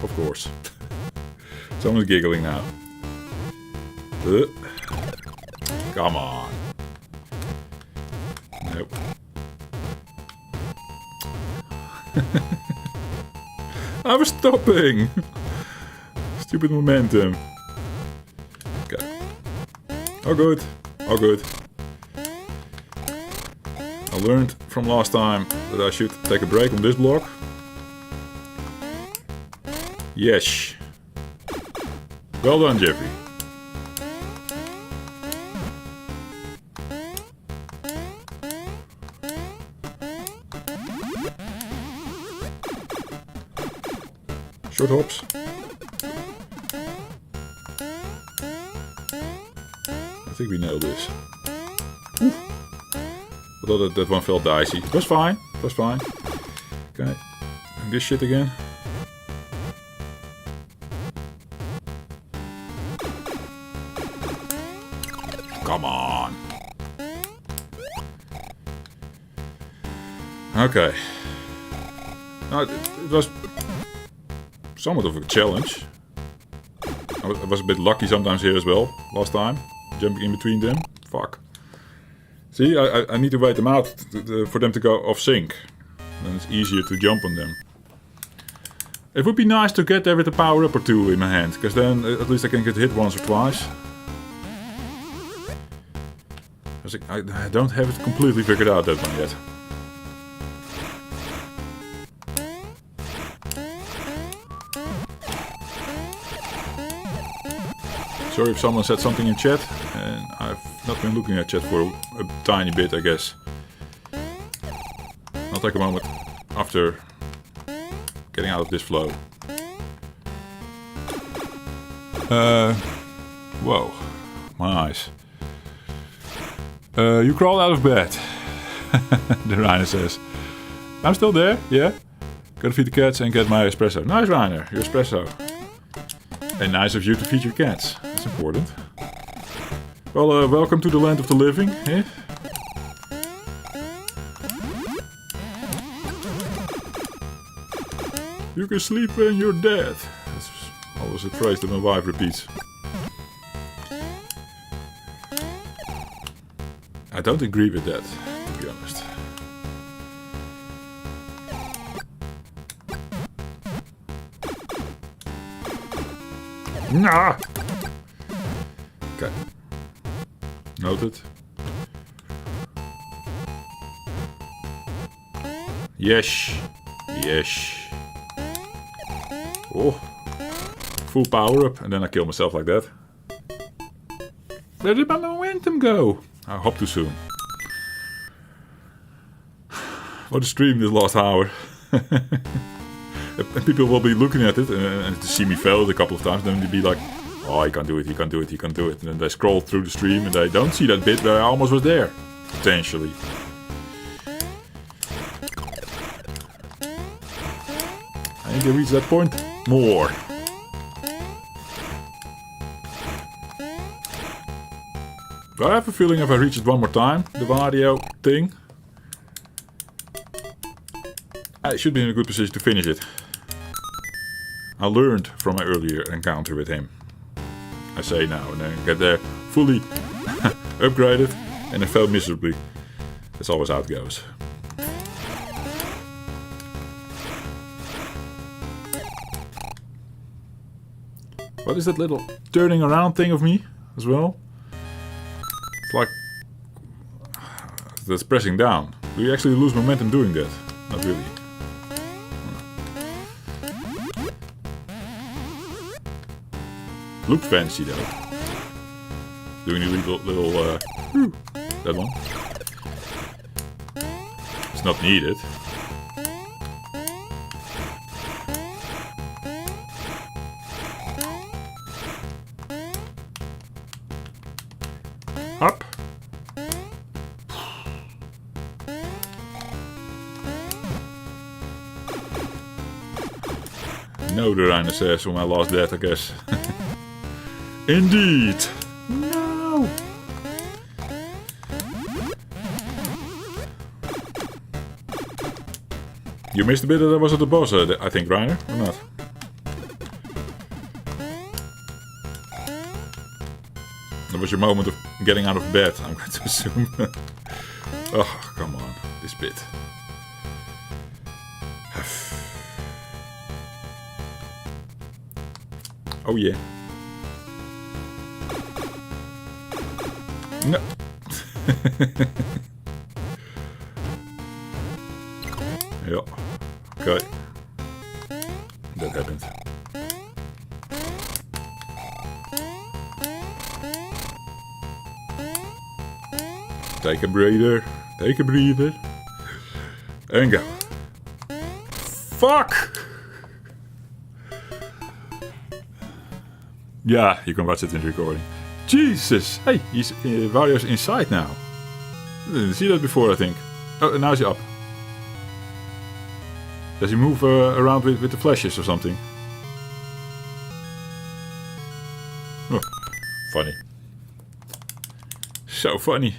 Of course. Someone's giggling now. Come on. Nope. I was stopping. Stupid momentum. Okay. Oh good. Oh good. I learned from last time that I should take a break on this block. Yes. Well done, Jeffrey. Short hops. I think we nailed this. Although that one felt dicey. It was fine. It was fine. Okay. And this shit again. Come on. Okay. Now, it was somewhat of a challenge. I was a bit lucky sometimes here as well, last time. Jumping in between them. Fuck. See, I need to wait them out for them to go off sync. Then it's easier to jump on them. It would be nice to get there with a power up or two in my hand, because then at least I can get hit once or twice. I don't have it completely figured out, that one yet. Sorry if someone said something in chat, and I've not been looking at chat for a tiny bit, I guess. I'll take a moment after getting out of this flow. Whoa, my eyes. You crawled out of bed, the Reiner says. I'm still there, yeah. Gotta feed the cats and get my espresso. Nice, Reiner, your espresso. And nice of you to feed your cats. That's important. Well, welcome to the land of the living, eh? You can sleep when you're dead. That's always a phrase that my wife repeats. I don't agree with that, to be honest. Nah! Okay. Noted. Yes. Yes. Oh. Full power up, and then I kill myself like that. Where did my momentum go? I hopped too soon. What a stream this last hour. And people will be looking at it and to see me fail it a couple of times, then they'll be like, oh, he can't do it, he can't do it, he can't do it. And then they scroll through the stream and they don't see that bit where I almost was there. Potentially. I need to reach that point more. But I have a feeling if I reach it one more time, the Vario thing, I should be in a good position to finish it. I learned from my earlier encounter with him. I say now, and then get there fully upgraded and I failed miserably. That's always how it goes. What is that little turning around thing of me as well? It's like that's pressing down. Do you actually lose momentum doing that? Not really. Look fancy though. Doing a little that one. It's not needed. Up. No, the rhinoceros on my last death, I guess. Indeed. No. You missed a bit that I was at the boss, I think, Reiner, or not? That was your moment of getting out of bed, I'm going to assume. Oh, come on, this bit. Oh yeah. No. Yeah. Okay. That happened. Take a breather. Take a breather. And go. Fuck! Yeah, you can watch it in the recording. Jesus! Hey, he's Wario's inside now. I didn't see that before, I think. Oh, now he's up. Does he move around with the flashes or something? Oh, funny. So funny.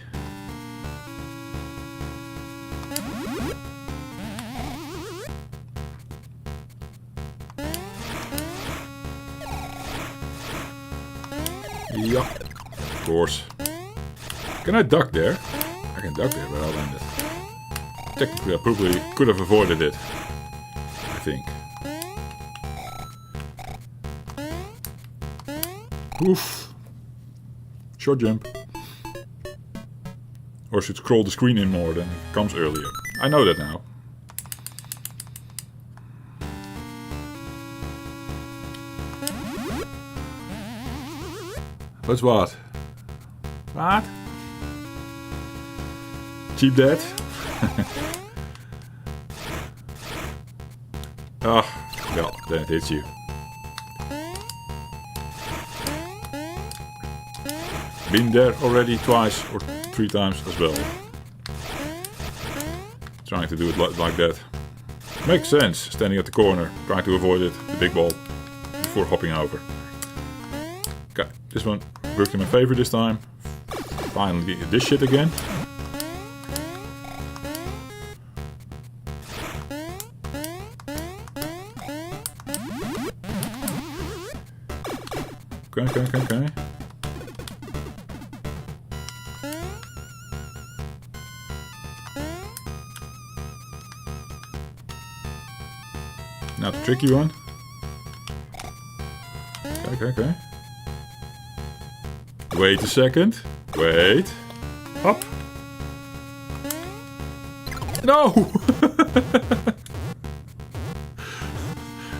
Yeah, of course. Can I duck there? I can duck there, but I'll land it. Technically, I probably could have avoided it. I think. Oof. Short jump. Or should scroll the screen in more than it comes earlier. I know that now. What's what? What? Cheap dead? Oh, well, then it hits you. Been there already twice or 3 times as well. Trying to do it like that. Makes sense, standing at the corner, trying to avoid it, the big ball, before hopping over. Okay, this one worked in my favor this time. Finally, this shit again. Okay. Now the tricky one. Okay. Wait a second. Wait. Up. No!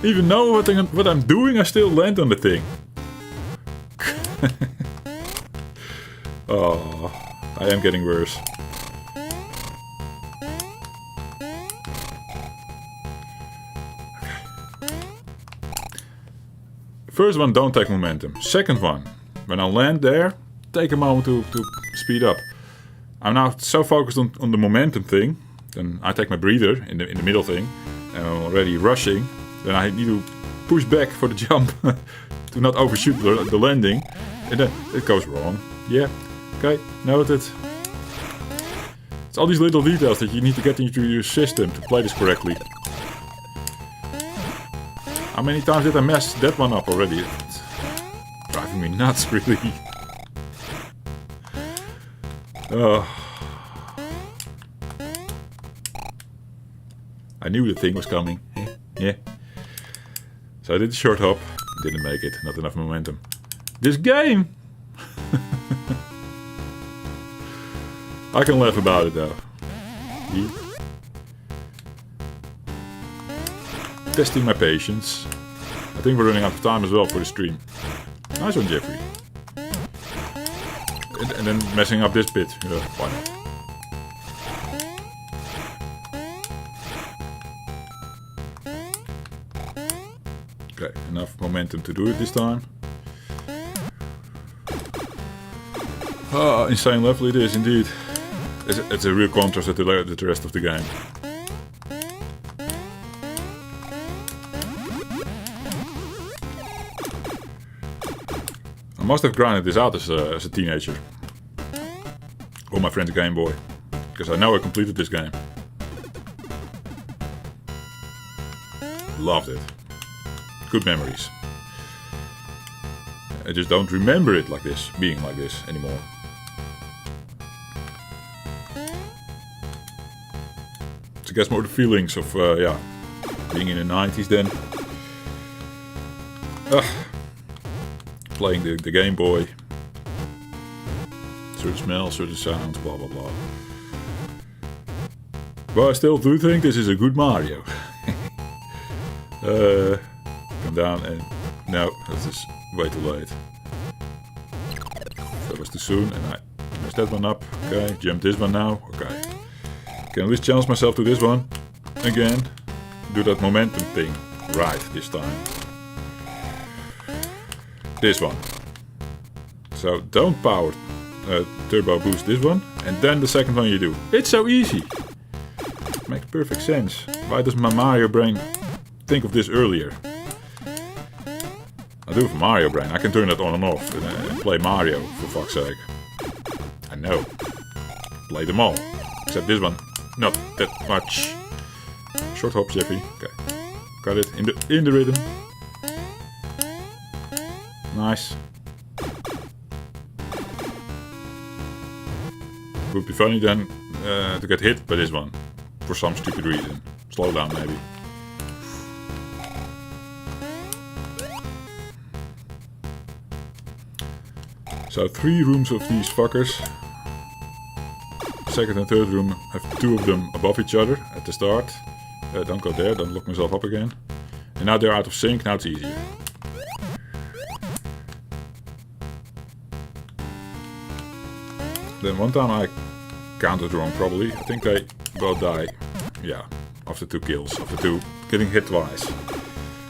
Even know what I'm doing, I still land on the thing. Oh, I am getting worse. First one, don't take momentum. Second one, when I land there, take a moment to speed up. I'm now so focused on the momentum thing, then I take my breather in the middle thing, and I'm already rushing, then I need to push back for the jump to not overshoot the landing, and then it goes wrong. Yeah, okay, noted. It's all these little details that you need to get into your system to play this correctly. How many times did I mess that one up already? It's driving me nuts, really. I knew the thing was coming. Yeah. So I did the short hop. Didn't make it. Not enough momentum. This game! I can laugh about it though. Yeah. Testing my patience. I think we're running out of time as well for the stream. Nice one, Jeffrey. And then messing up this bit. Yeah, why not? Okay, enough momentum to do it this time. Ah, insane level it is indeed. It's a real contrast with the rest of the game. I must have grinded this out as a teenager. On my friend's Game Boy. Because I know I completed this game. Loved it. Good memories. I just don't remember it like this, being like this anymore. So I guess more the feelings of, yeah, being in the 90s then. Playing the Game Boy. Certain smells, certain sounds, blah blah blah. But I still do think this is a good Mario. Come down and... No, that's just way too late. That was too soon and I messed that one up. Okay, jump this one now. Okay. Can at least challenge myself to this one. Again. Do that momentum thing. Right, this time. This one. So don't power turbo boost this one. And then the second one you do. It's so easy. Makes perfect sense. Why does my Mario brain think of this earlier? I do for Mario brain. I can turn that on and off and play Mario, for fuck's sake. I know. Play them all. Except this one. Not that much. Short hop, Jeffy. Okay. Got it. In the rhythm. Nice. Would be funny then to get hit by this one. For some stupid reason. Slow down maybe. So 3 rooms of these fuckers. Second and third room have 2 of them above each other at the start. Don't go there, don't lock myself up again. And now they're out of sync, now it's easier. Then one time I counted wrong probably. I think they both die. Yeah, after 2 kills, after 2 getting hit twice.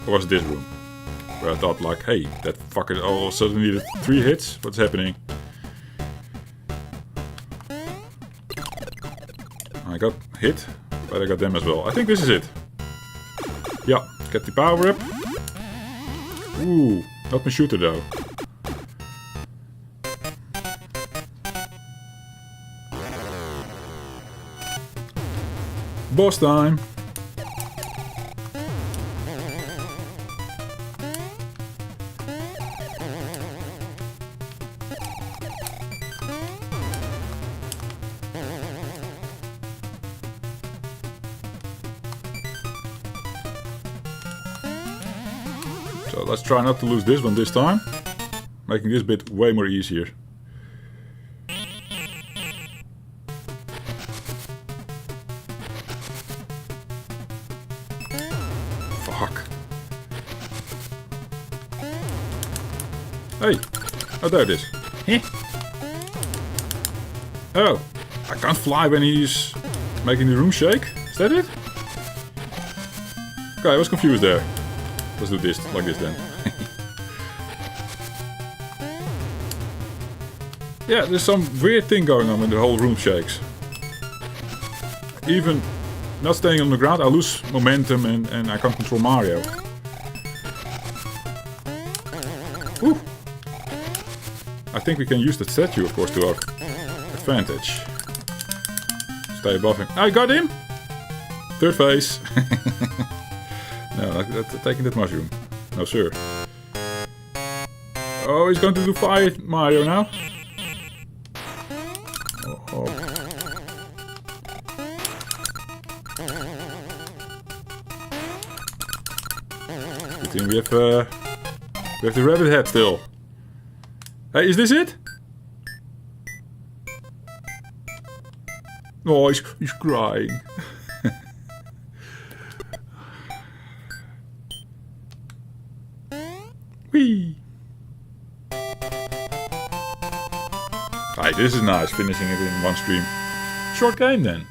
Or was it this room? Where I thought like, hey, that fucker all of a sudden needed 3 hits? What's happening? I got hit, but I got them as well. I think this is it. Yeah, get the power up. Ooh, not my shooter though. Boss time! So let's try not to lose this one this time. Making this bit way more easier. Fuck. Hey! Oh, there it is. Heh. Oh, I can't fly when he's making the room shake. Is that it? Okay, I was confused there. Let's do this, like this then. Yeah, there's some weird thing going on when the whole room shakes. Even not staying on the ground, I lose momentum and I can't control Mario. Woo! I think we can use that statue, of course, to our advantage. Stay above him. I got him! Third phase. No, taking that mushroom. No, sir. Oh, he's going to do fire Mario now. Oh. Good thing we have the rabbit head still. Hey, is this it? Oh, he's crying. Whee! Hey, this is nice, finishing it in one stream. Short game then.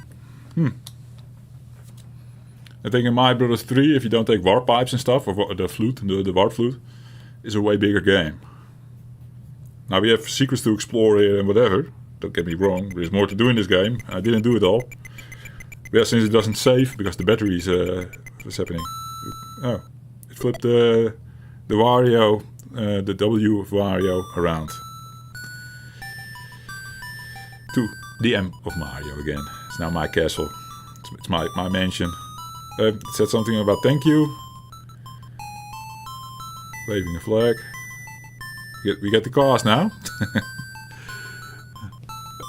I think in My Brothers 3, if you don't take warp pipes and stuff, or the flute, the warp flute, is a way bigger game. Now we have secrets to explore here and whatever. Don't get me wrong, there's more to do in this game. I didn't do it all. Yeah, since it doesn't save, because the batteries, what's happening? Oh, it flipped the Wario, the W of Wario around. To the M of Mario again. It's now my castle. It's my mansion. It said something about thank you. Waving a flag. We get the cars now.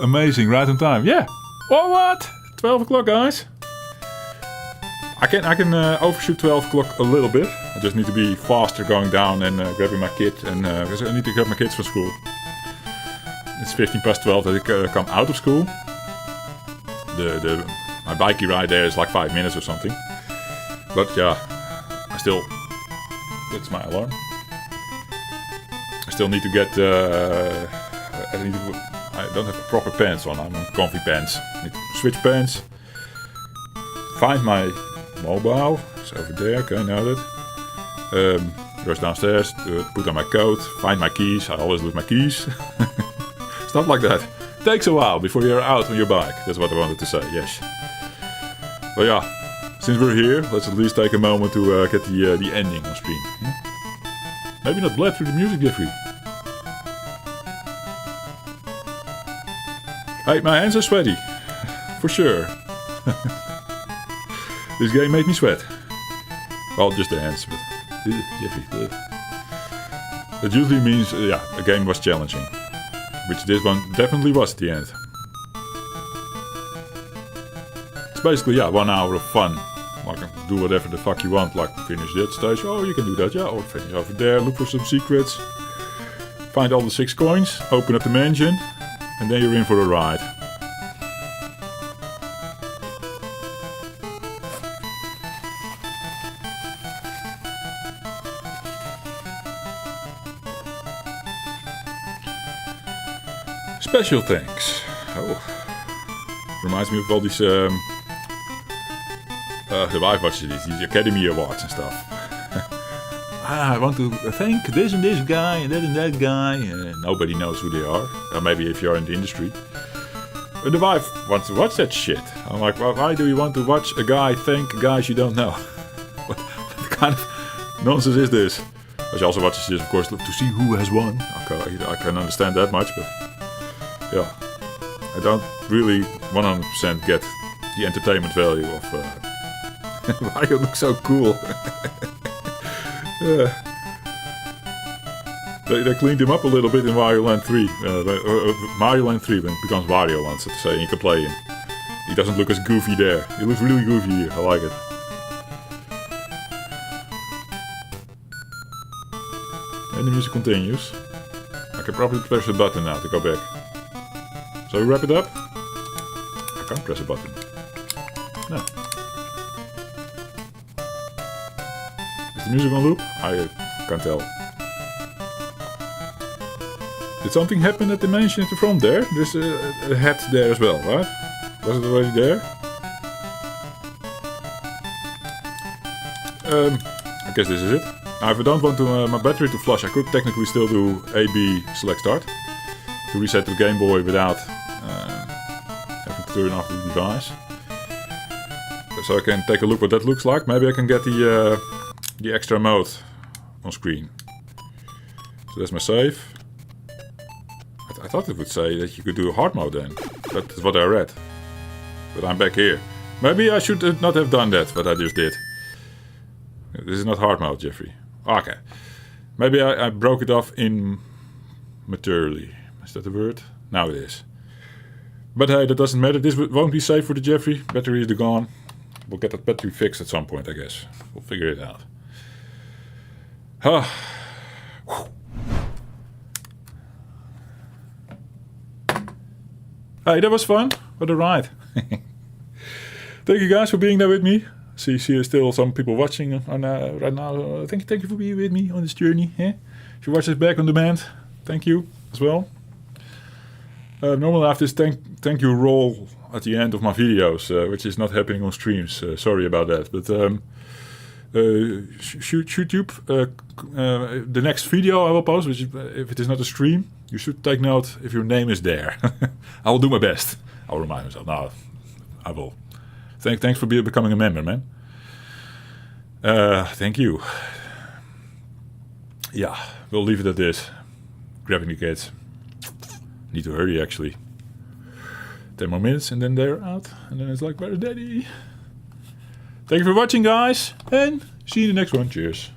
Amazing, right on time. Yeah. Oh, what? 12 o'clock, guys. I can overshoot 12 o'clock a little bit. I just need to be faster going down and grabbing my kid. And because I need to grab my kids from school. It's 15 past 12 that I come out of school. My bikey ride there is like 5 minutes or something. But yeah, that's my alarm. I still need to get, I don't have proper pants on, I'm on comfy pants. I need to switch pants. Find my mobile, it's over there, okay, now that. Rush downstairs, put on my coat, find my keys, I always lose my keys. Stuff like that. Takes a while before you're out on your bike, that's what I wanted to say, yes. But yeah. Since we're here, let's at least take a moment to get the ending on screen. Maybe not bled through the music, Jeffrey. Hey, my hands are sweaty. For sure. This game made me sweat. Well, just the hands, but... Jeffrey. It usually means, yeah, a game was challenging. Which this one definitely was at the end. It's basically, yeah, 1 hour of fun. Like, do whatever the fuck you want, like finish that stage, oh you can do that, yeah, or finish over there, look for some secrets, find all the 6 coins, open up the mansion, and then you're in for a ride. Special thanks. Oh, reminds me of all these the wife watches these Academy Awards and stuff. I want to thank this and this guy and that guy. Nobody knows who they are. Or maybe if you're in the industry. And the wife wants to watch that shit. I'm like, well, why do you want to watch a guy thank guys you don't know? What kind of nonsense is this? She also watches this, of course, to see who has won. I can understand that much, but yeah, I don't really 100% get the entertainment value of why you look so cool. They cleaned him up a little bit in Wario Land 3. Mario Land 3 when it becomes Wario Land, so to say, and you can play him. He doesn't look as goofy there. He looks really goofy here. I like it. And the music continues. I can probably press the button now to go back. So we wrap it up? I can't press a button. No. Is the music on loop? I can't tell. Did something happen at the mansion at the front there? There's a hat there as well, right? Was it already there? I guess this is it. Now if I don't want my battery to flush, I could technically still do AB select start. To reset the Game Boy without having to turn off the device. So I can take a look what that looks like. Maybe I can get the extra mode on screen. So that's my save. I thought it would say that you could do a hard mode then. That's what I read. But I'm back here. Maybe I should not have done that, what I just did. This is not hard mode, Jeffrey. Okay. Maybe I broke it off immaturely. Is that the word? Now it is. But hey, that doesn't matter. This won't be safe for the Jeffrey. Battery is gone. We'll get that battery fixed at some point, I guess. We'll figure it out. Hey, that was fun. What a ride. Thank you guys for being there with me. See still some people watching right now. Thank you for being with me on this journey. If you watch this back on demand, thank you as well. Normally I have this thank you roll at the end of my videos, which is not happening on streams. Sorry about that. But shoot YouTube, the next video I will post, which if it is not a stream, you should take note if your name is there. I will do my best. I'll remind myself. No, I will. Thanks for becoming a member, man. Thank you. Yeah, we'll leave it at this. Grabbing the kids. Need to hurry, actually. 10 more minutes and then they're out. And then it's like, where's daddy? Thank you for watching, guys. And see you in the next one. Cheers.